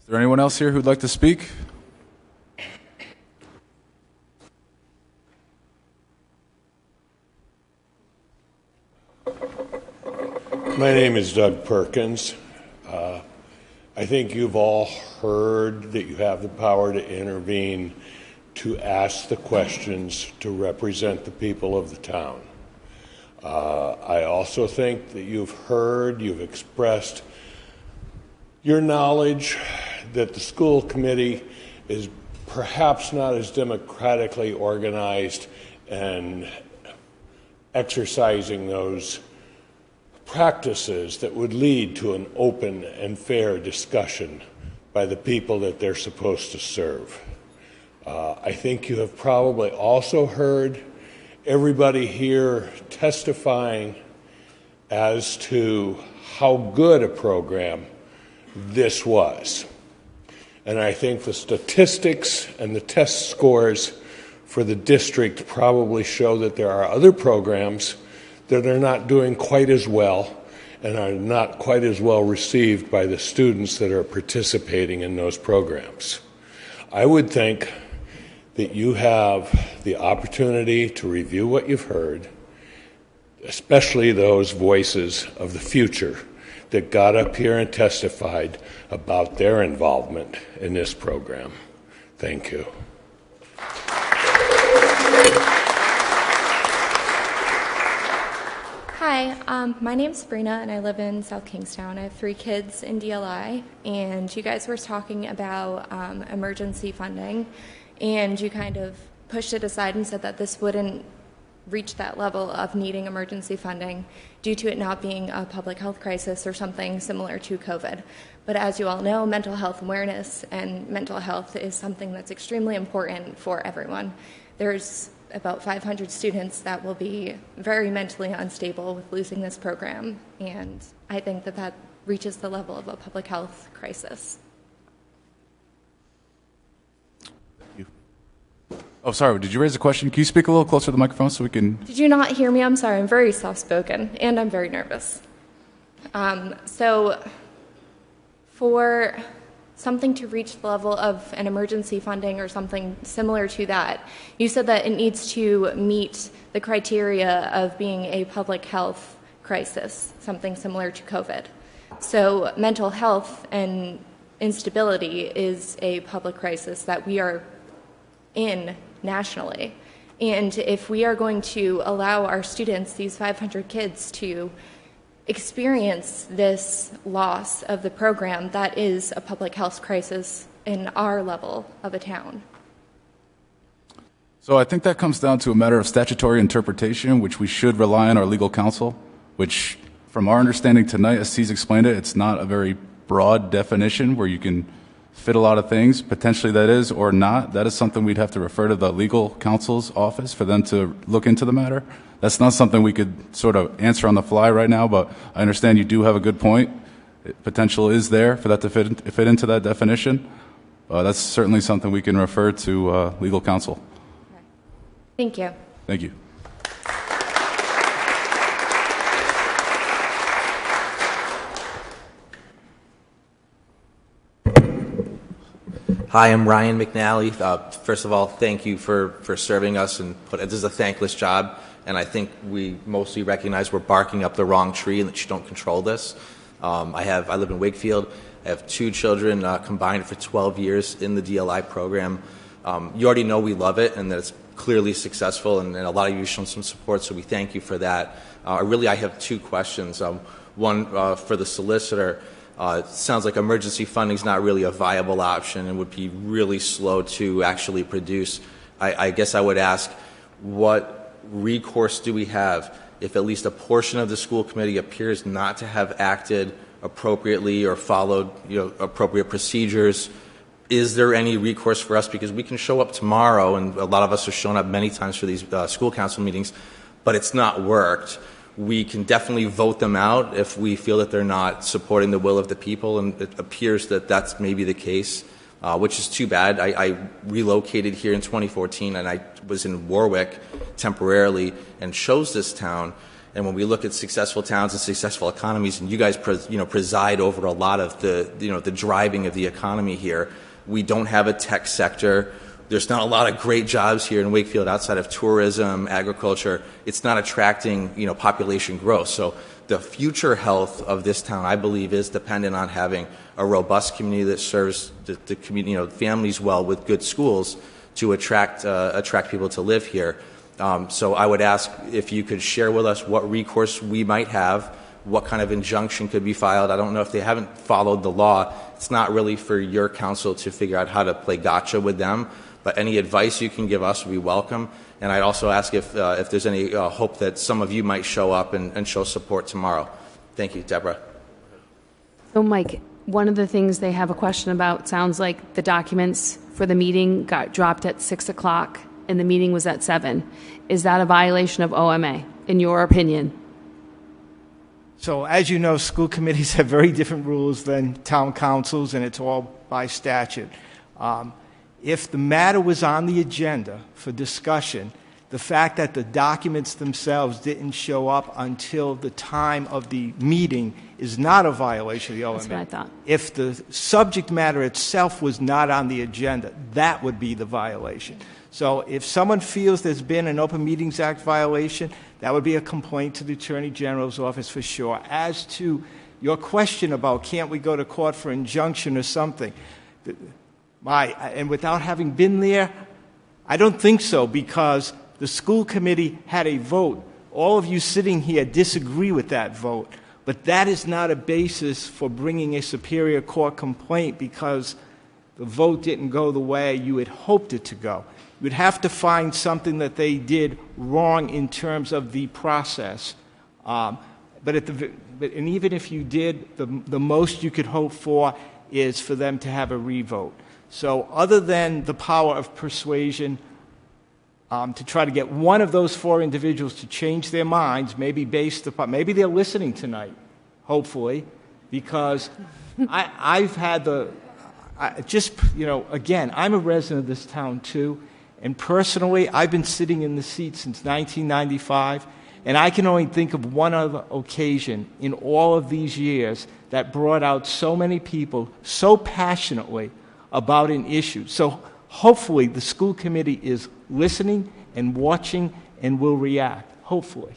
Is there anyone else here who'd like to speak? My name is Doug Perkins. I think you've all heard that you have the power to intervene, to ask the questions, to represent the people of the town. I also think that you've expressed your knowledge that the school committee is perhaps not as democratically organized and exercising those practices that would lead to an open and fair discussion by the people that they're supposed to serve. I think you have probably also heard everybody here testifying as to how good a program this was. And I think the statistics and the test scores for the district probably show that there are other programs that are not doing quite as well and are not quite as well received by the students that are participating in those programs. I would think that you have the opportunity to review what you've heard, especially those voices of the future that got up here and testified about their involvement in this program. Thank you. Hi, my name's Sabrina, and I live in South Kingstown. I have 3 kids in DLI, and you guys were talking about emergency funding, and you kind of pushed it aside and said that this wouldn't reach that level of needing emergency funding due to it not being a public health crisis or something similar to COVID. But as you all know, mental health awareness and mental health is something that's extremely important for everyone. There's about 500 students that will be very mentally unstable with losing this program, and I think that that reaches the level of a public health crisis. Oh, sorry, did you raise a question? Can you speak a little closer to the microphone so we can... Did you not hear me? I'm sorry, I'm very soft-spoken, and I'm very nervous. So for something to reach the level of an emergency funding or something similar to that, you said that it needs to meet the criteria of being a public health crisis, something similar to COVID. So mental health and instability is a public crisis that we are in nationally. And if we are going to allow our students, these 500 kids, to experience this loss of the program, that is a public health crisis in our level of a town. So I think that comes down to a matter of statutory interpretation, which we should rely on our legal counsel, which from our understanding tonight, as C's explained it, it's not a very broad definition where you can fit a lot of things. Potentially that is or not. That is something we'd have to refer to the legal counsel's office for them to look into the matter. That's not something we could sort of answer on the fly right now, but I understand you do have a good point. Potential is there for that to fit into that definition. That's certainly something we can refer to legal counsel. Thank you. Thank you. Hi, I'm Ryan McNally. First of all, thank you for serving us, and this is a thankless job, and I think we mostly recognize we're barking up the wrong tree and that you don't control this. I live in Wakefield. I have 2 children combined for 12 years in the DLI program. You already know we love it and that it's clearly successful, and a lot of you have shown some support, so we thank you for that. I have 2 questions. One for the solicitor. It sounds like emergency funding is not really a viable option and would be really slow to actually produce. I guess I would ask, what recourse do we have if at least a portion of the school committee appears not to have acted appropriately or followed appropriate procedures? Is there any recourse for us? Because we can show up tomorrow, and a lot of us have shown up many times for these school council meetings, but it's not worked. We can definitely vote them out if we feel that they're not supporting the will of the people, and it appears that that's maybe the case, which is too bad. I relocated here in 2014, and I was in Warwick temporarily and chose this town. And when we look at successful towns and successful economies, and you guys preside over a lot of the driving of the economy here, we don't have a tech sector. There's not a lot of great jobs here in Wakefield outside of tourism, agriculture. It's not attracting, population growth. So the future health of this town, I believe, is dependent on having a robust community that serves the community, families well with good schools to attract people to live here. So I would ask if you could share with us what recourse we might have, what kind of injunction could be filed. I don't know if they haven't followed the law. It's not really for your council to figure out how to play gotcha with them, but any advice you can give us would be welcome. And I'd also ask if there's any hope that some of you might show up and show support tomorrow. Thank you, Deborah. So, Mike, one of the things they have a question about sounds like the documents for the meeting got dropped at 6 o'clock and the meeting was at 7. Is that a violation of OMA, in your opinion? So, as you know, school committees have very different rules than town councils, and it's all by statute. If the matter was on the agenda for discussion, the fact that the documents themselves didn't show up until the time of the meeting is not a violation of the OMA. That's what I thought. If the subject matter itself was not on the agenda, that would be the violation. So if someone feels there's been an Open Meetings Act violation, that would be a complaint to the Attorney General's office for sure. As to your question about can't we go to court for injunction or something, and without having been there, I don't think so, because the school committee had a vote. All of you sitting here disagree with that vote, but that is not a basis for bringing a Superior Court complaint because the vote didn't go the way you had hoped it to go. You'd have to find something that they did wrong in terms of the process. And even if you did, the most you could hope for is for them to have a revote. So other than the power of persuasion, to try to get one of those 4 individuals to change their minds, maybe based upon, maybe they're listening tonight, hopefully, because I've had again, I'm a resident of this town too, and personally, I've been sitting in the seat since 1995, and I can only think of one other occasion in all of these years that brought out so many people so passionately about an issue. So hopefully the school committee is listening and watching and will react, hopefully.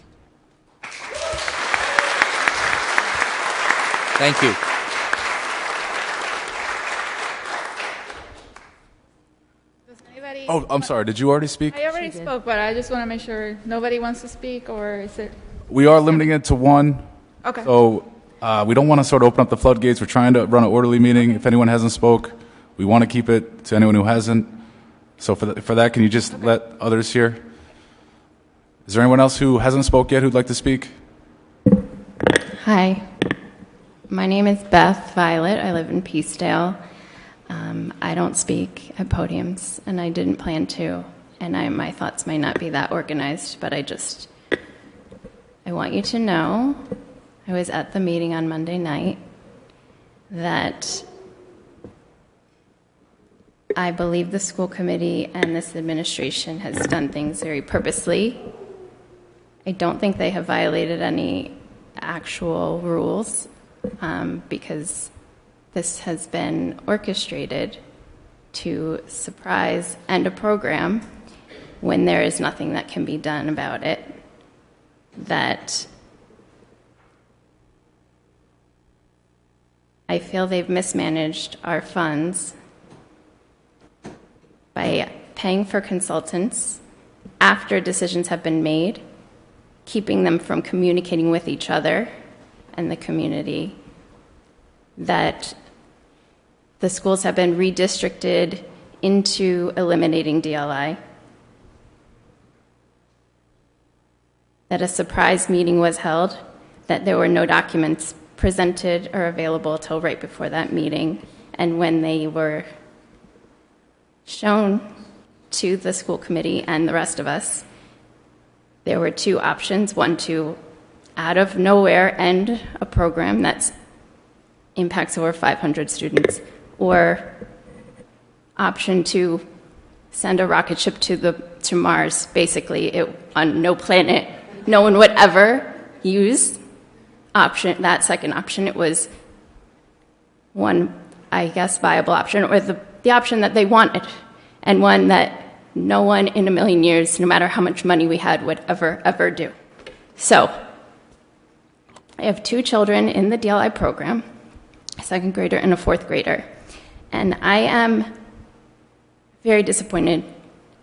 Thank you. Oh, I'm sorry. Did you already speak? I already spoke, but I just want to make sure nobody wants to speak, or is it? We are limiting it to one. Okay. So we don't want to sort of open up the floodgates. We're trying to run an orderly meeting. If anyone hasn't spoke, we want to keep it to anyone who hasn't. So for that, can you just let others hear? Is there anyone else who hasn't spoke yet who'd like to speak? Hi, my name is Beth Violet. I live in Peacedale. I don't speak at podiums, and I didn't plan to, and my thoughts might not be that organized, but I want you to know, I was at the meeting on Monday night, that I believe the school committee and this administration has done things very purposely. I don't think they have violated any actual rules, because this has been orchestrated to surprise end a program when there is nothing that can be done about it. That I feel they've mismanaged our funds by paying for consultants after decisions have been made, keeping them from communicating with each other and the community, that the schools have been redistricted into eliminating DLI, that a surprise meeting was held, that there were no documents presented or available till right before that meeting, and when they were shown to the school committee and the rest of us, there were 2 options: one, to out of nowhere end a program that impacts over 500 students, or option 2, send a rocket ship to Mars. Basically, on no planet no one would ever use that second option. It was one, I guess, viable option, or the option that they wanted, and one that no one in a million years, no matter how much money we had, would ever do. So I have 2 children in the DLI program, a 2nd grader and a 4th grader, and I am very disappointed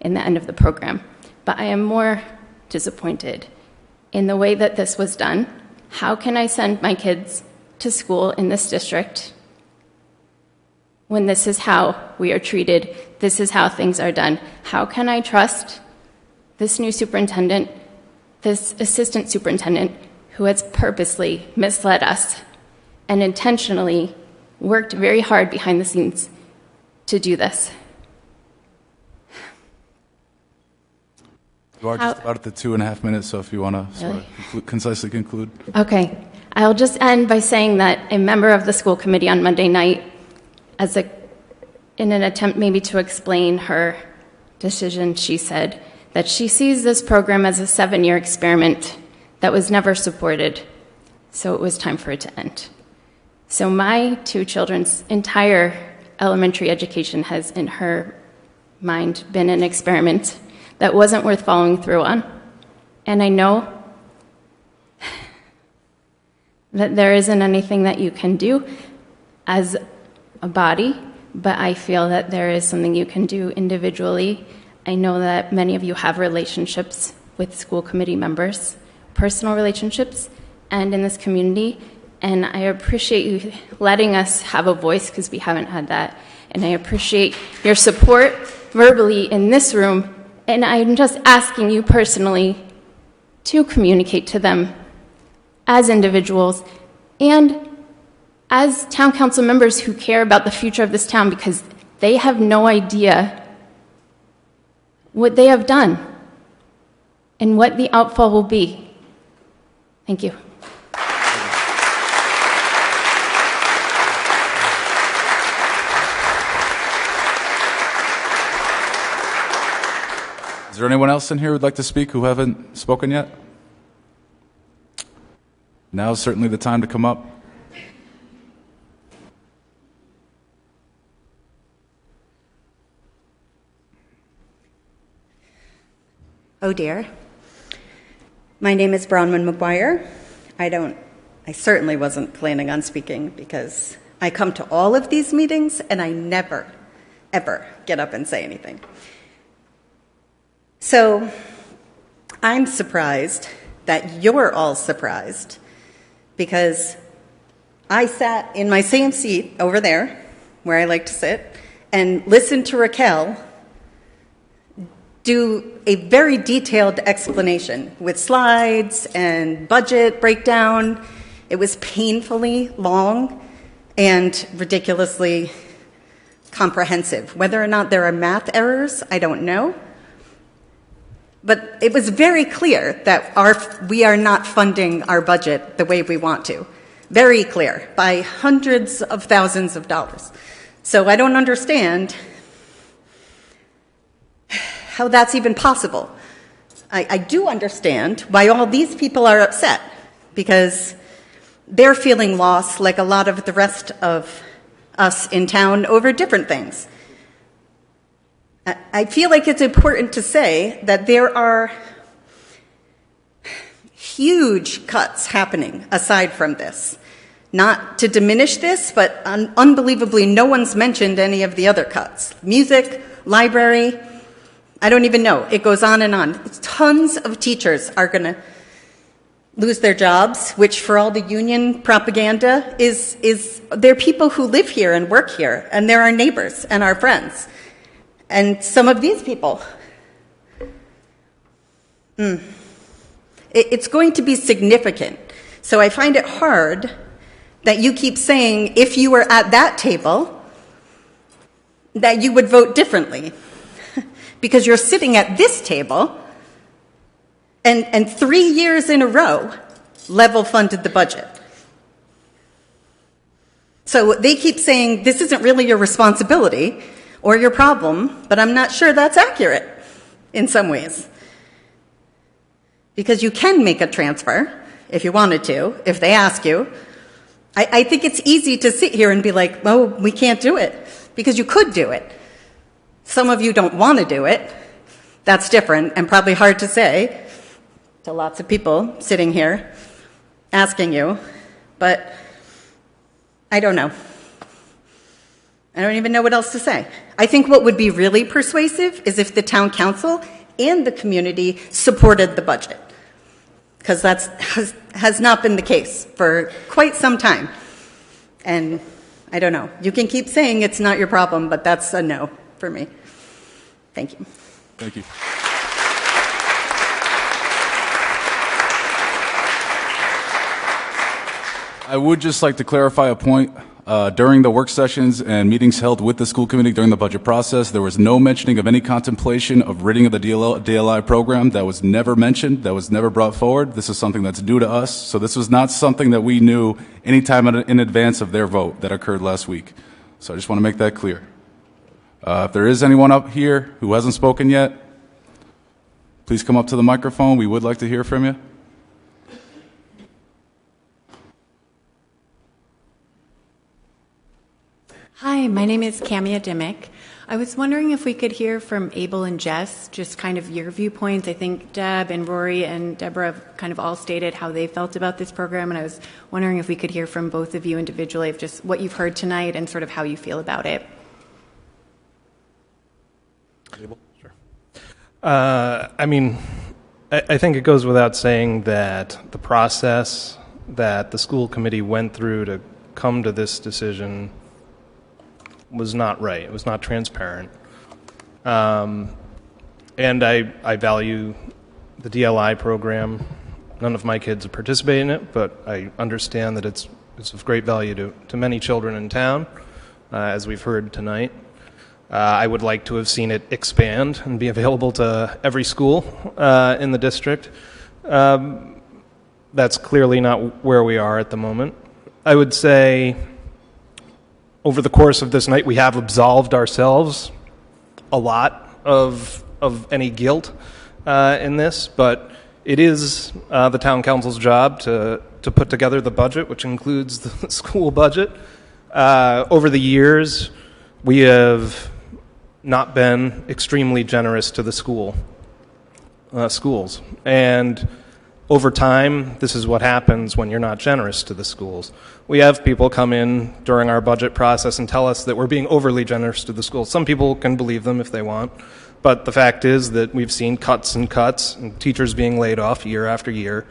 in the end of the program, but I am more disappointed in the way that this was done. How can I send my kids to school in this district when this is how we are treated, this is how things are done? How can I trust this new superintendent, this assistant superintendent, who has purposely misled us and intentionally worked very hard behind the scenes to do this? You are just about at the 2.5 minutes, so if you want to sort of concisely conclude. Okay. I'll just end by saying that a member of the school committee on Monday night, in an attempt maybe to explain her decision, she said that she sees this program as a 7-year experiment that was never supported, so it was time for it to end. So my 2 children's entire elementary education has, in her mind, been an experiment that wasn't worth following through on. And I know that there isn't anything that you can do as a body, but I feel that there is something you can do individually. I know that many of you have relationships with school committee members, personal relationships, and in this community, and I appreciate you letting us have a voice because we haven't had that, and I appreciate your support verbally in this room, and I'm just asking you personally to communicate to them as individuals and as town council members who care about the future of this town, because they have no idea what they have done and what the outfall will be. Thank you. Is there anyone else in here who'd like to speak who haven't spoken yet? Now's certainly the time to come up. Oh dear. My name is Bronwyn McGuire. I certainly wasn't planning on speaking because I come to all of these meetings and I never, ever get up and say anything. So I'm surprised that you're all surprised because I sat in my same seat over there where I like to sit and listened to Raquel do a very detailed explanation with slides and budget breakdown. It was painfully long and ridiculously comprehensive. Whether or not there are math errors, I don't know. But it was very clear that we are not funding our budget the way we want to. Very clear, by hundreds of thousands of dollars. So I don't understand how that's even possible. I do understand why all these people are upset, because they're feeling lost like a lot of the rest of us in town over different things. I feel like it's important to say that there are huge cuts happening aside from this. Not to diminish this, but unbelievably, no one's mentioned any of the other cuts. Music, library, I don't even know. It goes on and on. Tons of teachers are going to lose their jobs, which for all the union propaganda is they're people who live here and work here, and they're our neighbors and our friends. And some of these people, it's going to be significant. So I find it hard that you keep saying if you were at that table, that you would vote differently. Because you're sitting at this table, and 3 years in a row, level funded the budget. So they keep saying this isn't really your responsibility or your problem, but I'm not sure that's accurate in some ways. Because you can make a transfer if you wanted to, if they ask you. I think it's easy to sit here and be like, oh, we can't do it, because you could do it. Some of you don't want to do it. That's different and probably hard to say to lots of people sitting here asking you, but I don't know. I don't even know what else to say. I think what would be really persuasive is if the town council and the community supported the budget. Because that has not been the case for quite some time. And I don't know. You can keep saying it's not your problem, but that's a no for me. Thank you. Thank you. I would just like to clarify a point. During the work sessions and meetings held with the school committee during the budget process, there was no mentioning of any contemplation of ridding of the DLI program. That was never mentioned. That was never brought forward. This is something that's new to us. So this was not something that we knew any time in advance of their vote that occurred last week. So I just want to make that clear. If there is anyone up here who hasn't spoken yet, please come up to the microphone. We would like to hear from you. Hi, my name is Camia Dimmick. I was wondering if we could hear from Abel and Jess, just kind of your viewpoints. I think Deb and Rory and Deborah have kind of all stated how they felt about this program, and I was wondering if we could hear from both of you individually of just what you've heard tonight and sort of how you feel about it. Abel? Sure. I think it goes without saying that the process that the school committee went through to come to this decision was not right. It was not transparent. And I value the DLI program. None of my kids participate in it, but I understand that it's of great value to many children in town, as we've heard tonight. I would like to have seen it expand and be available to every school in the district. That's clearly not where we are at the moment. I would say over the course of this night, we have absolved ourselves a lot of any guilt in this, but it is the town council's job to put together the budget, which includes the school budget. Over the years, we have not been extremely generous to the schools. And over time, this is what happens when you're not generous to the schools. We have people come in during our budget process and tell us that we're being overly generous to the schools. Some people can believe them if they want, but the fact is that we've seen cuts and teachers being laid off year after year.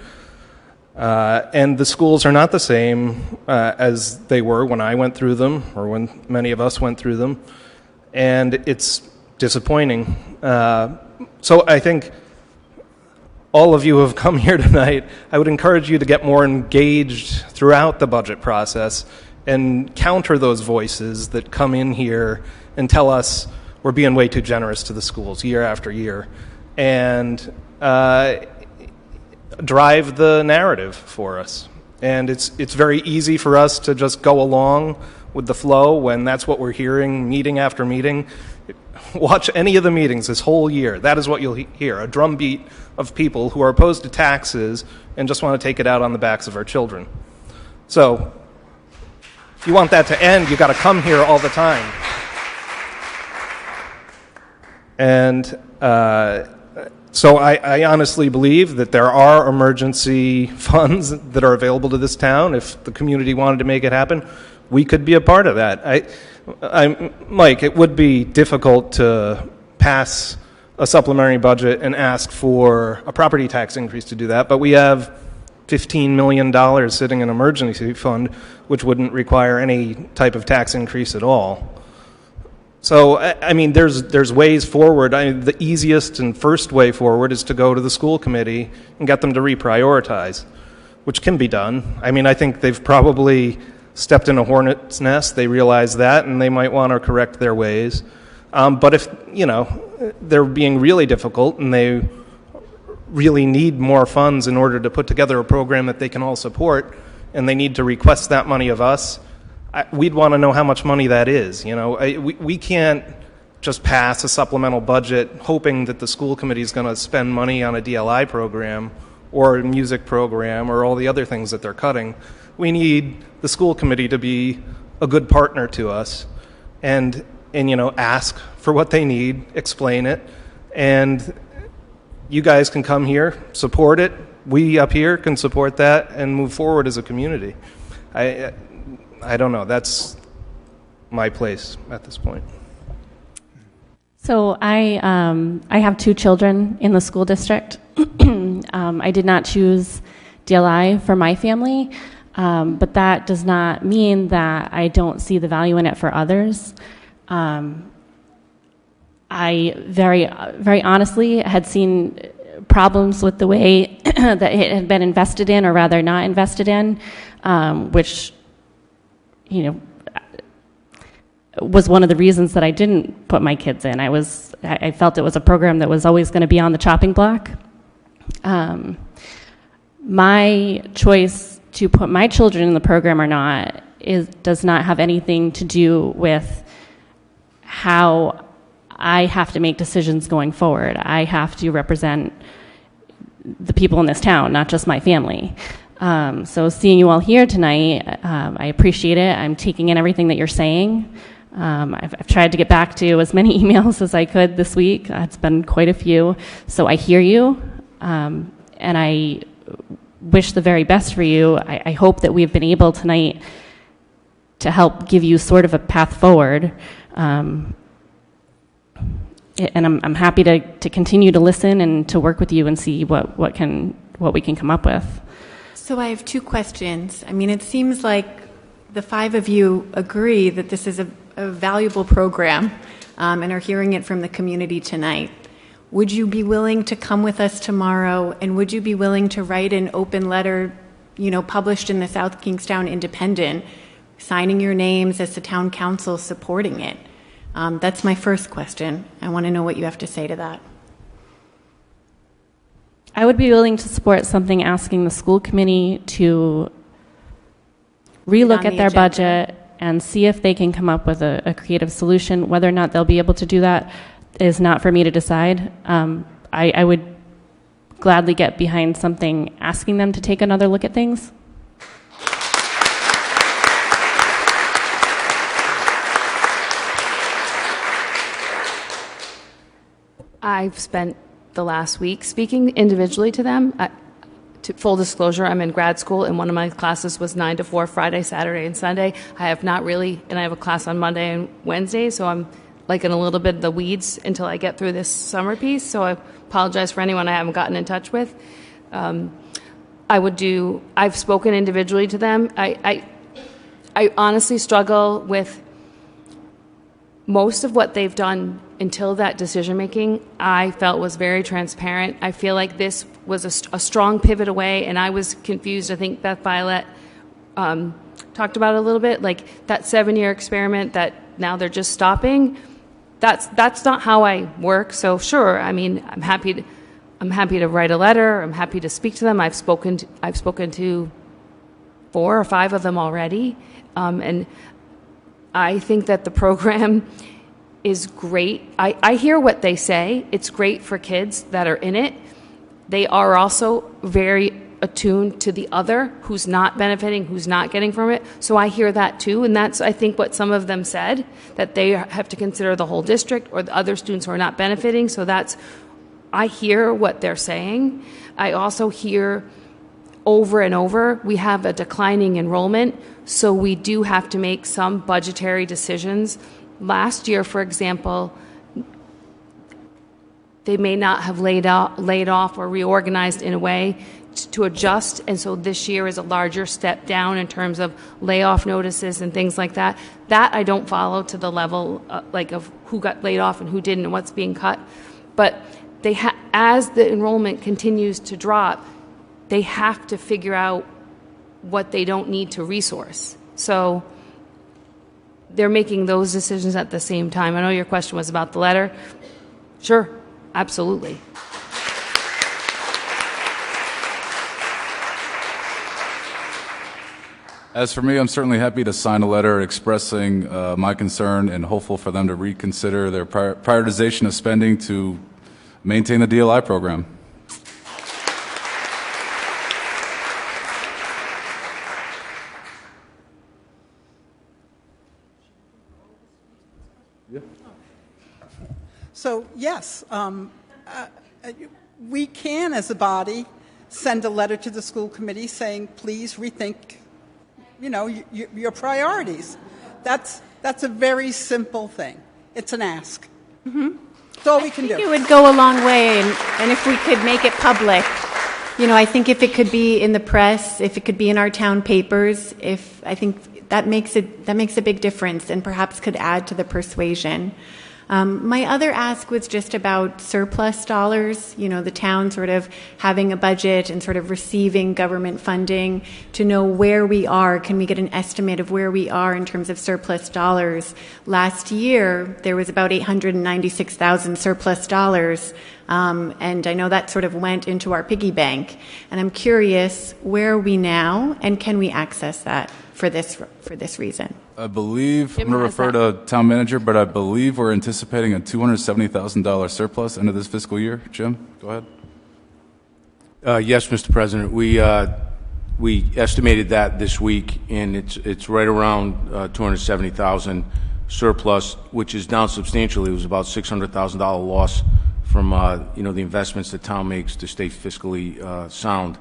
And the schools are not the same as they were when I went through them or when many of us went through them. And it's disappointing. So I think all of you who have come here tonight, I would encourage you to get more engaged throughout the budget process and counter those voices that come in here and tell us we're being way too generous to the schools year after year, and drive the narrative for us. And it's very easy for us to just go along with the flow when that's what we're hearing meeting after meeting. Watch any of the meetings this whole year. That is what you'll hear, a drumbeat of people who are opposed to taxes and just want to take it out on the backs of our children. So if you want that to end, you've got to come here all the time. And so I honestly believe that there are emergency funds that are available to this town. If the community wanted to make it happen, we could be a part of that. Mike, it would be difficult to pass a supplementary budget and ask for a property tax increase to do that, but we have $15 million sitting in an emergency fund, which wouldn't require any type of tax increase at all. So, I mean, there's ways forward. The easiest and first way forward is to go to the school committee and get them to reprioritize, which can be done. I mean, I think they've probably stepped in a hornet's nest. They realize that, and they might want to correct their ways. But if, they're being really difficult and they really need more funds in order to put together a program that they can all support, and they need to request that money of us, we'd want to know how much money that is. We can't just pass a supplemental budget hoping that the school committee is going to spend money on a DLI program or a music program or all the other things that they're cutting. We need the school committee to be a good partner to us and ask for what they need, explain it, and you guys can come here, support it. We up here can support that and move forward as a community. I don't know. That's my place at this point. So I have 2 children in the school district. I did not choose DLI for my family, but that does not mean that I don't see the value in it for others. I very honestly had seen problems with the way that it had been invested in, or rather not invested in, which, was one of the reasons that I didn't put my kids in. I felt it was a program that was always going to be on the chopping block. My choice to put my children in the program or not does not have anything to do with how I have to make decisions going forward. I have to represent the people in this town, not just my family. So seeing you all here tonight, I appreciate it. I'm taking in everything that you're saying. I've tried to get back to as many emails as I could this week. It's been quite a few. So I hear you, and I wish the very best for you. I hope that we've been able tonight to help give you sort of a path forward. And I'm happy to continue to listen and to work with you and see what we can come up with. So I have 2 questions. I mean, it seems like the 5 of you agree that this is a valuable program, and are hearing it from the community tonight. Would you be willing to come with us tomorrow, and would you be willing to write an open letter, published in the South Kingstown Independent, signing your names as the town council supporting it? That's my first question. I want to know what you have to say to that. I would be willing to support something asking the school committee to relook at their budget and see if they can come up with a creative solution. Whether or not they'll be able to do that is not for me to decide. I would gladly get behind something asking them to take another look at things. I've spent the last week speaking individually to them. Full disclosure, I'm in grad school, and one of my classes was 9 to 4, Friday, Saturday, and Sunday. I have not really, and I have a class on Monday and Wednesday, so I'm like in a little bit of the weeds until I get through this summer piece, so I apologize for anyone I haven't gotten in touch with. I've spoken individually to them. I honestly struggle with most of what they've done until that decision making. I felt was very transparent. I feel like this was a strong pivot away, and I was confused. I think Beth Violet talked about it a little bit, like that 7-year experiment that now they're just stopping. That's not how I work. So sure, I mean, I'm happy to write a letter. I'm happy to speak to them. I've spoken to 4 or 5 of them already, and I think that the program is great. I hear what they say. It's great for kids that are in it. They are also very attuned to the other who's not benefiting, who's not getting from it. So I hear that too, and that's, I think, what some of them said, that they have to consider the whole district or the other students who are not benefiting. So I hear what they're saying. I also hear over and over, we have a declining enrollment, so we do have to make some budgetary decisions. Last year, for example, they may not have laid off or reorganized in a way to adjust, and so this year is a larger step down in terms of layoff notices and things like that. That I don't follow to the level of who got laid off and who didn't and what's being cut. But as the enrollment continues to drop, they have to figure out what they don't need to resource. So they're making those decisions at the same time. I know your question was about the letter. Sure, absolutely. As for me, I'm certainly happy to sign a letter expressing my concern and hopeful for them to reconsider their prioritization of spending to maintain the DLI program. So, yes, we can, as a body, send a letter to the school committee saying, please rethink, your priorities. That's a very simple thing. It's an ask. Mm-hmm. That's all we can do. It would go a long way, and if we could make it public, I think if it could be in the press, if it could be in our town papers, I think that makes a big difference, and perhaps could add to the persuasion. My other ask was just about surplus dollars, the town sort of having a budget and sort of receiving government funding, to know where we are. Can we get an estimate of where we are in terms of surplus dollars? Last year, there was about $896,000 surplus dollars, and I know that sort of went into our piggy bank. And I'm curious, where are we now, and can we access that for this reason? I believe, I'm going to refer to town manager, but I believe we're anticipating a $270,000 surplus end of this fiscal year. Jim, go ahead. Yes, Mr. President. We estimated that this week, and it's right around $270,000 surplus, which is down substantially. It was about $600,000 loss from the investments the town makes to stay fiscally sound,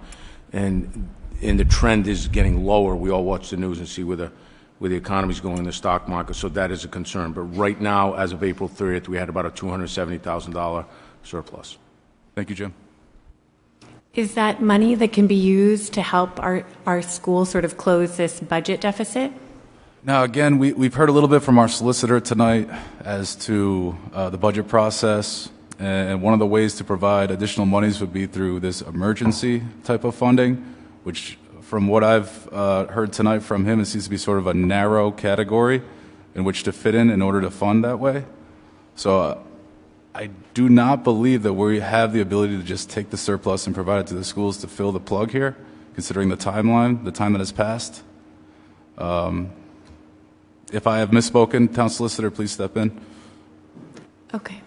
and the trend is getting lower. We all watch the news and see where the economy's going in the stock market, so that is a concern. But right now, as of April 30th, we had about a $270,000 surplus. Thank you, Jim. Is that money that can be used to help our school sort of close this budget deficit? Now, again, we've heard a little bit from our solicitor tonight as to the budget process, and one of the ways to provide additional monies would be through this emergency type of funding, which, from what I've heard tonight from him, it seems to be sort of a narrow category in which to fit in order to fund that way. So I do not believe that we have the ability to just take the surplus and provide it to the schools to fill the plug here, considering the timeline, the time that has passed. If I have misspoken, Town Solicitor, please step in. Okay.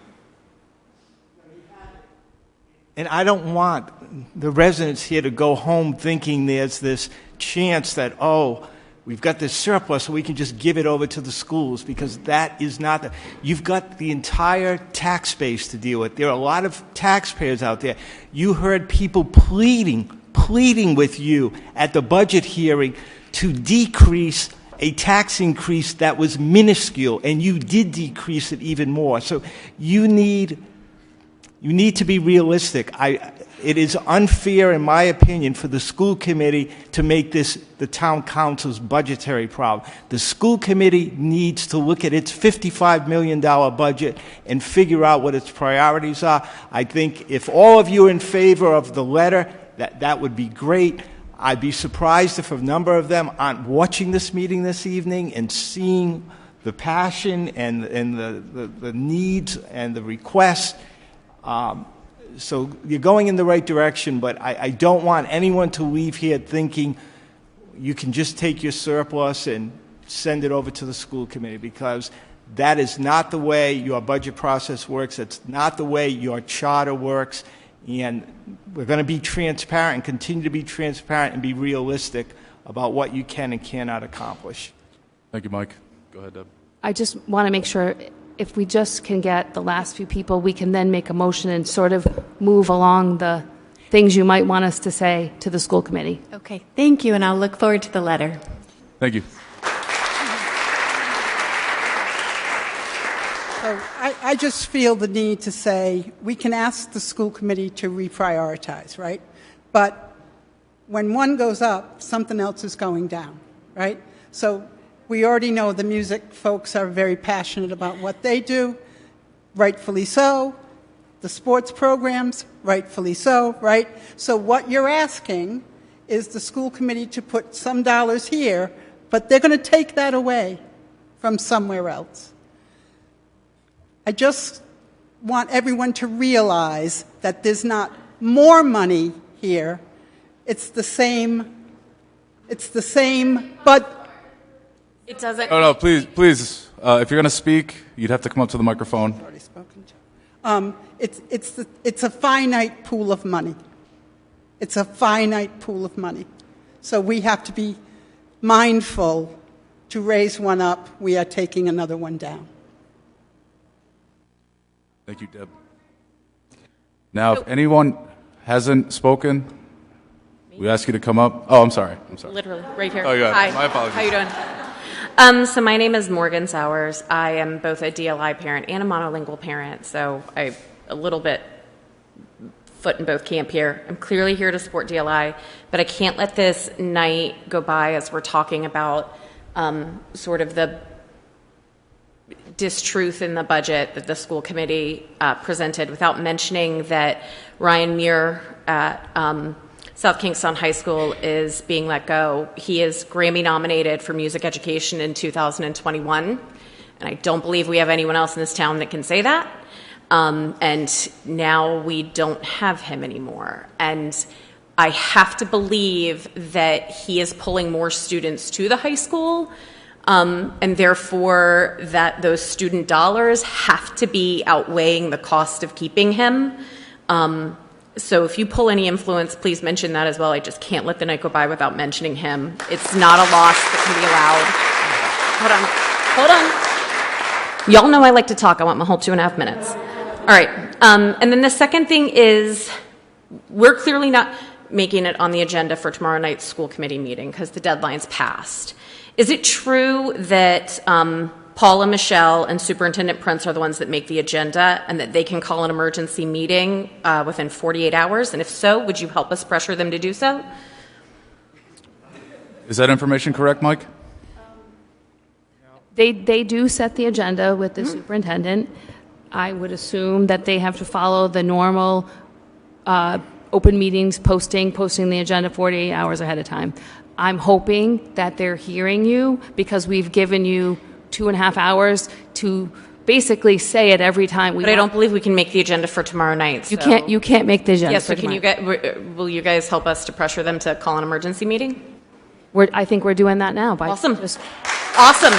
And I don't want the residents here to go home thinking there's this chance that, we've got this surplus so we can just give it over to the schools, because that is not you've got the entire tax base to deal with. There are a lot of taxpayers out there. You heard people pleading with you at the budget hearing to decrease a tax increase that was minuscule, and you did decrease it even more. So you need to be realistic. It is unfair, in my opinion, for the school committee to make this the town council's budgetary problem. The school committee needs to look at its $55 million budget and figure out what its priorities are. I think if all of you are in favor of the letter, that would be great. I'd be surprised if a number of them aren't watching this meeting this evening and seeing the passion and the needs and the requests. So you're going in the right direction, but I don't want anyone to leave here thinking you can just take your surplus and send it over to the school committee, because that is not the way your budget process works. It's not the way your charter works. And we're going to be transparent and continue to be transparent and be realistic about what you can and cannot accomplish. Thank you, Mike. Go ahead, Deb. I just want to make sure, if we just can get the last few people, we can then make a motion and sort of move along the things you might want us to say to the school committee. Okay, thank you, and I'll look forward to the letter. Thank you. So I just feel the need to say we can ask the school committee to reprioritize, right? But when one goes up, something else is going down, right? So we already know the music folks are very passionate about what they do, rightfully so. The sports programs, rightfully so, right? So what you're asking is the school committee to put some dollars here, but they're going to take that away from somewhere else. I just want everyone to realize that there's not more money here. It's the same, but it doesn't. Oh, no, please. If you're going to speak, you'd have to come up to the microphone. I've already spoken to. It's a finite pool of money. It's a finite pool of money. So we have to be mindful to raise one up. We are taking another one down. Thank you, Deb. Now, if anyone hasn't spoken, we ask you to come up. Oh, I'm sorry. Literally, right here. Oh, yeah. Hi. My apologies. How you doing? So my name is Morgan Sowers. I am both a DLI parent and a monolingual parent, so I'm a little bit foot in both camp here. I'm clearly here to support DLI, but I can't let this night go by as we're talking about sort of the distruth in the budget that the school committee presented without mentioning that Ryan Muir at South Kingstown High School is being let go. He is Grammy nominated for music education in 2021, and I don't believe we have anyone else in this town that can say that. And now we don't have him anymore. And I have to believe that he is pulling more students to the high school, and therefore that those student dollars have to be outweighing the cost of keeping him. So if you pull any influence, please mention that as well. I just can't let the night go by without mentioning him. It's not a loss that can be allowed. Hold on. Y'all know I like to talk. I want my whole 2.5 minutes. All right. And then the second thing is we're clearly not making it on the agenda for tomorrow night's school committee meeting because the deadline's passed. Is it true that Paula, Michelle, and Superintendent Prince are the ones that make the agenda and that they can call an emergency meeting within 48 hours? And if so, would you help us pressure them to do so? Is that information correct, Mike? They do set the agenda with the superintendent. I would assume that they have to follow the normal open meetings posting the agenda 48 hours ahead of time. I'm hoping that they're hearing you because we've given you 2.5 hours to basically say it every time. But I don't believe we can make the agenda for tomorrow night. You can't make the agenda. Yes, for so will you guys help us to pressure them to call an emergency meeting? I think we're doing that now. Awesome. Awesome.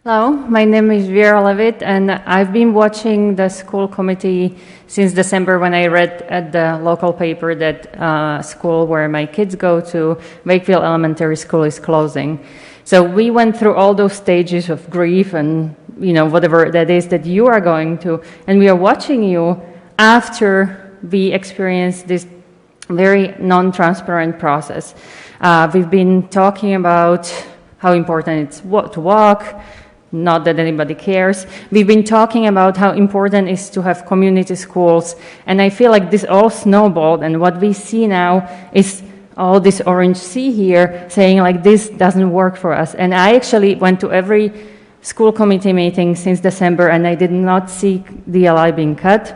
Hello, my name is Vera Levitt, and I've been watching the school committee since December when I read at the local paper that school where my kids go to, Wakefield Elementary School, is closing. So we went through all those stages of grief and, whatever that is that you are going to, and we are watching you after we experienced this very non-transparent process. We've been talking about how important it's to walk. Not that anybody cares. We've been talking about how important it is to have community schools, and I feel like this all snowballed, and what we see now is all this orange sea here saying like this doesn't work for us. And I actually went to every school committee meeting since December, and I did not see DLI being cut.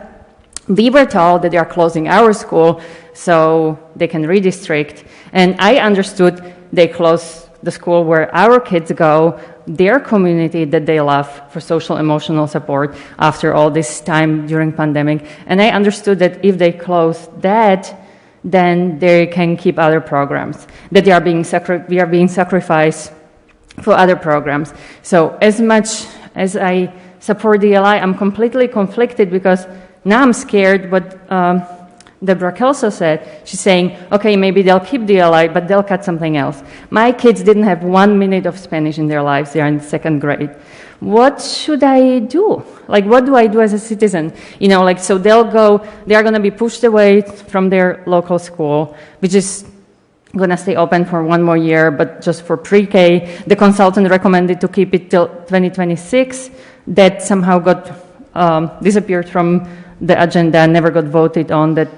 We were told that they are closing our school so they can redistrict, and I understood they close the school where our kids go, their community that they love for social emotional support after all this time during pandemic. And I understood that if they close that, then they can keep other programs, that we are being sacrificed for other programs. So as much as I support DLI, I'm completely conflicted because now I'm scared what Deborah Kelso said. She's saying, okay, maybe they'll keep DLI, but they'll cut something else. My kids didn't have 1 minute of Spanish in their lives. They are in 2nd grade. What should I do? Like, what do I do as a citizen? So they are going to be pushed away from their local school, which is going to stay open for 1 more year, but just for pre-K. The consultant recommended to keep it till 2026. That somehow got disappeared from the agenda and never got voted on, that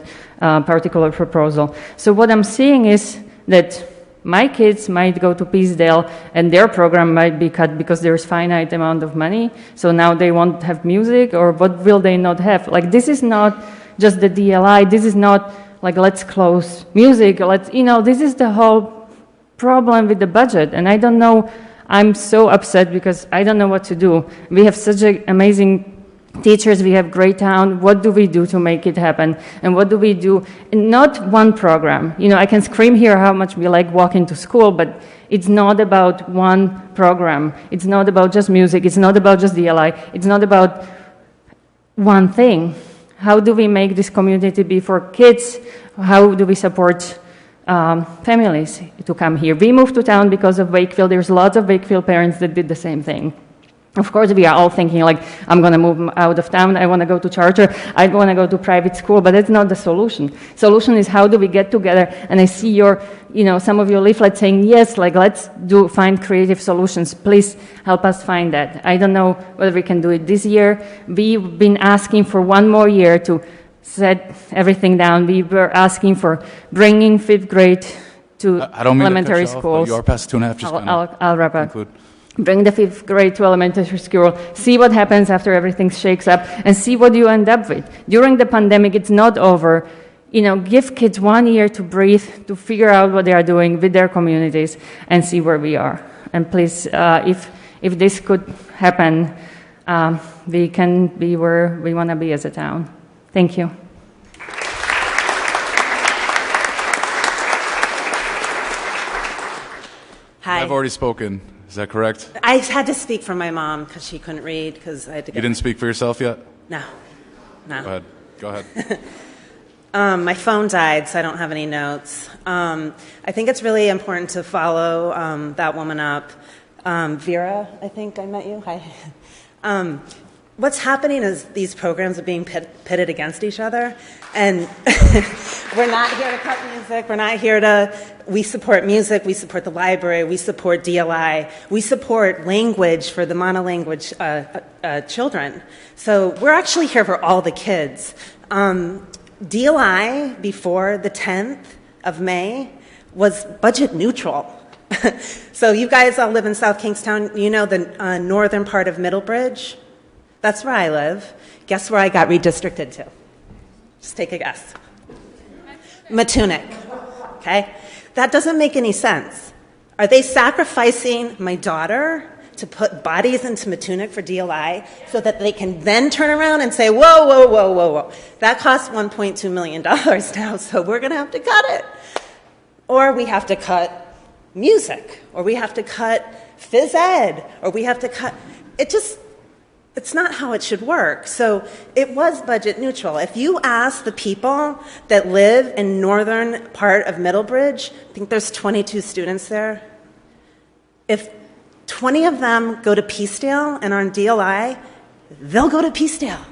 particular proposal. So what I'm seeing is that my kids might go to Peacedale and their program might be cut because there's finite amount of money. So now they won't have music, or what will they not have? Like, this is not just the DLI. This is not like, let's close music. This is the whole problem with the budget. And I don't know, I'm so upset because I don't know what to do. We have such an amazing teachers, we have great town. What do we do to make it happen? And what do we do? And not one program. I can scream here how much we like walking to school, but it's not about one program. It's not about just music. It's not about just DLI. It's not about one thing. How do we make this community be for kids? How do we support families to come here? We moved to town because of Wakefield. There's lots of Wakefield parents that did the same thing. Of course, we are all thinking like, I'm going to move out of town, I want to go to charter, I want to go to private school, but that's not the solution. Solution is how do we get together, and I see your, some of your leaflets saying, yes, like let's find creative solutions. Please help us find that. I don't know whether we can do it this year. We've been asking for one more year to set everything down. We were asking for bringing 5th grade to I don't mean elementary to cut you off, schools. but you are past 2.5. Just I'll wrap up. conclude. Bring the 5th grade to elementary school, see what happens after everything shakes up, and see what you end up with. During the pandemic, it's not over. Give kids 1 year to breathe, to figure out what they are doing with their communities, and see where we are. And please, if this could happen, we can be where we want to be as a town. Thank you. Hi. I've already spoken. Is that correct? I had to speak for my mom because she couldn't read because I had to You didn't speak for yourself yet? No. Go ahead. My phone died, so I don't have any notes. I think it's really important to follow that woman up. Vera, I think I met you. Hi. What's happening is these programs are being pitted against each other, and we're not here to cut music. We're not here to. We support music. We support the library. We support DLI. We support language for the monolanguage children. So we're actually here for all the kids. DLI before the 10th of May was budget neutral. So you guys all live in South Kingstown. You know the northern part of Middlebridge. That's where I live. Guess where I got redistricted to? Just take a guess. Matunic. Okay? That doesn't make any sense. Are they sacrificing my daughter to put bodies into Matunic for DLI so that they can then turn around and say, whoa, whoa, whoa, whoa, whoa. That costs $1.2 million now, so we're going to have to cut it. Or we have to cut music, or we have to cut phys ed, or we have to cut... It's not how it should work. So it was budget neutral. If you ask the people that live in northern part of Middlebridge, I think there's 22 students there. If 20 of them go to Peacedale and are on DLI, they'll go to Peacedale.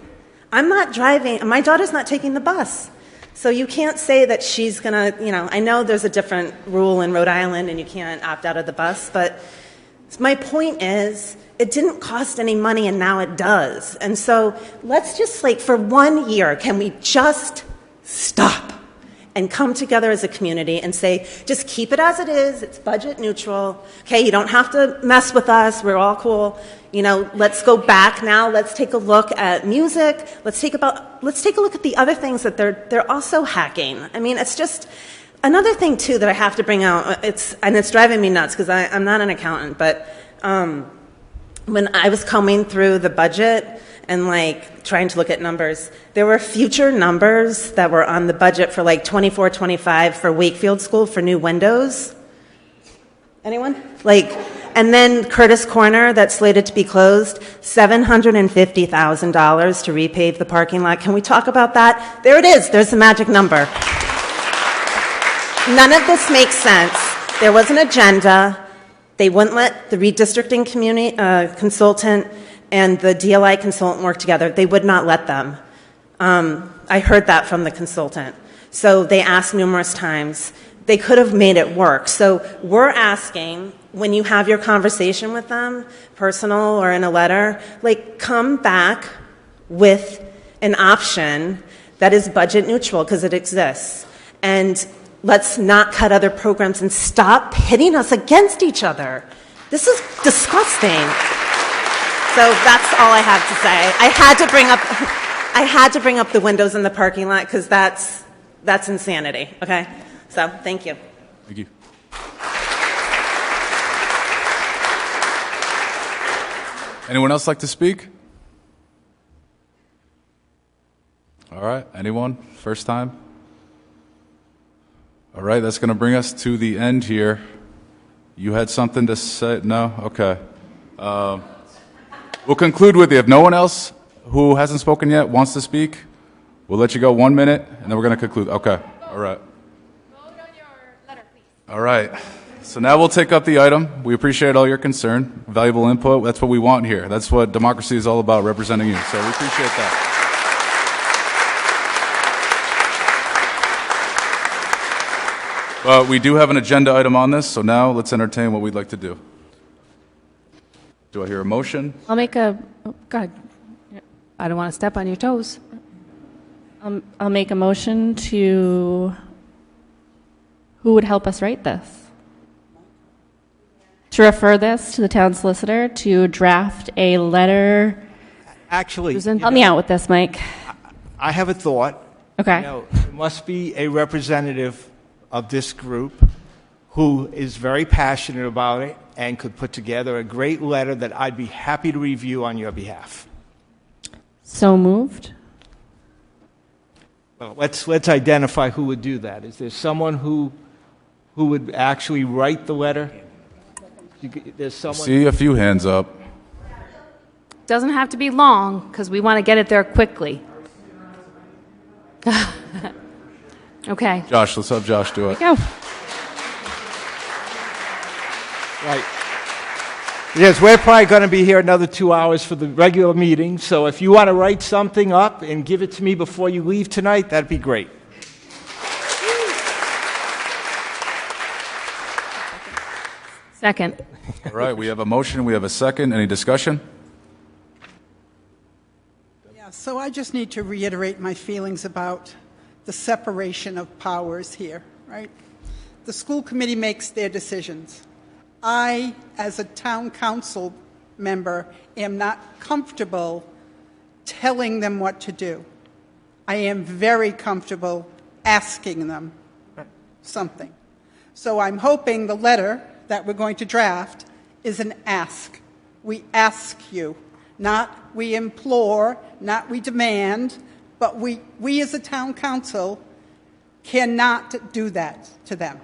I'm not driving, my daughter's not taking the bus. So you can't say that she's gonna, I know there's a different rule in Rhode Island and you can't opt out of the bus, but my point is, it didn't cost any money and now it does. And so let's just for 1 year, can we just stop and come together as a community and say, just keep it as it is, it's budget neutral, okay, you don't have to mess with us, we're all cool, let's go back now, let's take a look at music, let's take a look at the other things that they're also hacking. I mean, it's just, another thing too that I have to bring out, it's driving me nuts because I'm not an accountant, but when I was combing through the budget and trying to look at numbers, there were future numbers that were on the budget for 24, 25 for Wakefield School for new windows. Anyone? And then Curtis Corner, that's slated to be closed, $750,000 to repave the parking lot. Can we talk about that? There it is. There's the magic number. None of this makes sense. There was an agenda. They wouldn't let the redistricting consultant and the DLI consultant work together. They would not let them. I heard that from the consultant. So they asked numerous times. They could have made it work. So we're asking, when you have your conversation with them, personal or in a letter, come back with an option that is budget neutral because it exists. And let's not cut other programs and stop pitting us against each other. This is disgusting. So that's all I have to say. I had to bring up the windows in the parking lot because that's insanity. Okay. So thank you. Thank you. Anyone else like to speak? All right. Anyone? First time? All right, that's going to bring us to the end here. You had something to say? No? Okay. We'll conclude with you. If no one else who hasn't spoken yet wants to speak, we'll let you go 1 minute, and then we're going to conclude. Okay. All right. All right. So now we'll take up the item. We appreciate all your concern, valuable input. That's what we want here. That's what democracy is all about, representing you. So we appreciate that. But we do have an agenda item on this, so now let's entertain what we'd like to do. Do I hear a motion? I'll make a, oh, go ahead. I don't want to step on your toes. I'll make a motion to, who would help us write this? To refer this to the town solicitor to draft a letter. Actually, Help me out with this, Mike. I have a thought. Okay. There must be a representative of this group who is very passionate about it and could put together a great letter that I'd be happy to review on your behalf. So moved. Well, let's identify who would do that. Is there someone who would actually write the letter? There's someone. See a few hands up. Doesn't have to be long because we want to get it there quickly. Okay. Josh, let's have Josh do it. Go. Right. Yes, we're probably going to be here another 2 hours for the regular meeting, so if you want to write something up and give it to me before you leave tonight, that'd be great. Second. All right, we have a motion, we have a second. Any discussion? Yeah, so I just need to reiterate my feelings about the separation of powers here, right? The school committee makes their decisions. I, as a town council member, am not comfortable telling them what to do. I am very comfortable asking them something. So I'm hoping the letter that we're going to draft is an ask. We ask you, not we implore, not we demand, but we as a town council cannot do that to them.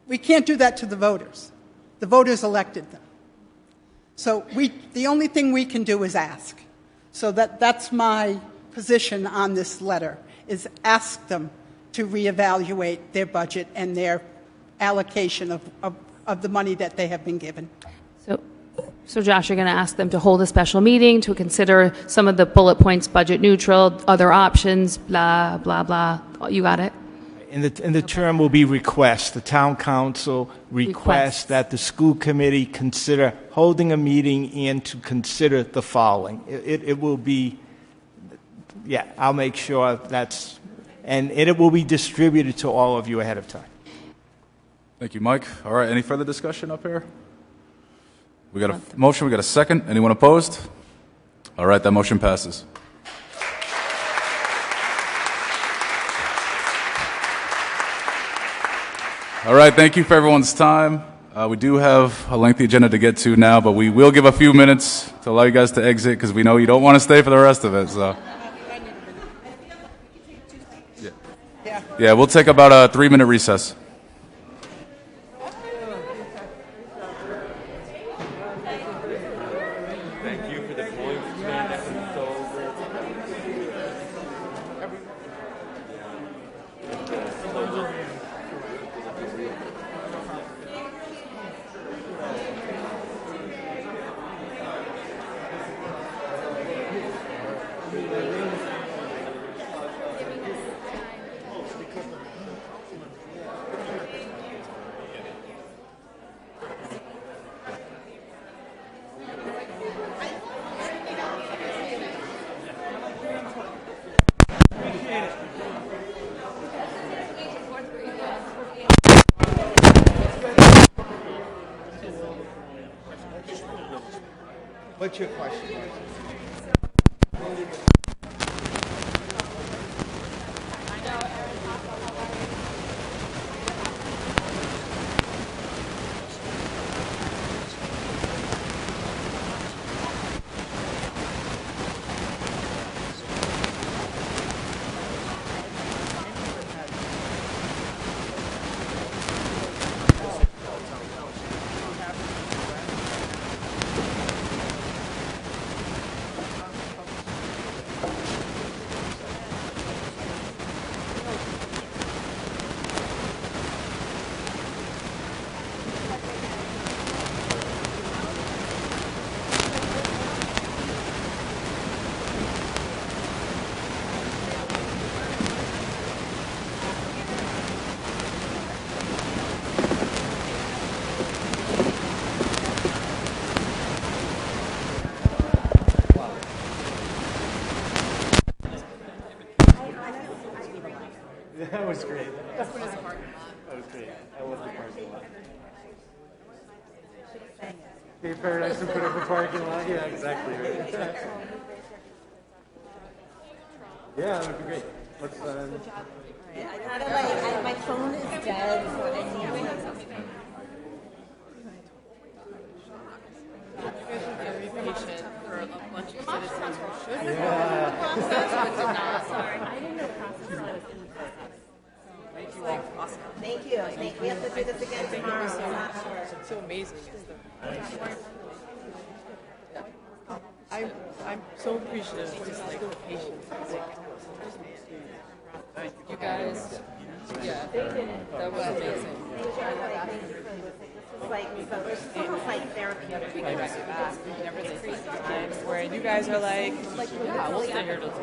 We can't do that to the voters. The voters elected them. So the only thing we can do is ask. So that's my position on this letter, is ask them to reevaluate their budget and their allocation of the money that they have been given. So Josh, you're going to ask them to hold a special meeting to consider some of the bullet points, budget neutral, other options, blah, blah, blah. You got it? And the term will be request. The town council requests that the school committee consider holding a meeting and to consider the following. It will be, yeah, I'll make sure that's, and it will be distributed to all of you ahead of time. Thank you, Mike. All right, any further discussion up here? We got a motion, we got a second. Anyone opposed? All right, that motion passes. All right, thank you for everyone's time. We do have a lengthy agenda to get to now, but we will give a few minutes to allow you guys to exit because we know you don't want to stay for the rest of it. So, yeah, we'll take about a 3-minute recess. What's your question? That was great. That was great. I love the parking lot. Okay, Paradise and put up a parking lot. Yeah, exactly. Right. Yeah, that would be great. Let's. My phone is dead, so I need very patient for a bunch of citizens who should Yeah. have process but did not. Sorry, I didn't know the process was in the process. Thank you all. Awesome. Thank you. We have to do this again tomorrow. Thank you so much. It's so amazing. It's I'm so appreciative of just like the patience. You guys, yeah, that was amazing. It's almost like therapeutic. We got you back. Never this crazy times where you guys are like, yeah, we'll stay here till 2.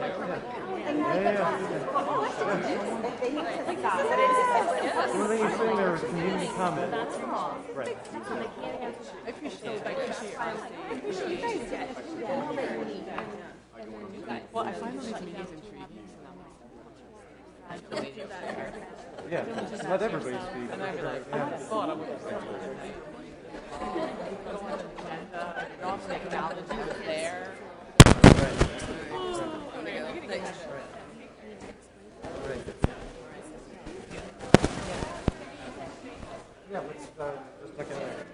One thing you're saying there was community comment. Right. I appreciate it. I appreciate it. Well, I find all these meetings intriguing. Yeah, let everybody speak. And I'd be like, I thought I would have said Y'all technology was there. Yeah, let's look at it.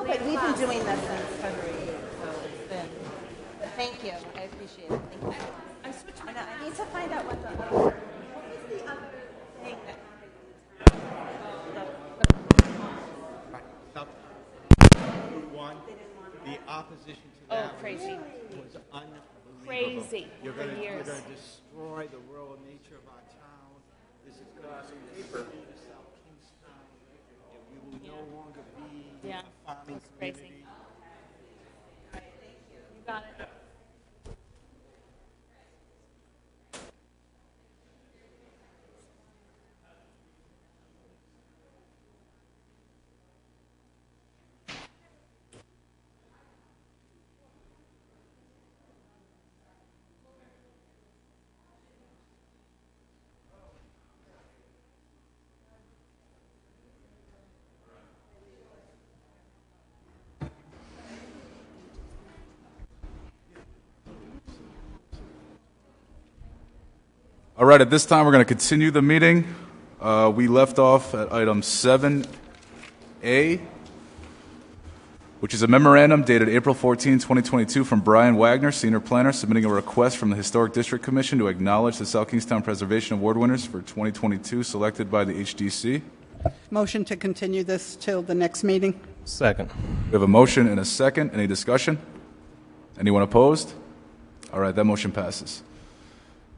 But we've been doing this since February, so it's been. Thank you. I appreciate it. Thank you. I need to find out what the other thing that. Route 1, the opposition to that crazy. was unbelievable. Crazy You're for going years. to destroy the rural nature of our town. This is going to be South Kingstown. We will no longer be a farming community. You got it. All right, at this time, we're going to continue the meeting. We left off at item 7A, which is a memorandum dated April 14, 2022, from Brian Wagner, Senior Planner, submitting a request from the Historic District Commission to acknowledge the South Kingstown Preservation Award winners for 2022 selected by the HDC. Motion to continue this till the next meeting. Second. We have a motion and a second. Any discussion? Anyone opposed? All right, that motion passes.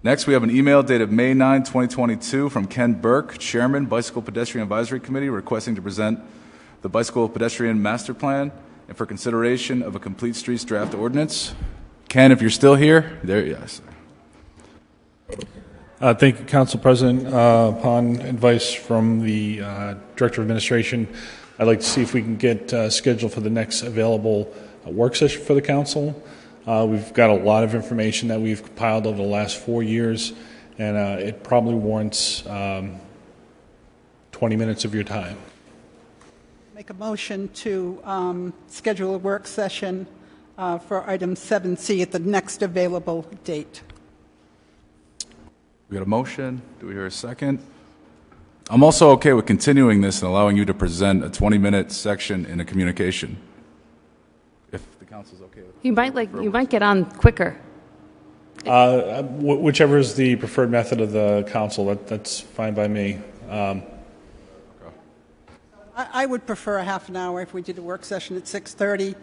Next, we have an email dated May 9, 2022 from Ken Burke, Chairman, Bicycle Pedestrian Advisory Committee, requesting to present the Bicycle Pedestrian Master Plan and for consideration of a complete streets draft ordinance. Ken, if you're still here, there, yes. Thank you, Council President. Upon advice from the Director of Administration, I'd like to see if we can get scheduled for the next available work session for the Council. We've got a lot of information that we've compiled over the last 4 years, and it probably warrants 20 minutes of your time. Make a motion to schedule a work session for item 7C at the next available date. We got a motion. Do we hear a second? I'm also okay with continuing this and allowing you to present a 20-minute section in a communication. If the council's okay with it. You might get on quicker. Whichever is the preferred method of the Council, that's fine by me. I would prefer a half an hour if we did a work session at 6:30.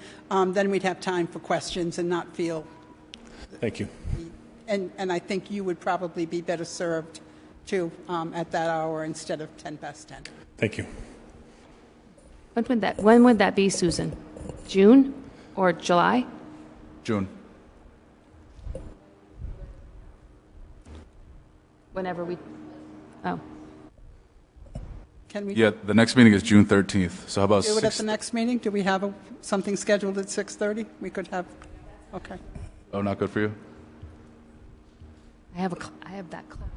Then we'd have time for questions and not feel. Thank you. And I think you would probably be better served too at that hour instead of 10 past 10. Thank you. When would that be, Susan? June or July? June. Whenever we. Oh. Can we Yeah, the next meeting is June 13th. So how about do it at 6? the next meeting? Do we have something scheduled at 6:30? We could have, okay. Oh, not good for you? I have that class.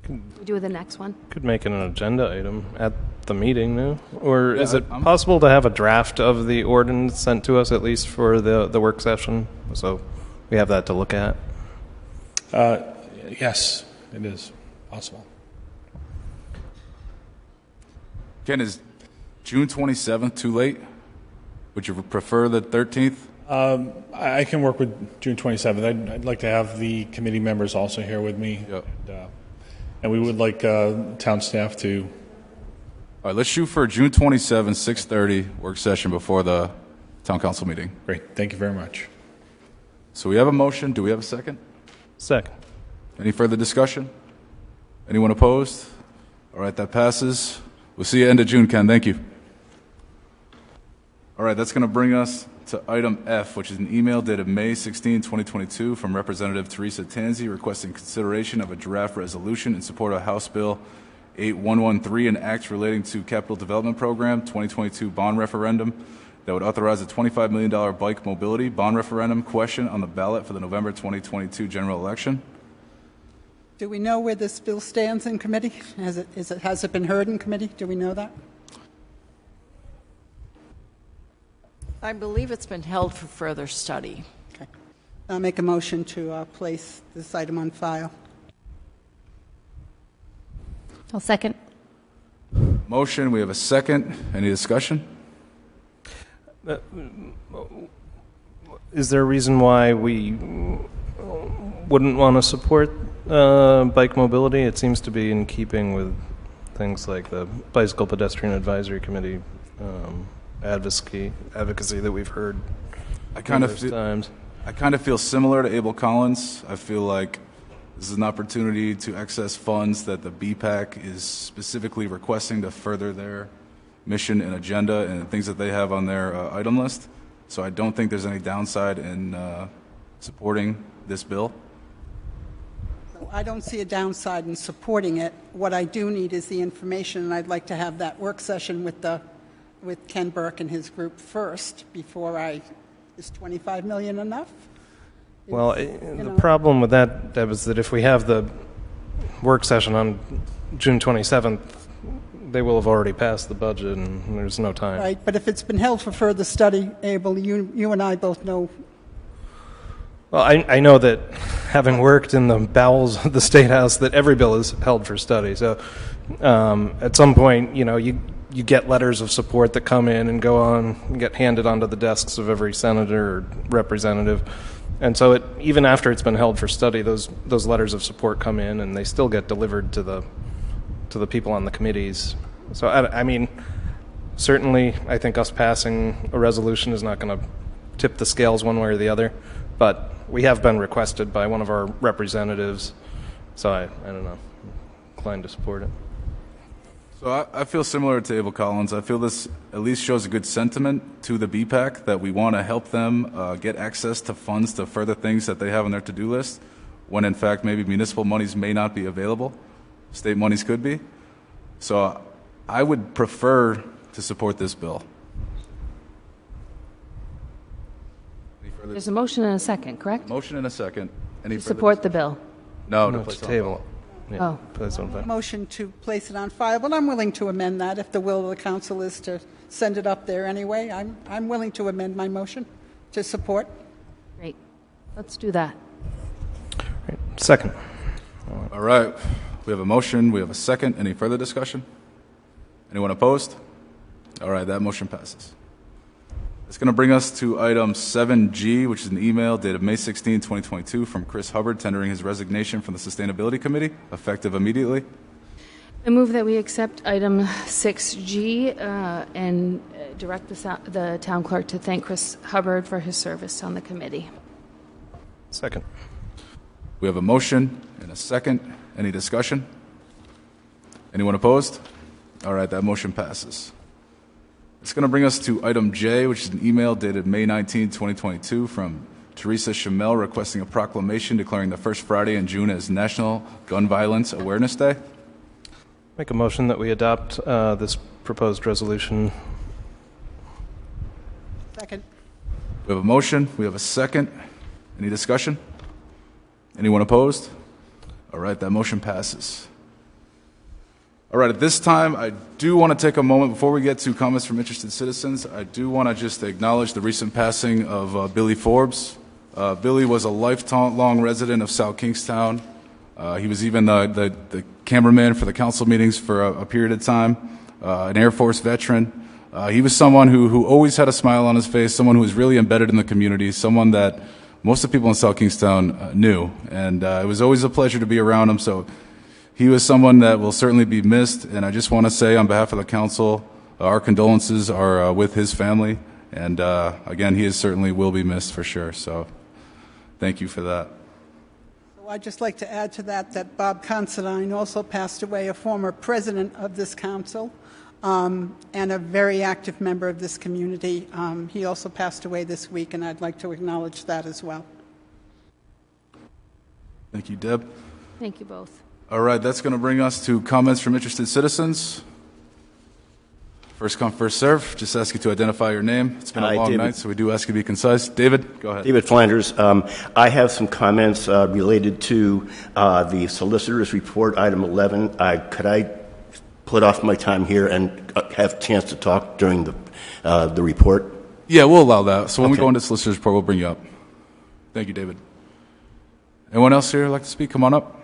We do the next one? Could make it an agenda item at the meeting, no? Or Yeah, is it possible to have a draft of the ordinance sent to us at least for the work session? So we have that to look at. Yes, it is possible. Ken, is June 27th too late? Would you prefer the 13th? I can work with June 27th. I'd like to have the committee members also here with me. Yep. And we would like town staff to... All right, let's shoot for June 27th, 6:30 work session before the town council meeting. Great. Thank you very much. So we have a motion. Do we have a second? Second. Any further discussion? Anyone opposed? All right, that passes. We'll see you end of June, Ken. Thank you. All right, that's going to bring us to item F, which is an email dated May 16, 2022 from Representative Teresa Tanzi requesting consideration of a draft resolution in support of House Bill 8113, an act relating to Capital Development Program 2022 bond referendum that would authorize a $25 million bike mobility bond referendum question on the ballot for the November 2022 general election. Do we know where this bill stands in committee? Has it been heard in committee? Do we know that? I believe it's been held for further study. Okay. I'll make a motion to place this item on file. I'll second. Motion, we have a second. Any discussion? Is there a reason why we wouldn't want to support bike mobility? It seems to be in keeping with things like the Bicycle Pedestrian Advisory Committee advocacy that we've heard numerous times. I kind of feel similar to Abel Collins. I feel like this is an opportunity to access funds that the BPAC is specifically requesting to further their mission and agenda and things that they have on their item list. So I don't think there's any downside in supporting this bill. So I don't see a downside in supporting it. What I do need is the information, and I'd like to have that work session with Ken Burke and his group first before is $25 million enough? Well, the problem with that, Deb, is that if we have the work session on June 27th, they will have already passed the budget and there's no time. Right, but if it's been held for further study, Abel, you and I both know. Well, I know that having worked in the bowels of the State House, that every bill is held for study. So at some point, you get letters of support that come in and go on and get handed onto the desks of every senator or representative. And so even after it's been held for study, those letters of support come in and they still get delivered to the people on the committees. So, I mean, certainly I think us passing a resolution is not going to tip the scales one way or the other, but we have been requested by one of our representatives, so I don't know, inclined to support it. So I feel similar to Abel Collins. I feel this at least shows a good sentiment to the BPAC that we want to help them get access to funds to further things that they have on their to-do list, when in fact maybe municipal monies may not be available. State monies could be. So I would prefer to support this bill. There's a motion and a second, correct? Motion and a second. Any To further support the bill. No, No, to place it's it on table. file. Yeah, Oh. place on file. Motion to place it on file, but I'm willing to amend that if the will of the council is to send it up there anyway. I'm willing to amend my motion to support. Great. Let's do that. Second. All right. We have a motion. We have a second. Any further discussion? Anyone opposed? All right. That motion passes. It's going to bring us to item 7G, which is an email dated May 16, 2022 from Chris Hubbard tendering his resignation from the Sustainability Committee, effective immediately. I move that we accept item 6G and direct the town clerk to thank Chris Hubbard for his service on the committee. Second. We have a motion and a second. Any discussion? Anyone opposed? All right, that motion passes. It's going to bring us to item J, which is an email dated May 19, 2022 from Teresa Chamel requesting a proclamation declaring the first Friday in June as National Gun Violence Awareness Day. Make a motion that we adopt this proposed resolution. Second. We have a motion. We have a second. Any discussion? Anyone opposed? All right, that motion passes. All right, at this time, I do want to take a moment before we get to comments from interested citizens. I do want to just acknowledge the recent passing of Billy Forbes. Billy was a lifelong resident of South Kingstown. He was even the cameraman for the council meetings for a period of time, an Air Force veteran. He was someone who always had a smile on his face, someone who was really embedded in the community, someone that most of the people in South Kingstown knew. And it was always a pleasure to be around him. So he was someone that will certainly be missed. And I just want to say on behalf of the council, our condolences are with his family. And again, he certainly will be missed for sure. So thank you for that. I'd just like to add to that Bob Considine also passed away, a former president of this council and a very active member of this community. He also passed away this week, and I'd like to acknowledge that as well. Thank you, Deb. Thank you both. All right, that's going to bring us to comments from interested citizens. First come, first serve. Just ask you to identify your name. It's been a long night, so we do ask you to be concise. David, go ahead. David Flanders. I have some comments related to the solicitor's report, item 11. Could I put off my time here and have a chance to talk during the report? Yeah, we'll allow that. So when we Okay. go into the solicitor's report, we'll bring you up. Thank you, David. Anyone else here like to speak? Come on up.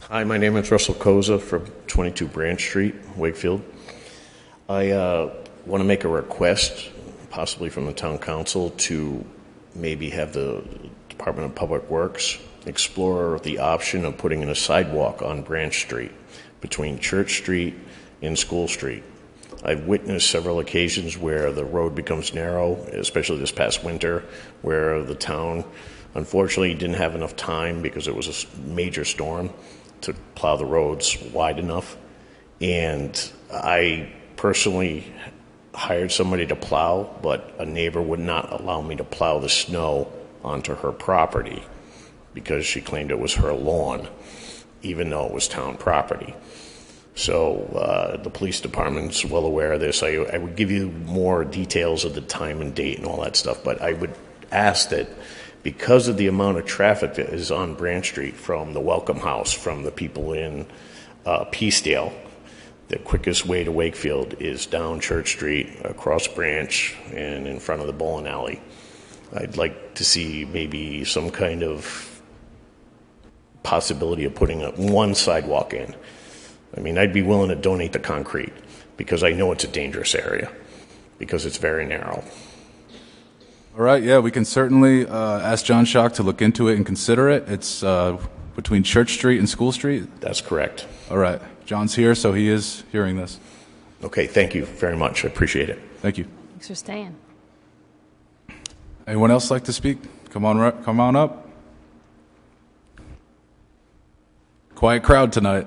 Hi, my name is Russell Koza from 22 Branch Street, Wakefield. I want to make a request, possibly from the town council, to maybe have the Department of Public Works explore the option of putting in a sidewalk on Branch Street between Church Street and School Street. I've witnessed several occasions where the road becomes narrow, especially this past winter, where the town unfortunately didn't have enough time because it was a major storm to plow the roads wide enough. And I personally hired somebody to plow, but a neighbor would not allow me to plow the snow onto her property because she claimed it was her lawn, even though it was town property. So the police department's well aware of this. I would give you more details of the time and date and all that stuff, but I would ask that because of the amount of traffic that is on Branch Street from the Welcome House, from the people in Peacedale, the quickest way to Wakefield is down Church Street, across Branch, and in front of the bowling alley. I'd like to see maybe some kind of possibility of putting one sidewalk in. I mean, I'd be willing to donate the concrete because I know it's a dangerous area because it's very narrow. All right, yeah, we can certainly ask John Schock to look into it and consider it. It's between Church Street and School Street? That's correct. All right. John's here, so he is hearing this. Okay, thank you very much. I appreciate it. Thank you. Thanks for staying. Anyone else like to speak? Come on up. Quiet crowd tonight.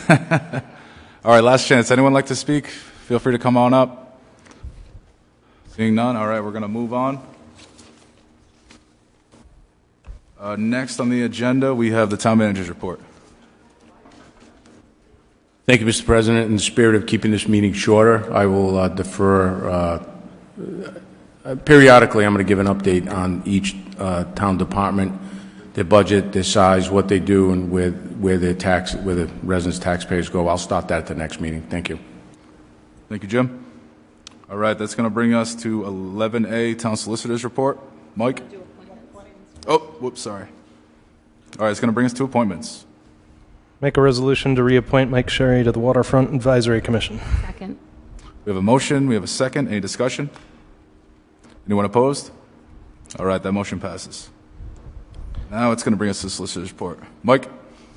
All right, last chance. Anyone like to speak? Feel free to come on up. Seeing none, all right, we're going to move on. Next on the agenda, we have the town manager's report. Thank you, Mr. President. In the spirit of keeping this meeting shorter, I will defer. Periodically, I'm going to give an update on each town department, their budget, their size, what they do, and where the residents' taxpayers go. I'll start that at the next meeting. Thank you. Thank you, Jim. All right, that's going to bring us to 11A, Town Solicitor's Report. Mike? Oh, whoops, sorry. All right, it's going to bring us to appointments. Make a resolution to reappoint Mike Sherry to the Waterfront Advisory Commission. Second. We have a motion. We have a second. Any discussion? Anyone opposed? All right, that motion passes. Now it's going to bring us to the Solicitor's Report. Mike?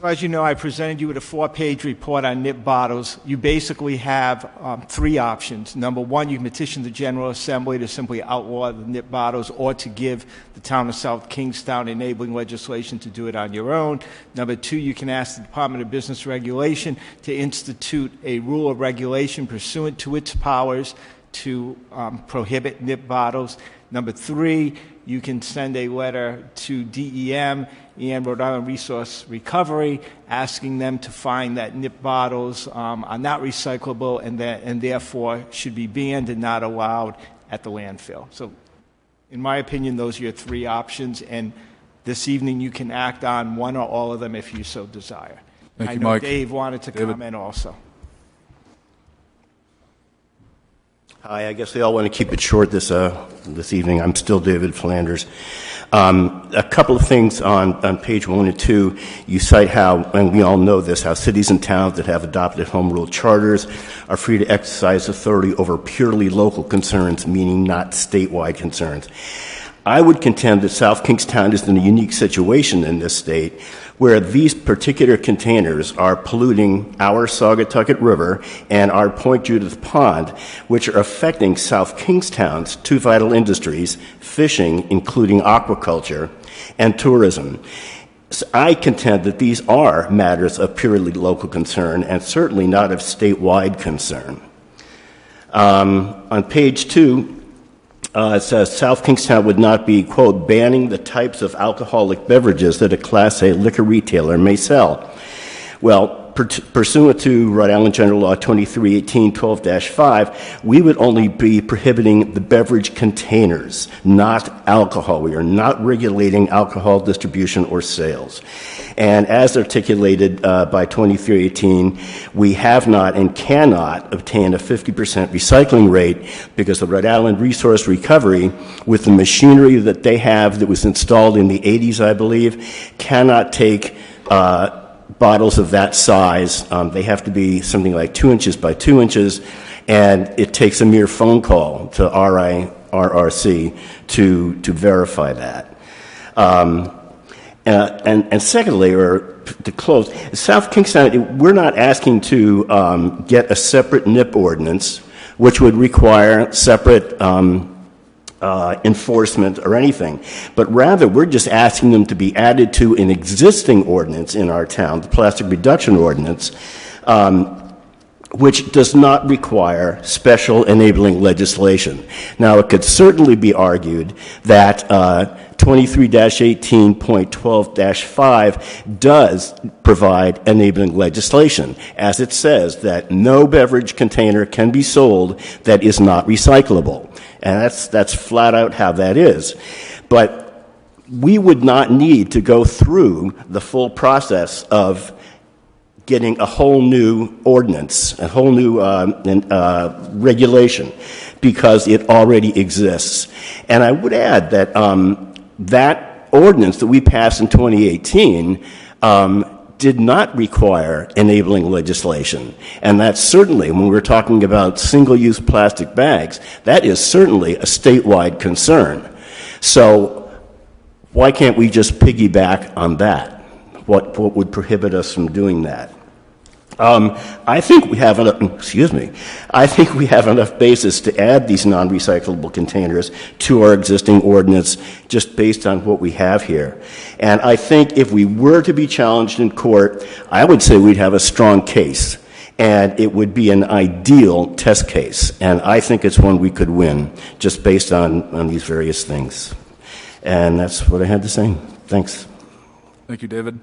As you know, I presented you with a 4-page report on nip bottles. You basically have 3 options. Number 1, you can petition the General Assembly to simply outlaw the nip bottles or to give the town of South Kingstown enabling legislation to do it on your own. Number 2, you can ask the Department of Business Regulation to institute a rule of regulation pursuant to its powers to prohibit nip bottles. Number 3, you can send a letter to DEM and Rhode Island Resource Recovery asking them to find that nip bottles are not recyclable and therefore should be banned and not allowed at the landfill. So in my opinion, those are your 3 options, and this evening you can act on one or all of them if you so desire. Thank I you, know Mike. Dave wanted to David. comment also. Hi, I guess they all want to keep it short this evening. I'm still David Flanders. A couple of things on page 1 and 2. You cite how, and we all know this, how cities and towns that have adopted home rule charters are free to exercise authority over purely local concerns, meaning not statewide concerns. I would contend that South Kingstown is in a unique situation in this state where these particular containers are polluting our Saugatucket River and our Point Judith Pond, which are affecting South Kingstown's 2 vital industries, fishing, including aquaculture, and tourism. So I contend that these are matters of purely local concern and certainly not of statewide concern. On page 2, it says South Kingstown would not be, quote, banning the types of alcoholic beverages that a Class A liquor retailer may sell. Well, pursuant to Rhode Island General Law 2318-12-5, we would only be prohibiting the beverage containers, not alcohol. We are not regulating alcohol distribution or sales. And as articulated by 2318, we have not and cannot obtain a 50% recycling rate because the Rhode Island Resource Recovery, with the machinery that they have that was installed in the 80s, I believe, cannot take bottles of that size. They have to be something like 2 inches by 2 inches, and it takes a mere phone call to RRC to verify that. And secondly, or to close, South Kingstown, we're not asking to get a separate NIP ordinance, which would require separate enforcement or anything, but rather we're just asking them to be added to an existing ordinance in our town, the plastic reduction ordinance, which does not require special enabling legislation. Now, it could certainly be argued that 23-18.12-5 does provide enabling legislation, as it says that no beverage container can be sold that is not recyclable. And that's flat out how that is. But we would not need to go through the full process of getting a whole new ordinance, a whole new regulation, because it already exists. And I would add that that ordinance that we passed in 2018 did not require enabling legislation. And that's certainly, when we're talking about single-use plastic bags, that is certainly a statewide concern. So why can't we just piggyback on that? What would prohibit us from doing that? I think we have enough basis to add these non-recyclable containers to our existing ordinance just based on what we have here. And I think if we were to be challenged in court, I would say we'd have a strong case, and it would be an ideal test case. And I think it's one we could win just based on these various things. And that's what I had to say. Thanks. Thank you, David.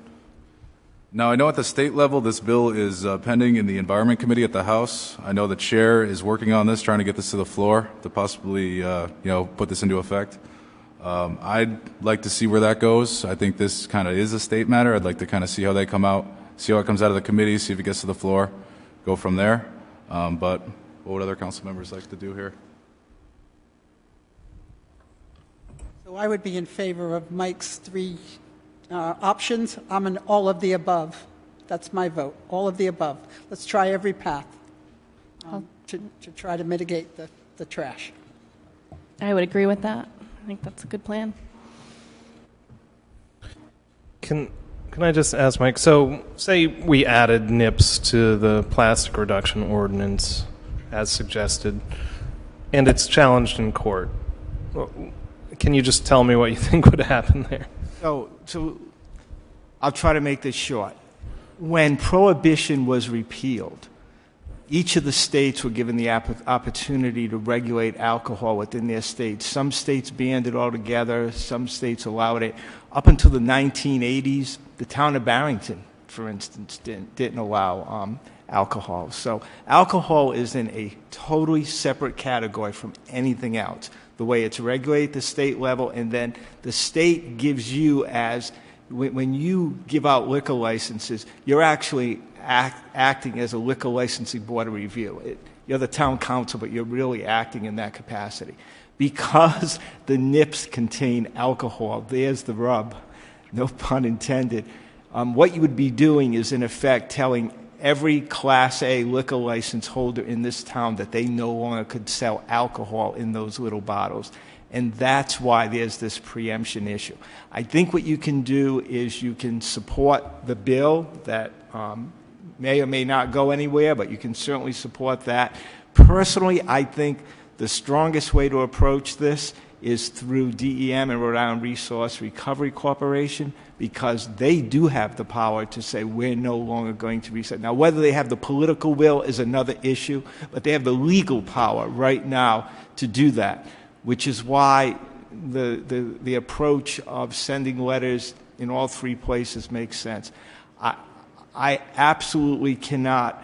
Now, I know at the state level this bill is pending in the Environment Committee at the House. I know the chair is working on this, trying to get this to the floor to possibly put this into effect. I'd like to see where that goes. I think this kind of is a state matter. I'd like to kind of see how they come out, see how it comes out of the committee, see if it gets to the floor, go from there. But what would other council members like to do here? So I would be in favor of Mike's 3 options. I'm in all of the above. That's my vote, all of the above. Let's try every path to try to mitigate the trash. I would agree with that. I think that's a good plan. Can I just ask, Mike, so say we added NIPS to the plastic reduction ordinance as suggested, and it's challenged in court. Can you just tell me what you think would happen there? So I'll try to make this short. When prohibition was repealed, each of the states were given the opportunity to regulate alcohol within their states. Some states banned it altogether. Some states allowed it. Up until the 1980s, the town of Barrington, for instance, didn't allow alcohol. So alcohol is in a totally separate category from anything else. The way it's regulated at the state level, and then the state gives you as, when you give out liquor licenses, you're actually acting as a liquor licensing board of review. You're the town council, but you're really acting in that capacity. Because the nips contain alcohol, there's the rub, no pun intended. What you would be doing is, in effect, telling every Class A liquor license holder in this town that they no longer could sell alcohol in those little bottles. And that's why there's this preemption issue. I think what you can do is you can support the bill that may or may not go anywhere, but you can certainly support that. Personally, I think the strongest way to approach this is through DEM and Rhode Island Resource Recovery Corporation, because they do have the power to say we're no longer going to reset. Now, whether they have the political will is another issue, but they have the legal power right now to do that, which is why the approach of sending letters in all three places makes sense. I absolutely cannot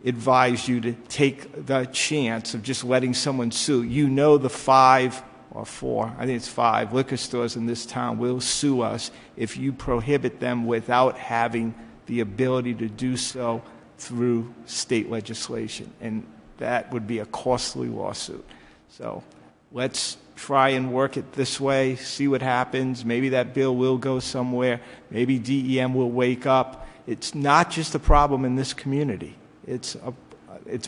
advise you to take the chance of just letting someone sue. You know the 5 or 4, I think it's 5 liquor stores in this town will sue us if you prohibit them without having the ability to do so through state legislation. And that would be a costly lawsuit. So let's try and work it this way, see what happens. Maybe that bill will go somewhere. Maybe DEM will wake up. It's not just a problem in this community. It's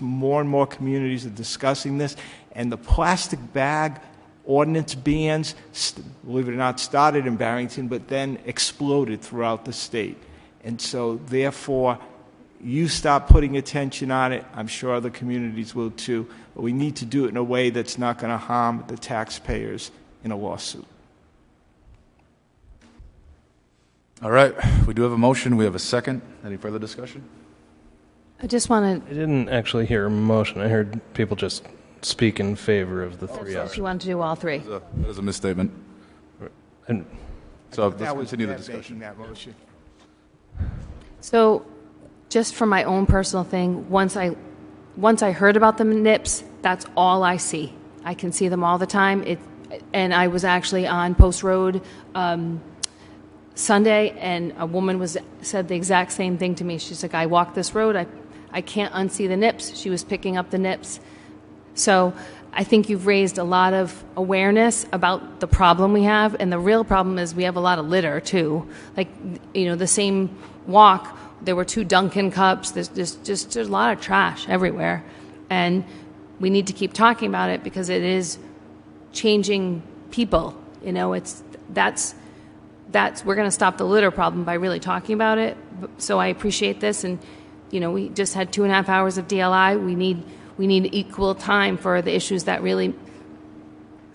more and more communities are discussing this. And the plastic bag ordinance bans, believe it or not, started in Barrington, but then exploded throughout the state. And so, therefore, you stop putting attention on it, I'm sure other communities will too, but we need to do it in a way that's not going to harm the taxpayers in a lawsuit. All right, we do have a motion. We have a second. Any further discussion? I just want I didn't actually hear a motion. I heard people just speak in favor of the three to, options. you want to do all three. That is a misstatement. And so let's That was continue the Deb discussion. making that motion. So, just for my own personal thing, once I heard about the nips, that's all I see. I can see them all the time. And I was actually on Post Road Sunday, and a woman said the exact same thing to me. She's like, I walked this road, I can't unsee the nips. She was picking up the nips. So I think you've raised a lot of awareness about the problem we have, and the real problem is we have a lot of litter too. Like, the same walk, there were 2 Dunkin' cups. There's a lot of trash everywhere, and we need to keep talking about it because it is changing people. We're going to stop the litter problem by really talking about it. So I appreciate this, and we just had 2.5 hours of DLI. We need equal time for the issues that really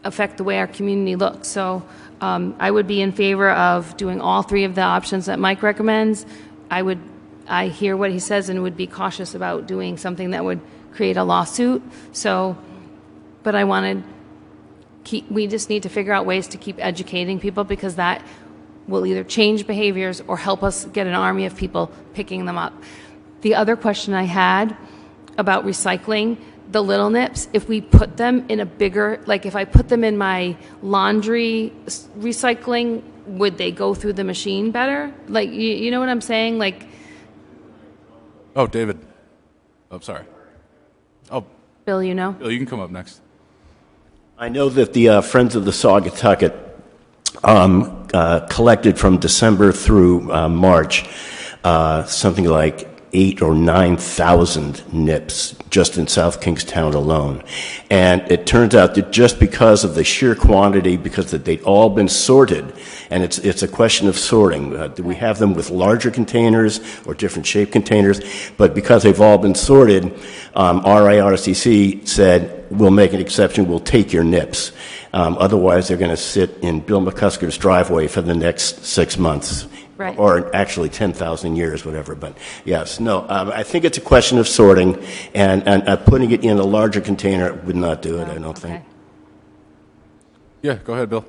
affect the way our community looks. So I would be in favor of doing all 3 of the options that Mike recommends. I hear what he says and would be cautious about doing something that would create a lawsuit. But we just need to figure out ways to keep educating people, because that will either change behaviors or help us get an army of people picking them up. The other question I had about recycling, the little nips, if we put them in a bigger, like if I put them in my laundry recycling, would they go through the machine better? Like, you know what I'm saying? Like, Oh, David. Oh, sorry. Oh, Bill, Bill, you can come up next. I know that the Friends of the Saugatucket collected from December through March something like 8,000 or 9,000 nips just in South Kingstown alone. And it turns out that just because of the sheer quantity, because that they'd all been sorted, and it's a question of sorting. Do we have them with larger containers or different shaped containers? But because they've all been sorted, RIRCC said, we'll make an exception, we'll take your nips. Otherwise, they're going to sit in Bill McCusker's driveway for the next 6 months. Right. Or actually 10,000 years, whatever. But yes, no, I think it's a question of sorting, and putting it in a larger container would not do it, I don't think. Yeah, go ahead, Bill.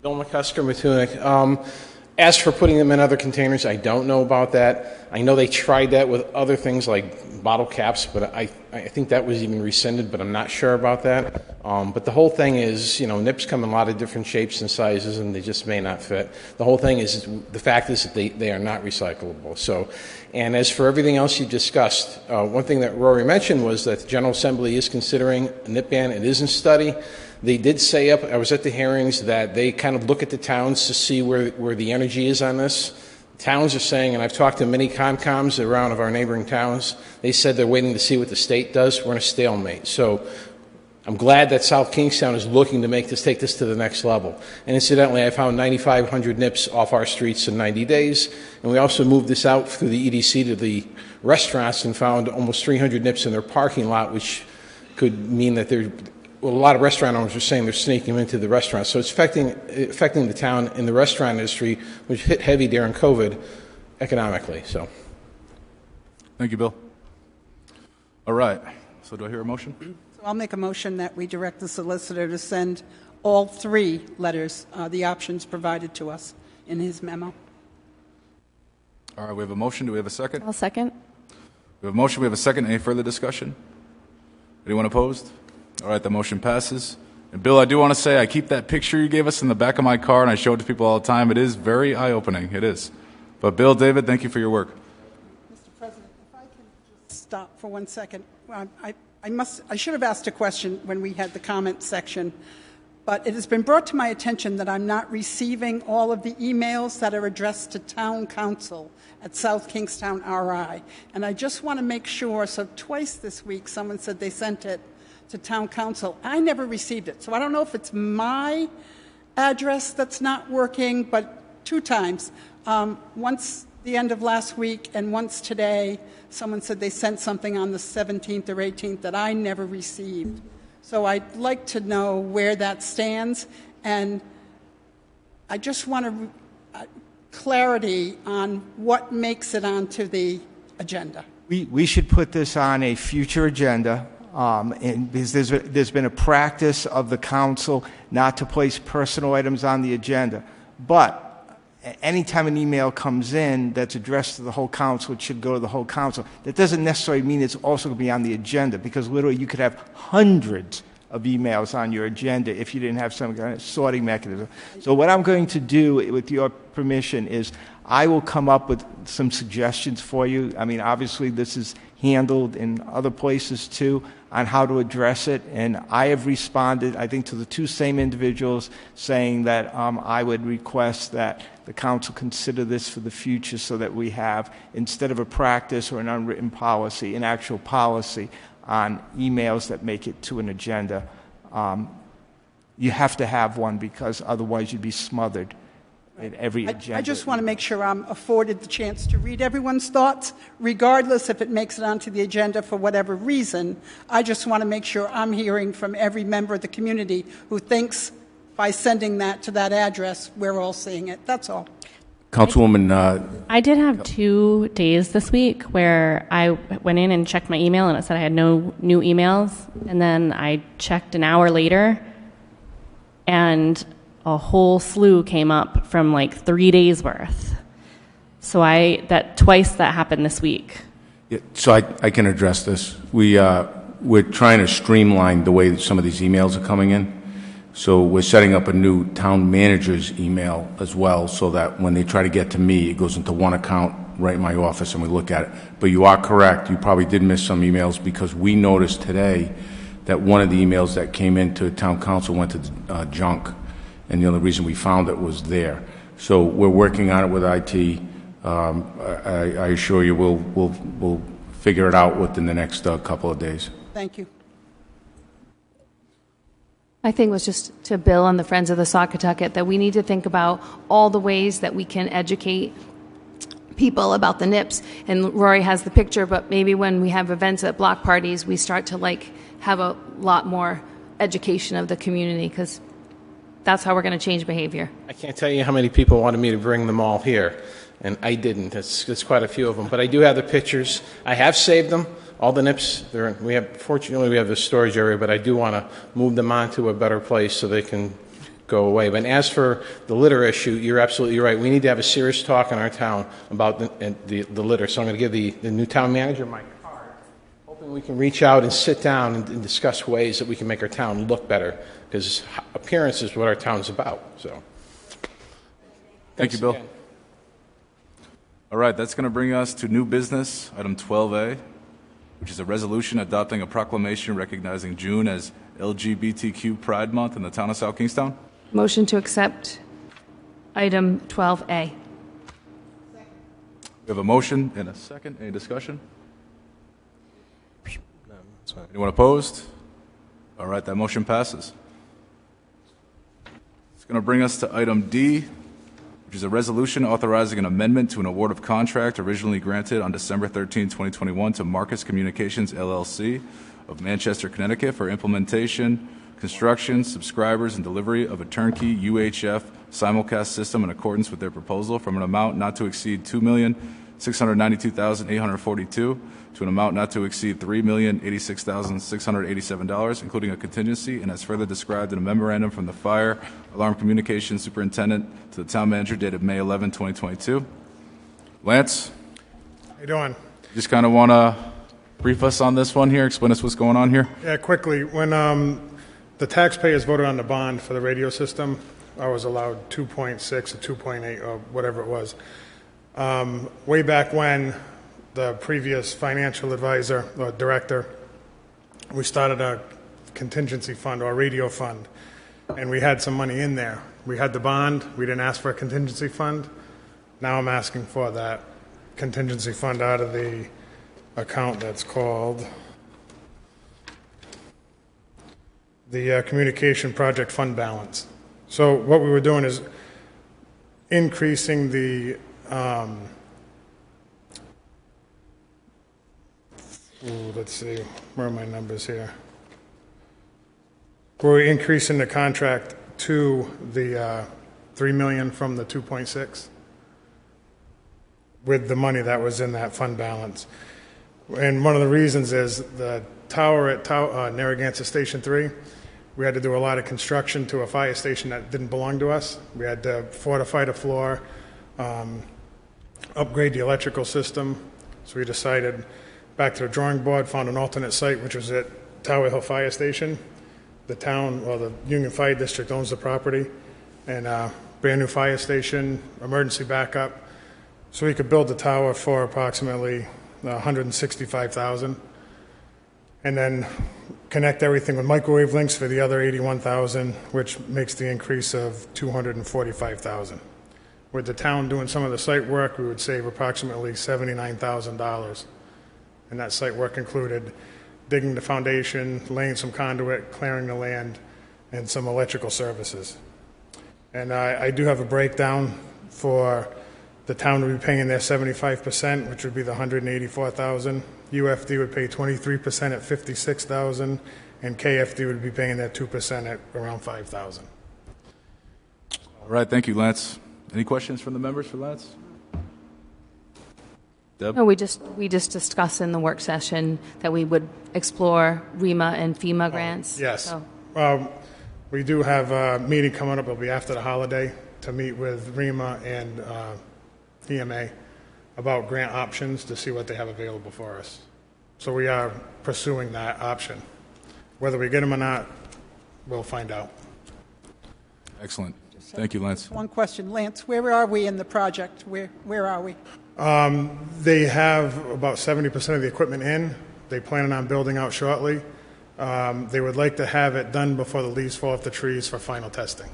Bill McCusker, Matunic. As for putting them in other containers, I don't know about that. I know they tried that with other things like bottle caps, but I think that was even rescinded, but I'm not sure about that. But the whole thing is, nips come in a lot of different shapes and sizes, and they just may not fit. The whole thing is, the fact is that they are not recyclable. So, and as for everything else you discussed, one thing that Rory mentioned was that the General Assembly is considering a nip ban. It is in study. They did say I was at the hearings, that they kind of look at the towns to see where the energy is on this. Towns are saying, and I've talked to many Comcoms around of our neighboring towns, they said they're waiting to see what the state does. We're in a stalemate. So I'm glad that South Kingstown is looking to take this to the next level. And incidentally, I found 9,500 nips off our streets in 90 days. And we also moved this out through the EDC to the restaurants and found almost 300 nips in their parking lot, which could mean that a lot of restaurant owners are saying they're sneaking them into the restaurants. So it's affecting the town in the restaurant industry, which hit heavy during COVID economically. So, Thank you, Bill. All right. So do I hear a motion? So I'll make a motion that we direct the solicitor to send all 3 letters, the options provided to us in his memo. All right, we have a motion. Do we have a second? I'll second. We have a motion. We have a second. Any further discussion? Anyone opposed? All right, the motion passes. And Bill, I do want to say I keep that picture you gave us in the back of my car, and I show it to people all the time. It is very eye-opening. It is. But Bill, David, thank you for your work. Mr. President, if I can just stop for 1 second. I should have asked a question when we had the comment section, but it has been brought to my attention that I'm not receiving all of the emails that are addressed to Town Council at South Kingstown RI. And I just want to make sure, so twice this week someone said they sent it to Town Council. I never received it. So I don't know if it's my address that's not working, but 2 times. Once the end of last week and once today, someone said they sent something on the 17th or 18th that I never received. So I'd like to know where that stands, and I just want clarity on what makes it onto the agenda. We should put this on a future agenda. And because there's been a practice of the council not to place personal items on the agenda. But anytime an email comes in that's addressed to the whole council, it should go to the whole council. That doesn't necessarily mean it's also going to be on the agenda, because literally you could have hundreds of emails on your agenda if you didn't have some kind of sorting mechanism. So what I'm going to do, with your permission, is I will come up with some suggestions for you. I mean, obviously this is handled in other places too, on how to address it. And I have responded, I think, to the 2 same individuals, saying that I would request that the council consider this for the future, so that we have, instead of a practice or an unwritten policy, an actual policy on emails that make it to an agenda. You have to have one, because otherwise you'd be smothered in every agenda. I just want to make sure I'm afforded the chance to read everyone's thoughts, regardless if it makes it onto the agenda for whatever reason. I just want to make sure I'm hearing from every member of the community who thinks by sending that to that address, we're all seeing it. That's all. Councilwoman. I did have 2 days this week where I went in and checked my email, and it said I had no new emails. And then I checked an hour later, and a whole slew came up from like 3 days worth. So twice that happened this week. Yeah, so I can address this. We're trying to streamline the way that some of these emails are coming in. So we're setting up a new town manager's email as well, so that when they try to get to me, it goes into one account right in my office and we look at it. But you are correct. You probably did miss some emails, because we noticed today that one of the emails that came into town council went to junk. And the only reason we found it was there. So we're working on it with IT. I assure you we'll figure it out within the next couple of days. Thank you. My thing was just to Bill and the Friends of the Saugatucket that we need to think about all the ways that we can educate people about the NIPS. And Rory has the picture, but maybe when we have events at block parties, we start to have a lot more education of the community, because that's how we're going to change behavior. I can't tell you how many people wanted me to bring them all here, and I didn't. That's quite a few of them. But I do have the pictures. I have saved them. All the NIPS, fortunately we have the storage area, but I do want to move them on to a better place so they can go away. But as for the litter issue, you're absolutely right. We need to have a serious talk in our town about the litter. So I'm going to give the new town manager my card, hoping we can reach out and sit down and discuss ways that we can make our town look better, because appearance is what our town's about. So, Thank you, Bill. All right, that's going to bring us to new business, item 12A, which is a resolution adopting a proclamation recognizing June as LGBTQ Pride Month in the town of South Kingstown. Motion to accept item 12A. We have a motion and a second. Any discussion? Anyone opposed? All right, that motion passes. It's going to bring us to item D, which is a resolution authorizing an amendment to an award of contract originally granted on December 13, 2021 to Marcus Communications, LLC of Manchester, Connecticut for implementation, construction, subscribers, and delivery of a turnkey UHF simulcast system in accordance with their proposal from an amount not to exceed $2,692,842 to an amount not to exceed $3,086,687, including a contingency, and as further described in a memorandum from the Fire Alarm Communications Superintendent to the Town Manager dated May 11, 2022. Lance? How you doing? Just kind of want to brief us on this one here, explain us what's going on here? Yeah, quickly. When the taxpayers voted on the bond for the radio system, I was allowed 2.6 or 2.8 or whatever it was. Way back when, the previous financial advisor or director, we started a contingency fund or a radio fund, and we had some money in there. We had the bond. We didn't ask for a contingency fund. Now I'm asking for that contingency fund out of the account that's called the Communication Project Fund Balance. So what we were doing is increasing the let's see, where are my numbers here? We're increasing the contract to the $3 million from the 2.6 with the money that was in that fund balance. And one of the reasons is the tower at Narragansett Station 3, we had to do a lot of construction to a fire station that didn't belong to us. We had to fortify the floor, upgrade the electrical system. So we decided back to the drawing board, found an alternate site, which was at Tower Hill Fire Station. The town, or the Union Fire District, owns the property, and brand new fire station, emergency backup. So we could build the tower for approximately $165,000, and then connect everything with microwave links for the other $81,000, which makes the increase of $245,000. With the town doing some of the site work, we would save approximately $79,000. And that site work included digging the foundation, laying some conduit, clearing the land, and some electrical services. And I do have a breakdown for the town to be paying their 75%, which would be the $184,000. UFD would pay 23% at $56,000, and KFD would be paying their 2% at around $5,000. All right, thank you, Lance. Any questions from the members for Lance? Deb? No, we just discussed in the work session that we would explore REMA and FEMA grants. Yes. So. We do have a meeting coming up. It'll be after the holiday to meet with REMA and EMA about grant options to see what they have available for us. So we are pursuing that option. Whether we get them or not, we'll find out. Excellent. Thank you, Lance. One question, Lance, where are we in the project? Where are we? They have about 70% of the equipment in. They plan on building out shortly. They would like to have it done before the leaves fall off the trees for final testing.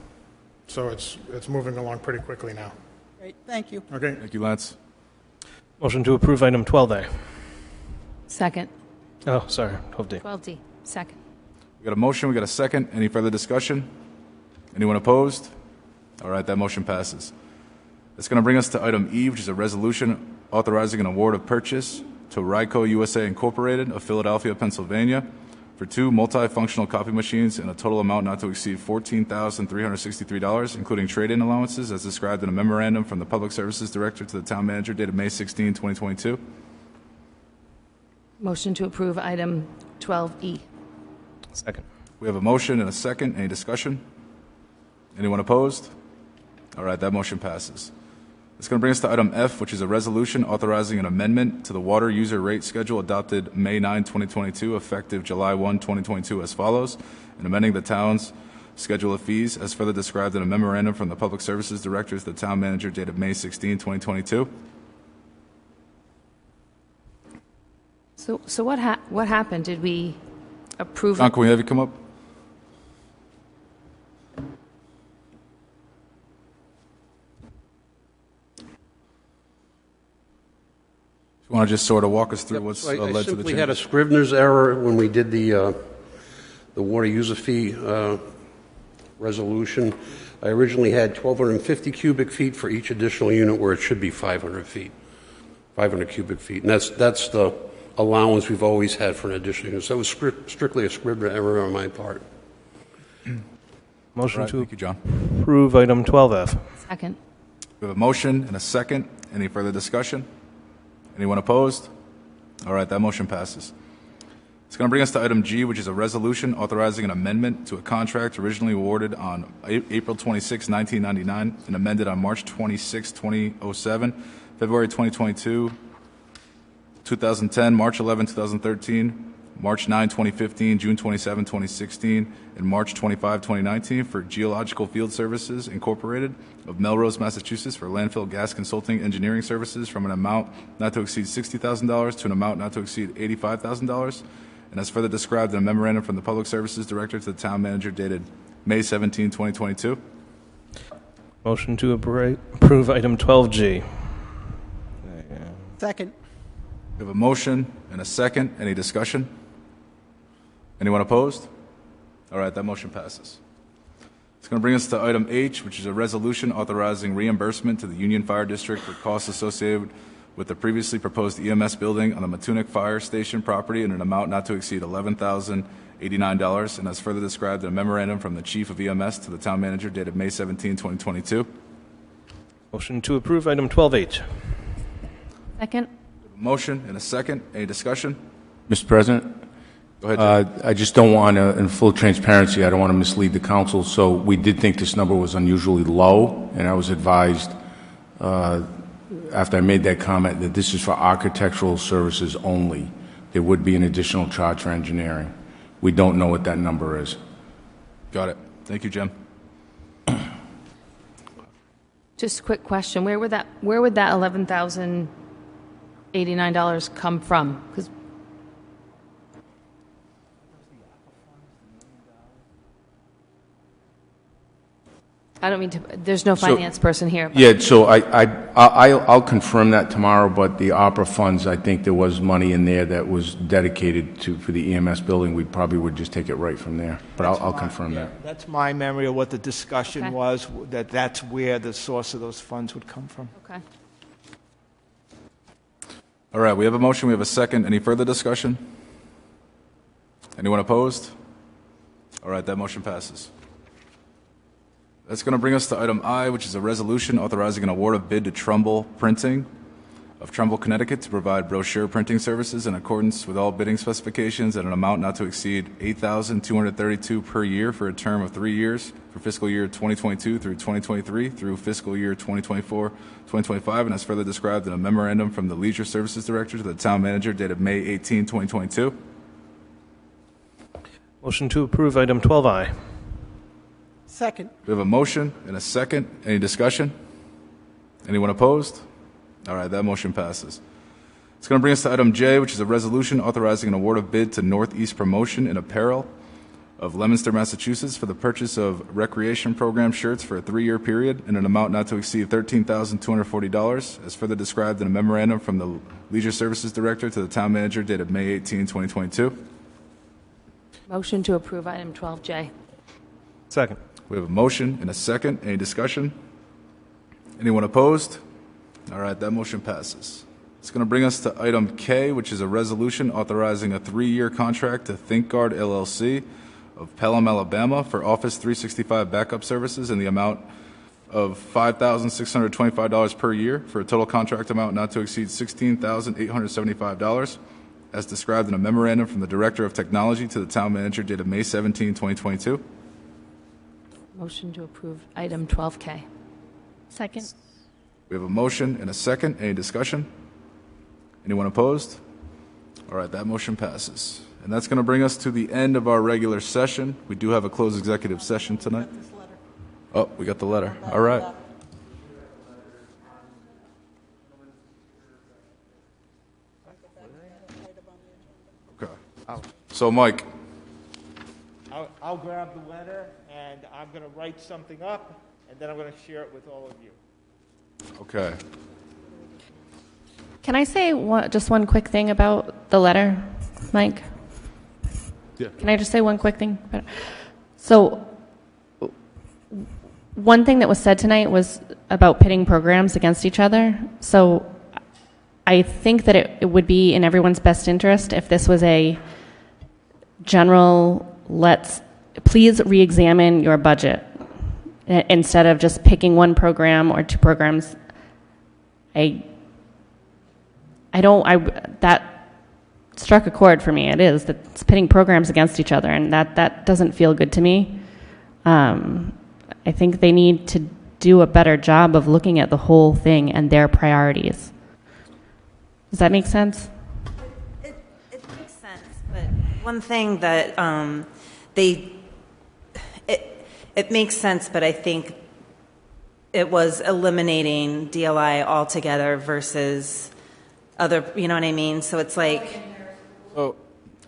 So it's moving along pretty quickly now. Great, thank you. Okay. Thank you, Lance. Motion to approve item 12A. Second. Oh, sorry, 12D. 12D. Second. We got a motion, we got a second. Any further discussion? Anyone opposed? All right, that motion passes. That's going to bring us to item E, which is a resolution authorizing an award of purchase to Ryco USA Incorporated of Philadelphia, Pennsylvania, for 2 multifunctional copy machines in a total amount not to exceed $14,363, including trade-in allowances, as described in a memorandum from the Public Services Director to the Town Manager dated May 16, 2022. Motion to approve item 12E. Second. We have a motion and a second. Any discussion? Anyone opposed? All right, that motion passes. It's going to bring us to item F, which is a resolution authorizing an amendment to the water user rate schedule adopted May 9, 2022, effective July 1, 2022, as follows, and amending the town's schedule of fees as further described in a memorandum from the Public Services Director to the Town Manager dated May 16, 2022. So what happened? Did we approve? John, can we have you come up? You want to just sort of walk us through what's led to the I simply change? had a Scrivener's error when we did the water user fee resolution. I originally had 1,250 cubic feet for each additional unit, where it should be 500 cubic feet. And that's the allowance we've always had for an additional unit. So it was strictly a Scrivener error on my part. Motion to thank you, John. approve item 12F. Second. We have a motion and a second. Any further discussion? Anyone opposed? All right, that motion passes. It's going to bring us to item G, which is a resolution authorizing an amendment to a contract originally awarded on April 26, 1999, and amended on March 26, 2007, February 2022, 2010, March 11, 2013, March 9, 2015, June 27, 2016, and March 25, 2019 for Geological Field Services Incorporated of Melrose, Massachusetts for landfill gas consulting engineering services from an amount not to exceed $60,000 to an amount not to exceed $85,000, and as further described in a memorandum from the Public Services Director to the Town Manager dated May 17, 2022. Motion to approve item 12G. Second. We have a motion and a second. Any discussion? Anyone opposed? All right, that motion passes. It's going to bring us to item H, which is a resolution authorizing reimbursement to the Union Fire District for costs associated with the previously proposed EMS building on the Matunic Fire Station property in an amount not to exceed $11,089, and as further described in a memorandum from the Chief of EMS to the Town Manager dated May 17, 2022. Motion to approve item 12H. Second. Motion and a second. Any discussion? Mr. President? Go ahead, Jim. I just don't want to, in full transparency, I don't want to mislead the council, so we did think this number was unusually low, and I was advised after I made that comment that this is for architectural services only. There would be an additional charge for engineering. We don't know what that number is. Got it. Thank you, Jim. Just a quick question. Where would that $11,089 come from? Because I don't mean to. There's no finance person here. Yeah, so I'll confirm that tomorrow. But the opera funds, I think there was money in there that was dedicated for the EMS building. We probably would just take it right from there. But I'll confirm that. That's my memory of what the discussion Okay. was, that's where the source of those funds would come from. Okay. All right, we have a motion. We have a second. Any further discussion? Anyone opposed? All right, that motion passes. That's going to bring us to item I, which is a resolution authorizing an award of bid to Trumbull Printing of Trumbull, Connecticut to provide brochure printing services in accordance with all bidding specifications at an amount not to exceed $8,232 per year for a term of 3 years for fiscal year 2022 through 2023 through fiscal year 2024-2025, and as further described in a memorandum from the Leisure Services Director to the Town Manager dated May 18, 2022. Motion to approve item 12I. Second. We have a motion and a second. Any discussion? Anyone opposed? All right, that motion passes. It's going to bring us to item J, which is a resolution authorizing an award of bid to Northeast Promotion in Apparel of Leominster, Massachusetts for the purchase of recreation program shirts for a 3-year period in an amount not to exceed $13,240, as further described in a memorandum from the Leisure Services Director to the Town Manager dated May 18, 2022. Motion to approve item 12J. Second. We have a motion and a second. Any discussion? Anyone opposed? All right, that motion passes. It's going to bring us to item K, which is a resolution authorizing a 3-year contract to ThinkGuard LLC of Pelham, Alabama for Office 365 backup services in the amount of $5,625 per year for a total contract amount not to exceed $16,875, as described in a memorandum from the Director of Technology to the Town Manager dated May 17, 2022. Motion to approve item 12K. Second. We have a motion and a second. Any discussion? Anyone opposed? All right, that motion passes. And that's going to bring us to the end of our regular session. We do have a closed executive session tonight. Oh, we got the letter. All right. Okay. So, Mike. I'll grab the letter, and I'm going to write something up, and then I'm going to share it with all of you. Okay. Can I say just one quick thing about the letter, Mike? Yeah. Can I just say one quick thing? So, one thing that was said tonight was about pitting programs against each other. So, I think that it would be in everyone's best interest if this was a general, please re-examine your budget instead of just picking one program or two programs. That struck a chord for me. It is that it's pitting programs against each other, and that doesn't feel good to me. I think they need to do a better job of looking at the whole thing and their priorities. Does that make sense? It makes sense, but one thing that it makes sense, but I think it was eliminating DLI altogether versus other, you know what I mean? So it's like... So,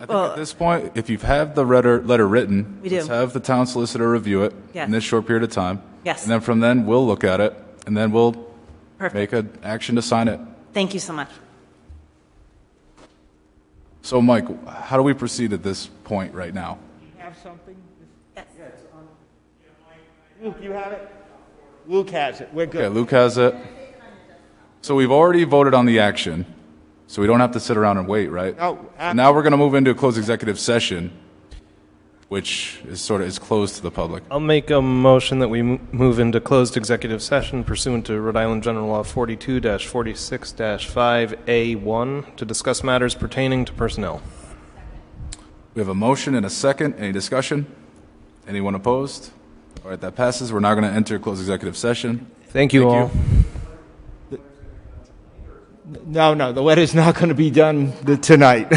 I think at this point, if you've had the letter written, We do. let's have the town solicitor review it Yes. in this short period of time. Yes. And then from then, we'll look at it, and then we'll Perfect. make an action to sign it. Thank you so much. So, Mike, how do we proceed at this point right now? You have something? Yes. Luke, you have it? Luke has it. We're good. Okay, Luke has it. So we've already voted on the action, so we don't have to sit around and wait, right? No, So now we're going to move into a closed executive session, which is closed to the public. I'll make a motion that we move into closed executive session pursuant to Rhode Island General Law 42-46-5A1 to discuss matters pertaining to personnel. We have a motion and a second. Any discussion? Anyone opposed? All right, that passes. We're now going to enter closed executive session. Thank you all. No, the letter's not going to be done tonight.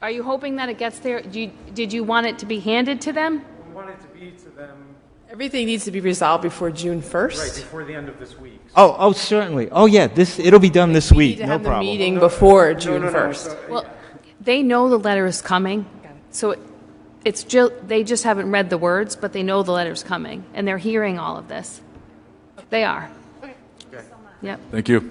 Are you hoping that it gets there? Did you want it to be handed to them? We want it to be to them Everything needs to be resolved before June 1st. right before the end of this week. Oh, certainly. Oh, yeah, it'll be done this We week. need to No have the problem. meeting before June 1st. Well, they know the letter is coming, so they just haven't read the words, but they know the letter's coming, and they're hearing all of this. They are. Yep. Thank you.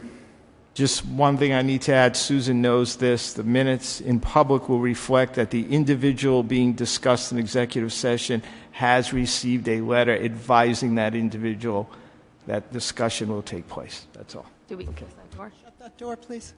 Just one thing I need to add, Susan knows this, the minutes in public will reflect that the individual being discussed in executive session has received a letter advising that individual that discussion will take place. That's all. Do we close that door? Shut that door, please.